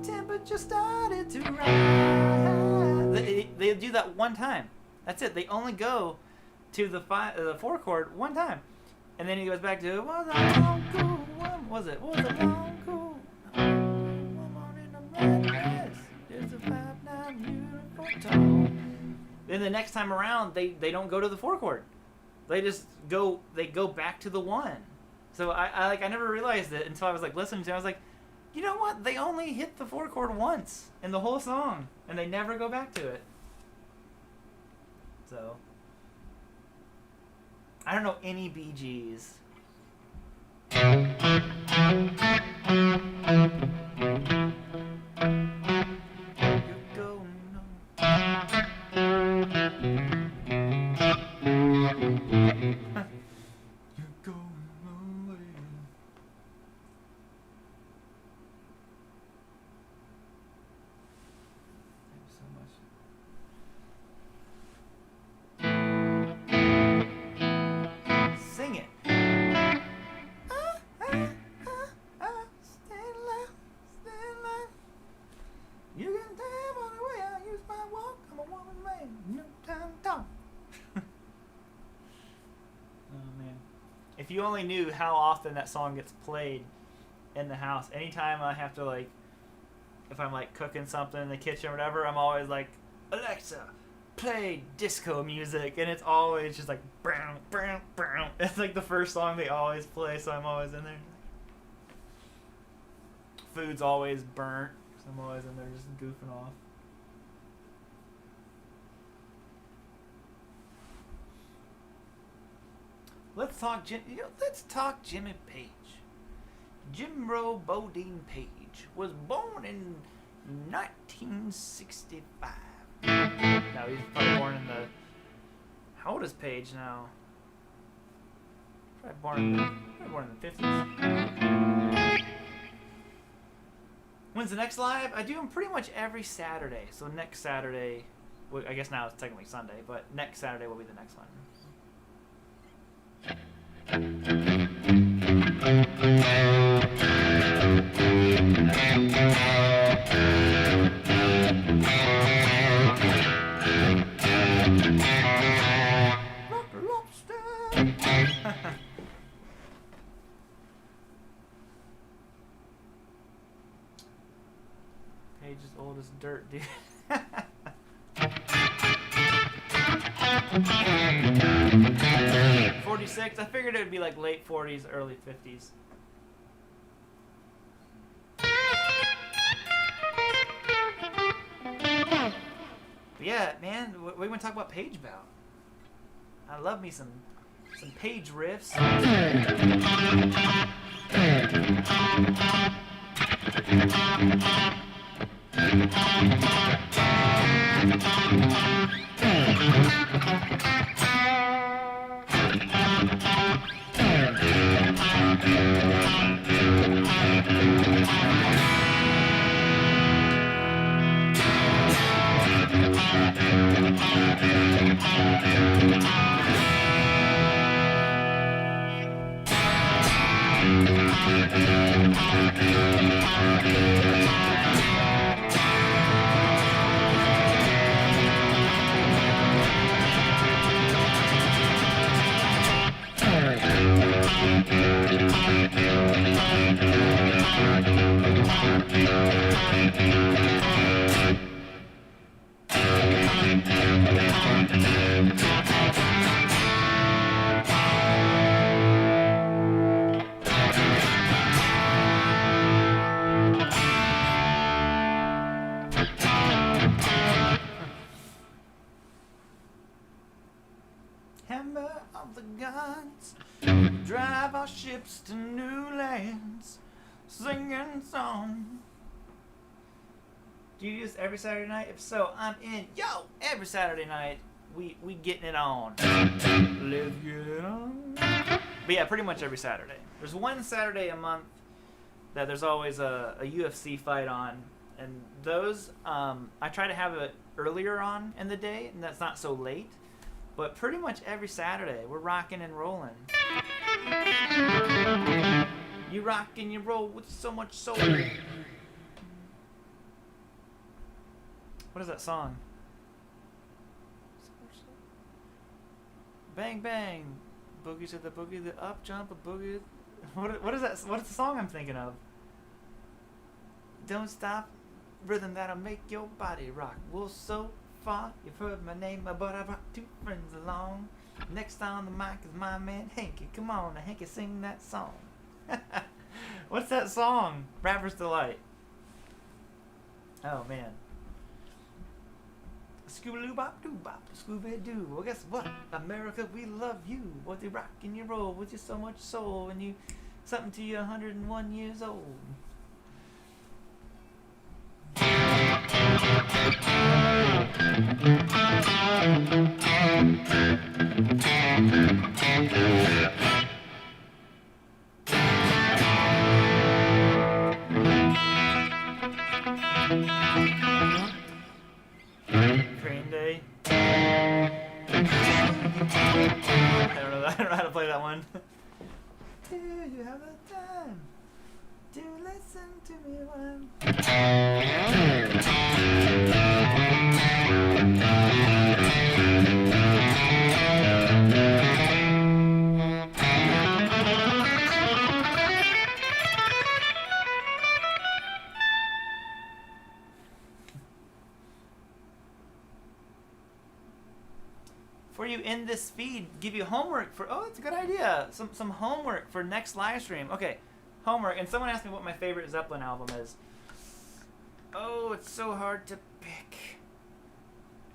temperature started to rise. They do that one time. That's it. They only go to the 4 chord one time. And then he goes back to, what was a long cool woman? Was it? What was a long cool woman in a red dress? There's a 5'9" beautiful tall. Then the next time around, they don't go to the 4 chord. They just go back to the 1. So I never realized it until I was like listening to it. I was like, you know what? They only hit the 4 chord once in the whole song, and they never go back to it. So I don't know any Bee Gees. If you only knew how often that song gets played in the house. Anytime I have to, if I'm cooking something in the kitchen or whatever, I'm always like, Alexa, play disco music, and it's always just like brown, brown, brown. It's like the first song they always play, so I'm always in there. Food's always burnt, so I'm always in there just goofing off. Let's talk Jimmy Page. Jimbo Bodine Page was born in 1965. No, he's probably born in the... How old is Page now? Probably born in the 50s. When's the next live? I do them pretty much every Saturday. So next Saturday, well, I guess now it's technically Sunday, but next Saturday will be the next one. Page is old as dirt, dude. 46. I figured it would be like late 40s, early 50s. But yeah, man, what do you want to talk about Page about? I love me some Page riffs. Hammer of the guns, drive our ships to new lands, singing songs. Do you do this every Saturday night? If so, I'm in. Yo, every Saturday night, we getting it on. Let's get it on. But yeah, pretty much every Saturday. There's one Saturday a month that there's always a UFC fight on, and those I try to have it earlier on in the day, and that's not so late. But pretty much every Saturday, we're rocking and rolling. You rock and you roll with so much soul. What is that song? Bang bang, boogie to the boogie, the up jump a boogie. What is that? What's the song I'm thinking of? Don't stop, rhythm that'll make your body rock. Well, so far you've heard my name, but I brought two friends along. Next on the mic is my man Hanky. Come on, Hanky, sing that song. What's that song? Rapper's Delight. Oh man. Scooby-Doo-Bop-Doo-Bop, Scooby-Doo. Well, guess what? America, we love you. What you rock and you roll with you so much soul, and you something to you 101 years old. Green Day. I don't know how to play that one. Do you have the time to listen to me one? Before you end this feed, give you homework for, oh, that's a good idea. Some homework for next live stream. Okay, homework. And someone asked me what my favorite Zeppelin album is. Oh, it's so hard to pick.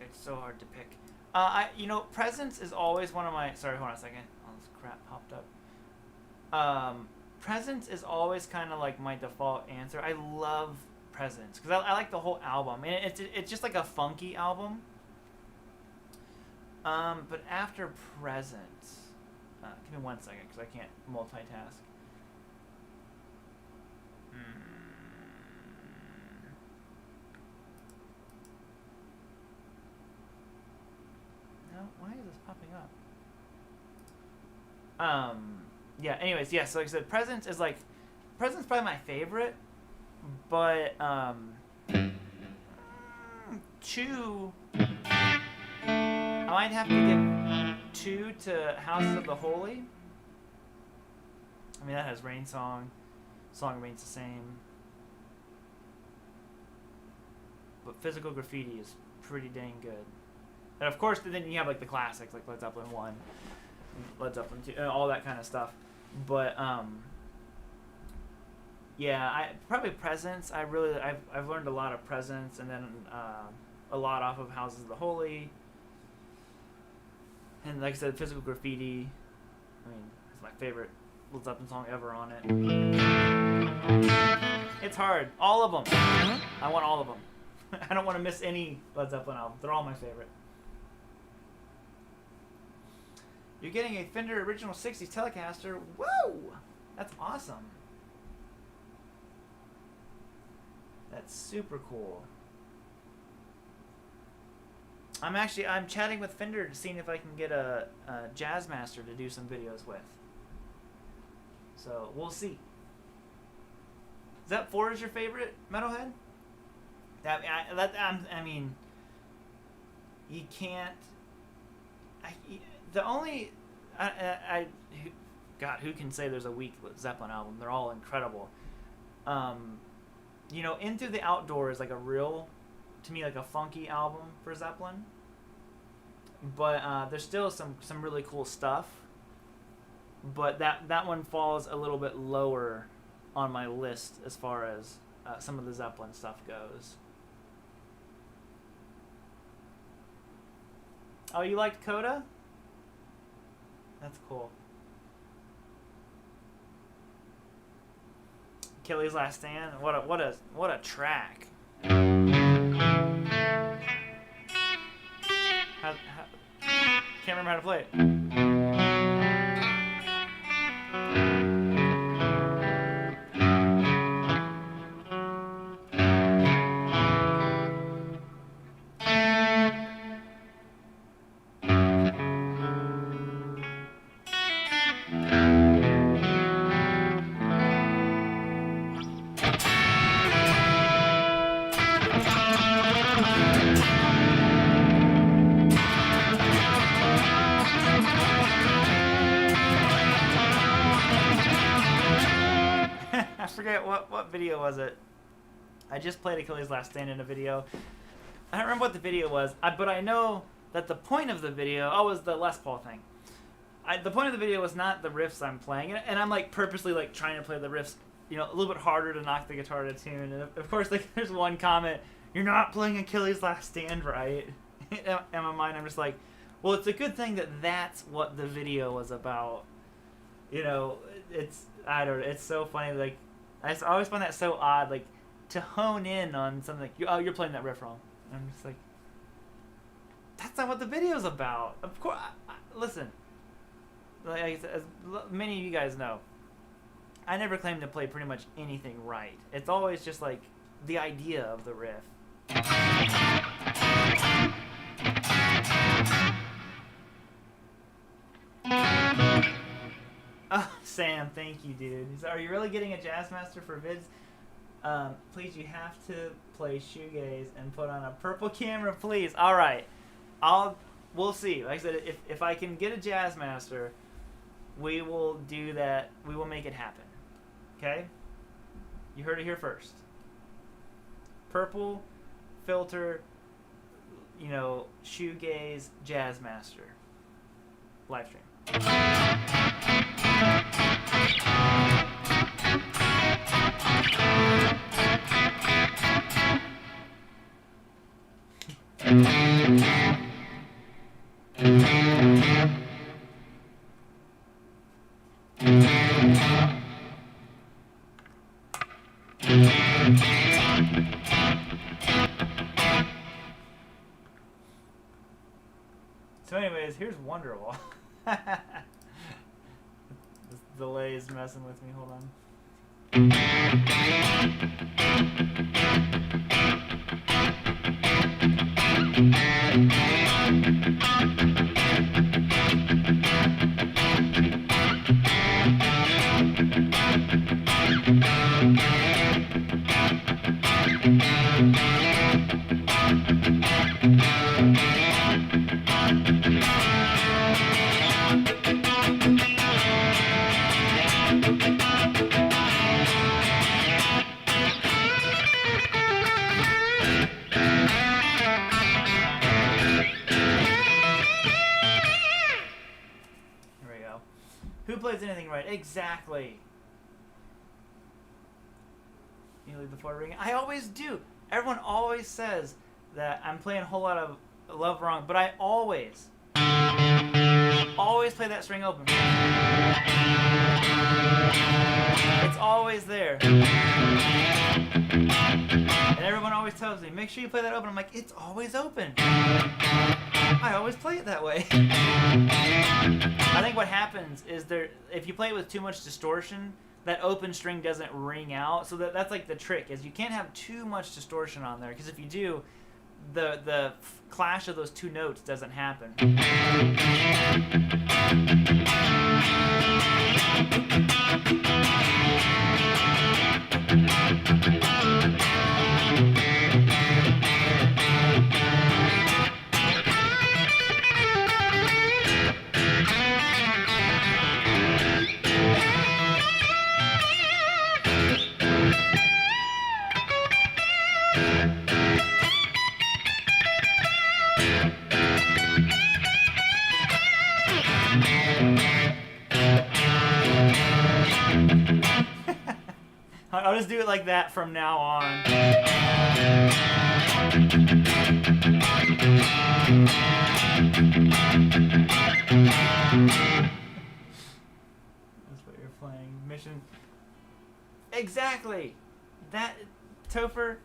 It's so hard to pick. Presence is always one of my, sorry, hold on a second. All this crap popped up. Presence is always kind of like my default answer. I love Presence because I like the whole album. And it's just like a funky album. But after Presence, Give me 1 second, because I can't multitask. No, why is this popping up? Yeah, anyways, yeah, so like I said, Presents is like, Presents probably my favorite, but, 2, I might have to give 2 to Houses of the Holy. I mean, that has Rain Song. Song remains the same. But Physical Graffiti is pretty dang good. And of course, then you have like the classics, like Led Zeppelin 1, Led Zeppelin 2, and all that kind of stuff. But, yeah, probably Presents. I've learned a lot of Presents, and then a lot off of Houses of the Holy. And like I said, Physical Graffiti, I mean, it's my favorite Led Zeppelin song ever on it. It's hard. All of them. I want all of them. I don't want to miss any Led Zeppelin album. They're all my favorite. You're getting a Fender Original 60s Telecaster. Whoa! That's awesome. That's super cool. I'm chatting with Fender to see if I can get a Jazzmaster to do some videos with. So we'll see. Zep 4 is your favorite Metalhead? I mean, you can't. God, who can say there's a weak Zeppelin album? They're all incredible. You know, In Through the Outdoor is like a real, to me, like a funky album for Zeppelin. But there's still some really cool stuff. But that one falls a little bit lower on my list as far as some of the Zeppelin stuff goes. Oh, you liked Coda? That's cool. Achilles' Last Stand. What a track. Can't remember how to play it. I forget what video was it. I just played Achilles' Last Stand in a video. I don't remember what the video was, but I know that the point of the video, was the Les Paul thing. The point of the video was not the riffs I'm playing, and I'm like purposely like trying to play the riffs, you know, a little bit harder to knock the guitar to tune. And of course, like there's one comment, "You're not playing Achilles' Last Stand right." In my mind, I'm just like, well, it's a good thing that that's what the video was about. You know, it's so funny. Like, I always find that so odd, like to hone in on something like, you're playing that riff wrong. And I'm just like, that's not what the video's about. Of course, listen. Like, as many of you guys know, I never claim to play pretty much anything right. It's always just like the idea of the riff. Oh, Sam, thank you, dude. Are you really getting a Jazzmaster for vids? Please, you have to play shoegaze and put on a purple camera, please. All right, we'll see. Like I said, if I can get a Jazzmaster, we will do that. We will make it happen. Okay? You heard it here first. Purple filter, you know, shoegaze Jazzmaster live stream. So anyways, here's Wonderwall. delay is messing with me. Hold on. Who plays anything right? Exactly. You leave the floor ringing. I always do. Everyone always says that I'm playing a whole lot of love wrong, but I always play that string open. It's always there. And everyone always tells me, make sure you play that open. I'm like, it's always open. I always play it that way. I think what happens is if you play it with too much distortion, that open string doesn't ring out. So that's like the trick, is you can't have too much distortion on there, because if you do, the clash of those two notes doesn't happen. I'll just do it like that from now on. That's what you're playing. Mission. Exactly. That, Topher,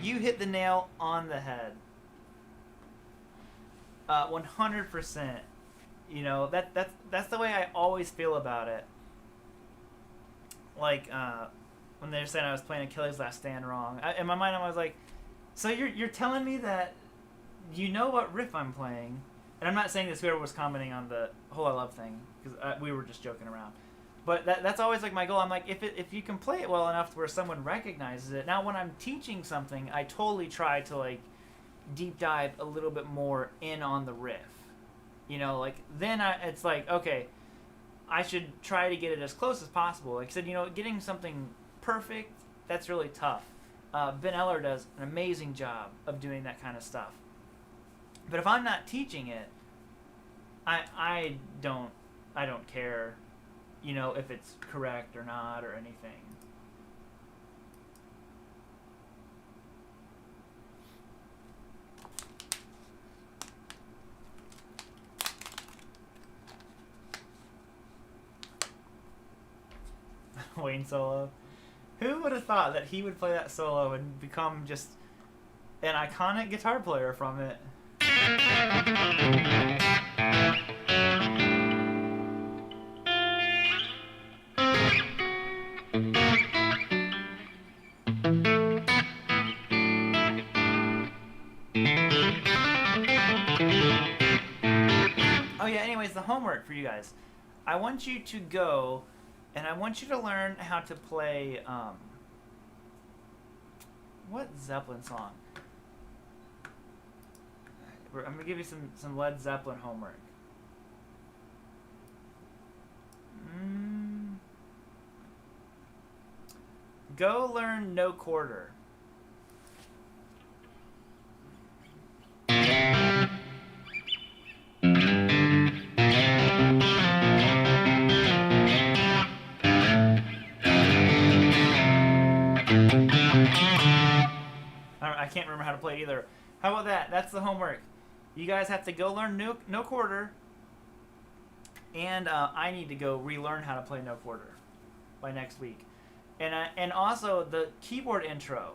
you hit the nail on the head. 100%. You know, that's the way I always feel about it. Like, when they were saying I was playing Achilles' Last Stand wrong, in my mind I was like, so you're telling me that you know what riff I'm playing? And I'm not saying this, whoever was commenting on the Whole I Love thing, because we were just joking around. But that's always like my goal. I'm like, if you can play it well enough to where someone recognizes it. Now when I'm teaching something, I totally try to like deep dive a little bit more in on the riff. You know, like then it's like, okay, I should try to get it as close as possible. Like I said, you know, getting something perfect, that's really tough. Ben Eller does an amazing job of doing that kind of stuff. But if I'm not teaching it, I don't care, you know, if it's correct or not or anything. Wayne solo. Who would have thought that he would play that solo and become just an iconic guitar player from it? Oh yeah, anyways, the homework for you guys. I want you to go and I want you to learn how to play, what Zeppelin song? I'm going to give you some Led Zeppelin homework. Go learn No Quarter. I can't remember how to play it either. How about that? That's the homework. You guys have to go learn no quarter, and I need to go relearn how to play no quarter by next week. And also the keyboard intro.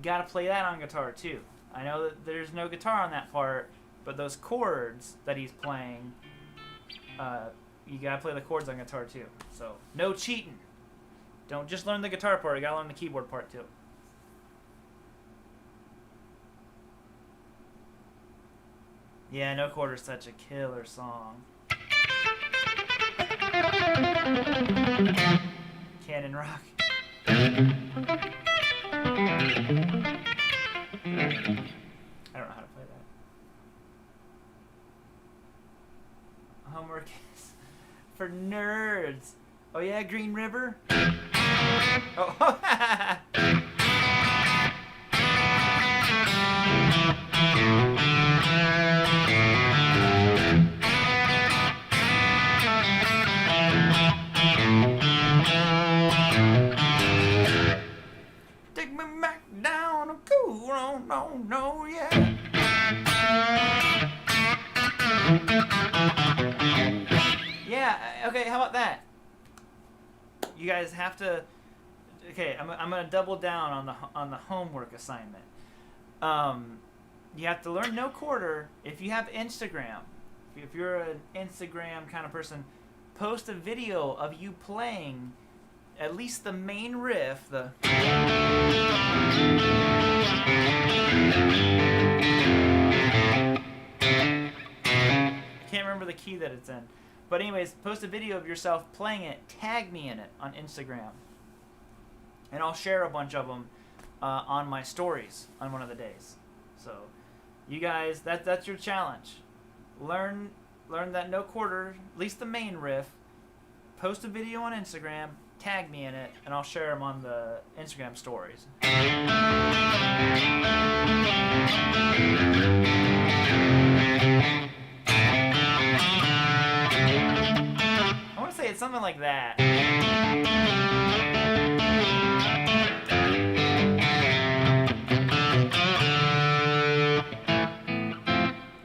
Got to play that on guitar too. I know that there's no guitar on that part, but those chords that he's playing, you gotta play the chords on guitar too. So no cheating. Don't just learn the guitar part. You gotta learn the keyboard part too. Yeah, No Quarter's such a killer song. Cannon Rock. I don't know how to play that. Homework is for nerds. Oh yeah, Green River. Oh. Take me back down, I'm cool, no, yeah. Yeah, okay, how about that? You guys have to. Okay, I'm gonna double down on the homework assignment. You have to learn No Quarter. If you have Instagram, if you're an Instagram kind of person, post a video of you playing at least the main riff, the. I can't remember the key that it's in. But anyways, post a video of yourself playing it. Tag me in it on Instagram. And I'll share a bunch of them on my stories on one of the days. So, you guys, that's your challenge. Learn that No Quarter, at least the main riff. Post a video on Instagram. Tag me in it, and I'll share them on the Instagram stories. I want to say it's something like that.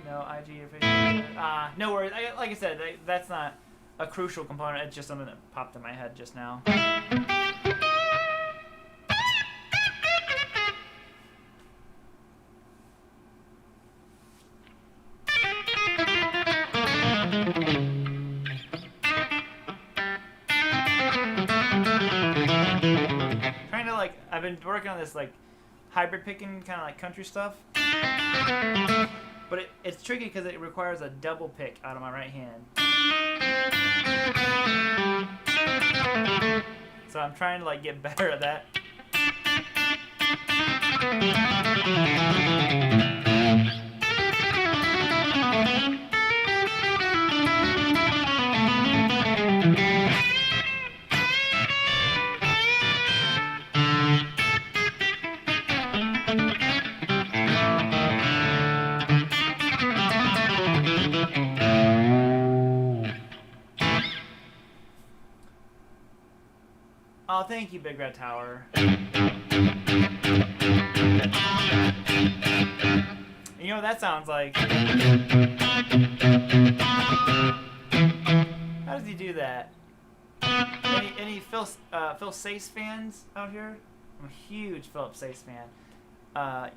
No, IG or Facebook. No worries. Like I said, that's not a crucial component. It's just something that popped in my head just now. Trying to I've been working on this hybrid picking kind of country stuff. But it's tricky because it requires a double pick out of my right hand. So I'm trying to get better at that. Oh, thank you, Big Red Tower. You know what that sounds like? How does he do that? Any Phil Sace fans out here? I'm a huge Philip Sace fan.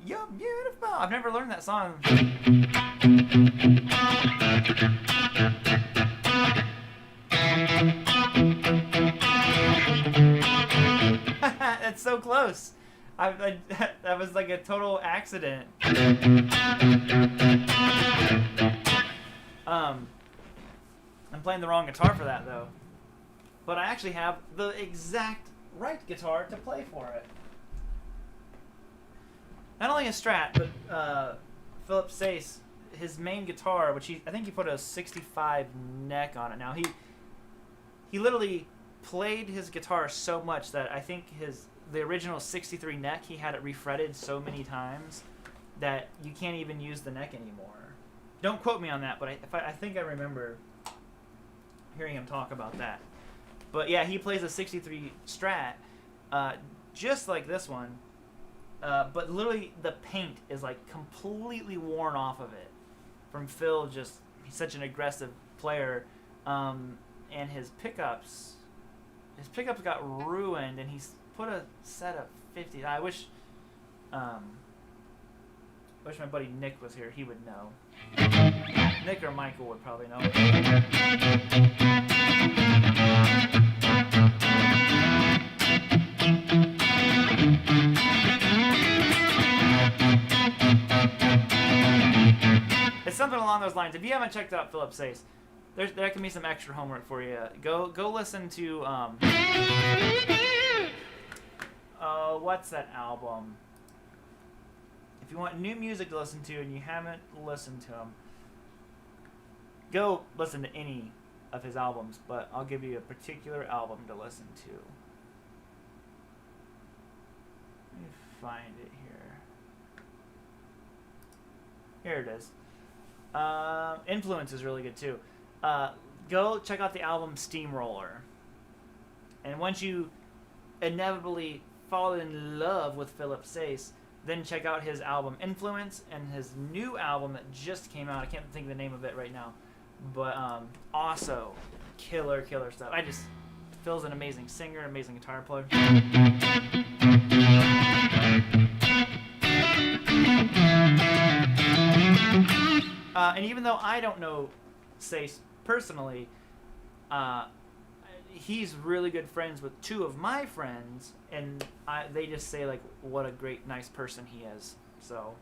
You're beautiful. I've never learned that song. That's so close. That was a total accident. I'm playing the wrong guitar for that though. But I actually have the exact right guitar to play for it. Not only a Strat, but Philip Sace, his main guitar, which I think he put a 65 neck on it. Now he literally played his guitar so much that I think the original 63 neck, he had it refretted so many times that you can't even use the neck anymore. Don't quote me on that, but I think I remember hearing him talk about that. But yeah, he plays a 63 Strat, just like this one, but literally the paint is completely worn off of it. From Phil, he's such an aggressive player, and his pickups got ruined, and he's put a set of 50. I wish my buddy Nick was here. He would know. Nick or Michael would probably know. lines. If you haven't checked out Philip Sace, there can be some extra homework for you. Go listen to what's that album? If you want new music to listen to and you haven't listened to him, go listen to any of his albums. But I'll give you a particular album to listen to. Let me find it here. Here it is. Influence is really good too. Go check out the album Steamroller. And once you inevitably fall in love with Philip Sace, then check out his album Influence and his new album that just came out. I can't think of the name of it right now. But also killer stuff. Phil's an amazing singer, amazing guitar player. And even though I don't know Sace personally, he's really good friends with two of my friends, and they just say like what a great, nice person he is. So.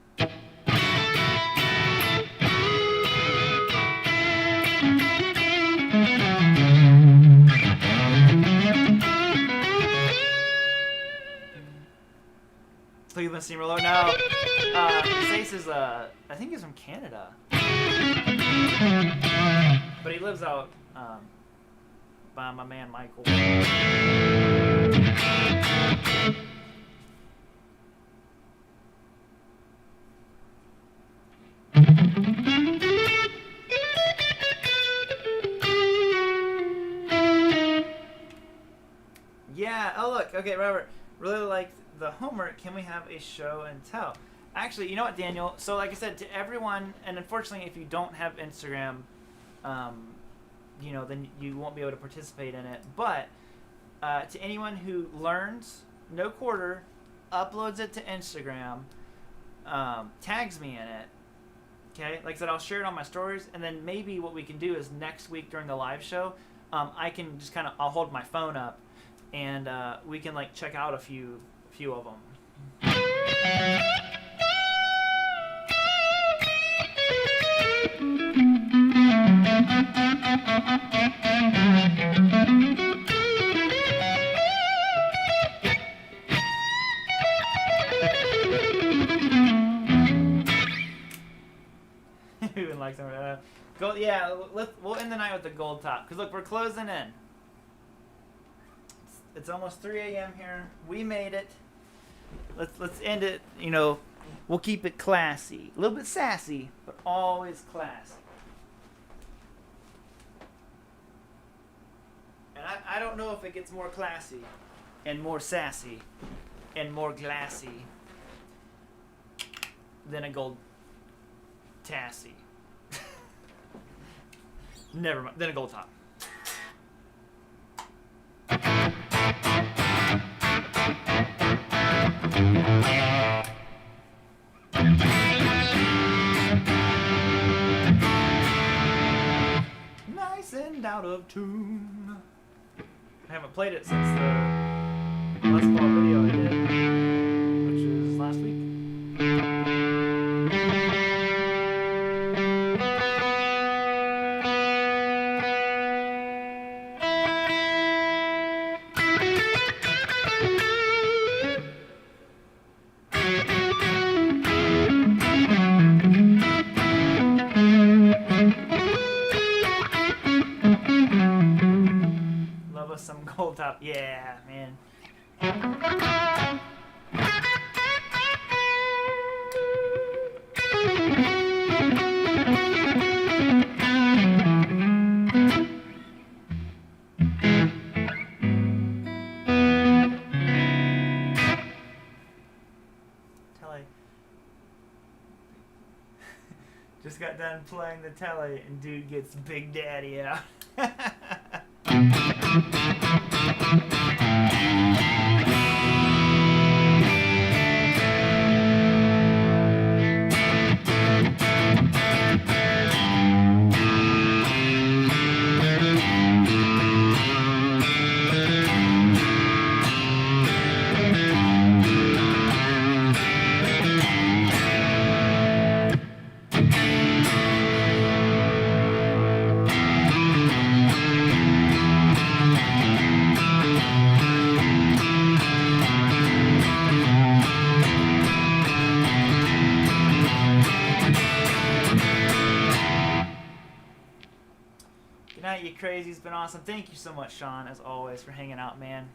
Cleveland Steamroller. No, Sace is I think he's from Canada, but he lives out by my man Michael. Yeah. Oh look. Okay, Robert. Really liked the homework. Can we have a show and tell? Actually, you know what, Daniel? So like I said, to everyone, and unfortunately if you don't have Instagram, then you won't be able to participate in it. But to anyone who learns no quarter, uploads it to Instagram, tags me in it, okay? Like I said, I'll share it on my stories, and then maybe what we can do is next week during the live show, I can just I'll hold my phone up, and we can like check out a few of them. Who would like some? Gold, yeah, we'll end the night with the gold top. Cause look, we're closing in. It's almost 3 a.m. here. We made it. Let's end it. We'll keep it classy, a little bit sassy, but always classy. And I don't know if it gets more classy, and more sassy, and more glassy than a gold Tassie. Never mind. Then a gold top. Nice and out of tune. I haven't played it since the last fall video I did, which is last week. Some gold top, yeah, man. Telly. Just got done playing the telly, and dude gets Big Daddy out. crazy. It's been awesome. Thank you so much, Sean, as always, for hanging out, man.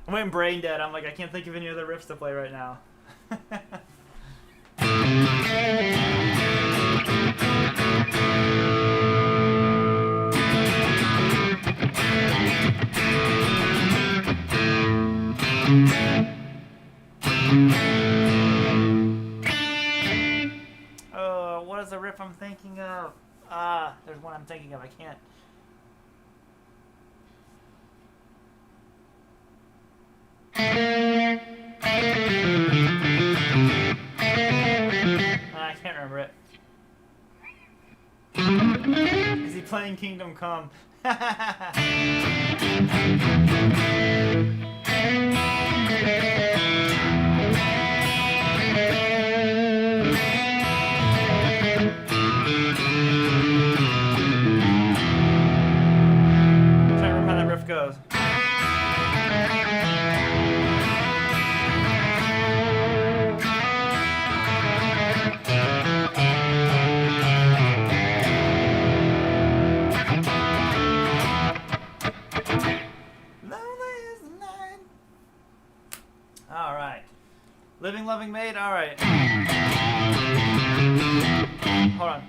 I went brain dead. I'm like, I can't think of any other riffs to play right now. Oh, what is the riff I'm thinking of? There's one I'm thinking of. I can't. I can't remember it. Is he playing Kingdom Come? Goes. All right. Living, loving maid. All right. Hold on.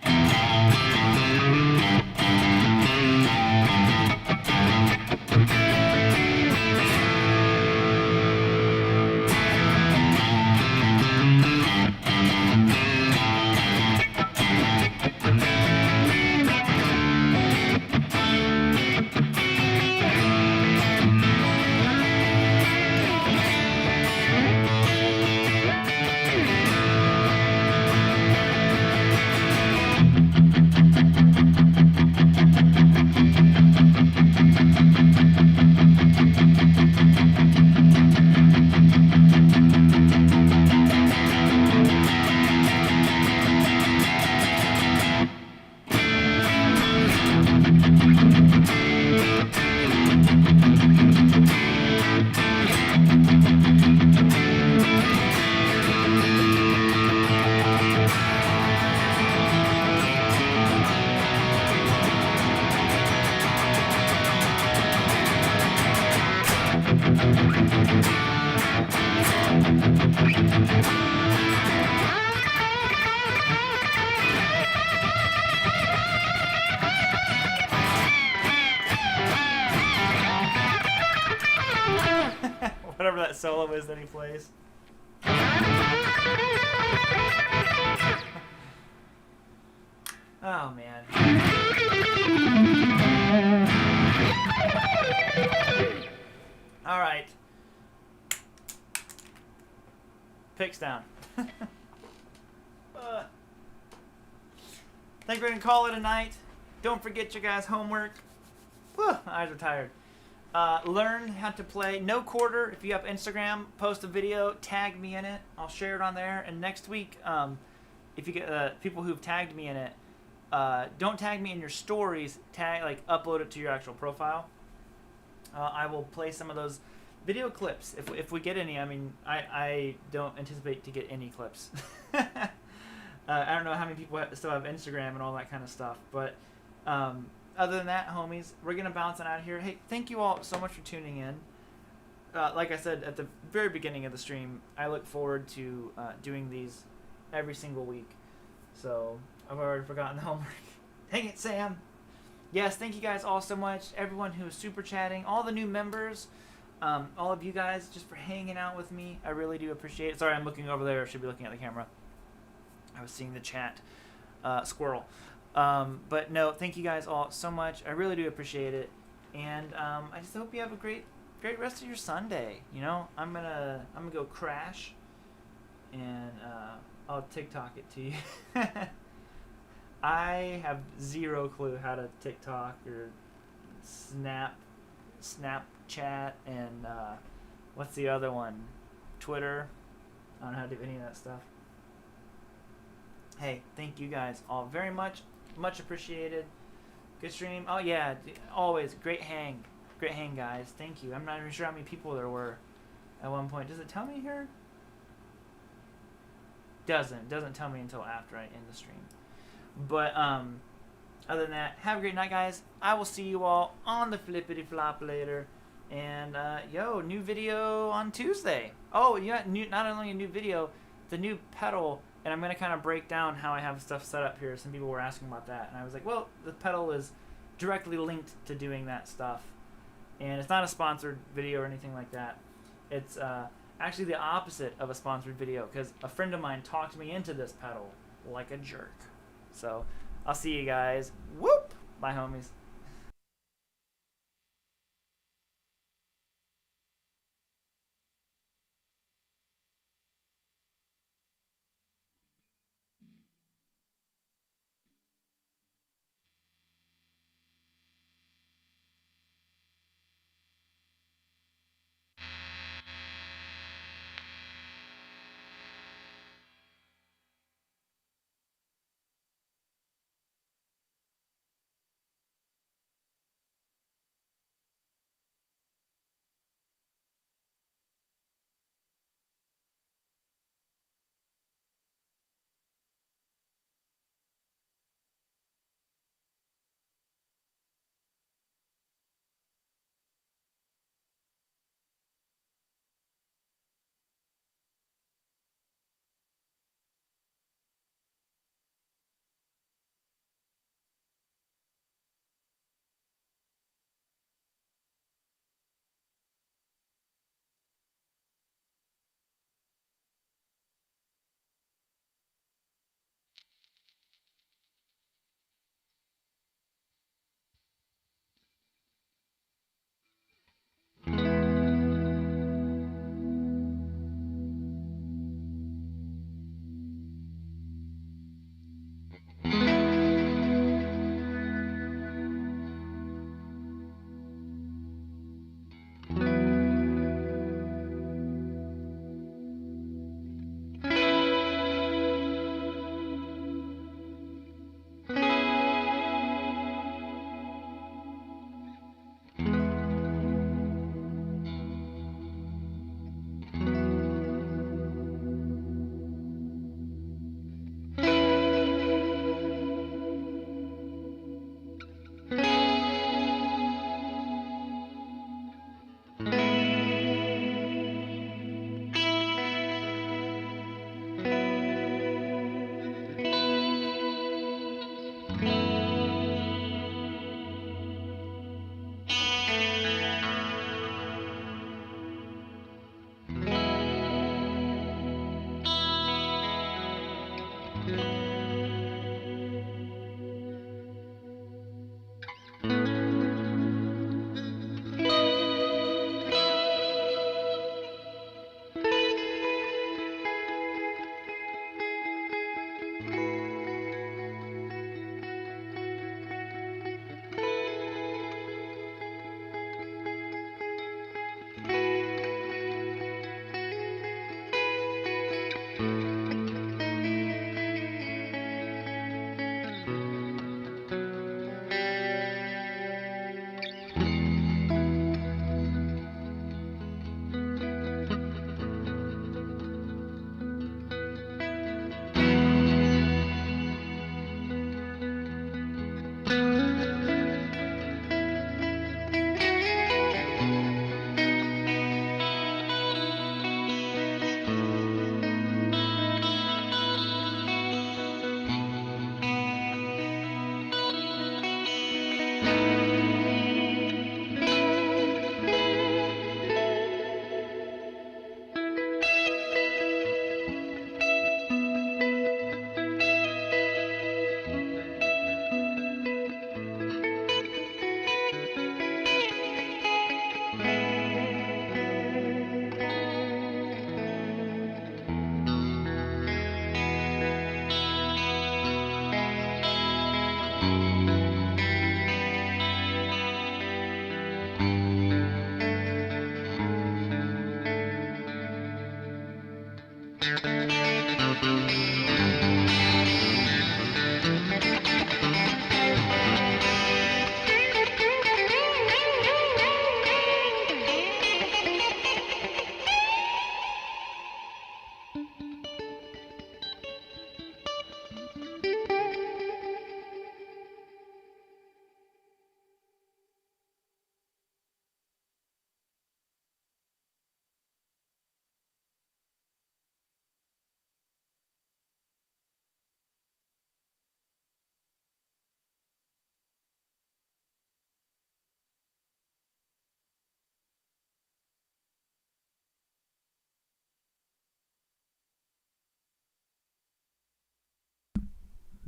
that soloist that he plays. Oh man. All right. Picks down. Think we're gonna call it a night. Don't forget your guys' homework. Whew, my eyes are tired. Learn how to play No Quarter. If you have Instagram, post a video, tag me in it. I'll share it on there. And next week, if you get people who've tagged me in it, don't tag me in your stories. Upload it to your actual profile. I will play some of those video clips if we get any. I mean, I don't anticipate to get any clips. I don't know how many people still have Instagram and all that kind of stuff, but other than that, homies, we're gonna bounce on out of here. Hey, thank you all so much for tuning in. Like I said at the very beginning of the stream, I look forward to doing these every single week. So I've already forgotten the homework. Dang it, Sam. Yes, thank you guys all so much. Everyone who is super chatting, all the new members, all of you guys just for hanging out with me. I really do appreciate it. Sorry, I'm looking over there. I should be looking at the camera. I was seeing the chat. Squirrel. But no, thank you guys all so much. I really do appreciate it. And I just hope you have a great rest of your Sunday. You know, I'm gonna go crash and I'll TikTok it to you. I have zero clue how to TikTok or Snapchat, and what's the other one? Twitter. I don't know how to do any of that stuff. Hey, thank you guys all very much. Much appreciated. Good stream. Oh yeah, always great hang, guys. Thank you. I'm not even sure how many people there were at one point. Does it tell me here? Doesn't tell me until after I end the stream. But other than that, have a great night, guys. I will see you all on the flippity flop later. And new video on Tuesday. Oh yeah, not only a new video, the new pedal. And I'm going to kind of break down how I have stuff set up here. Some people were asking about that. And I was like, well, the pedal is directly linked to doing that stuff. And it's not a sponsored video or anything like that. It's actually the opposite of a sponsored video, because a friend of mine talked me into this pedal like a jerk. So I'll see you guys. Whoop! Bye, homies.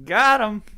Got him.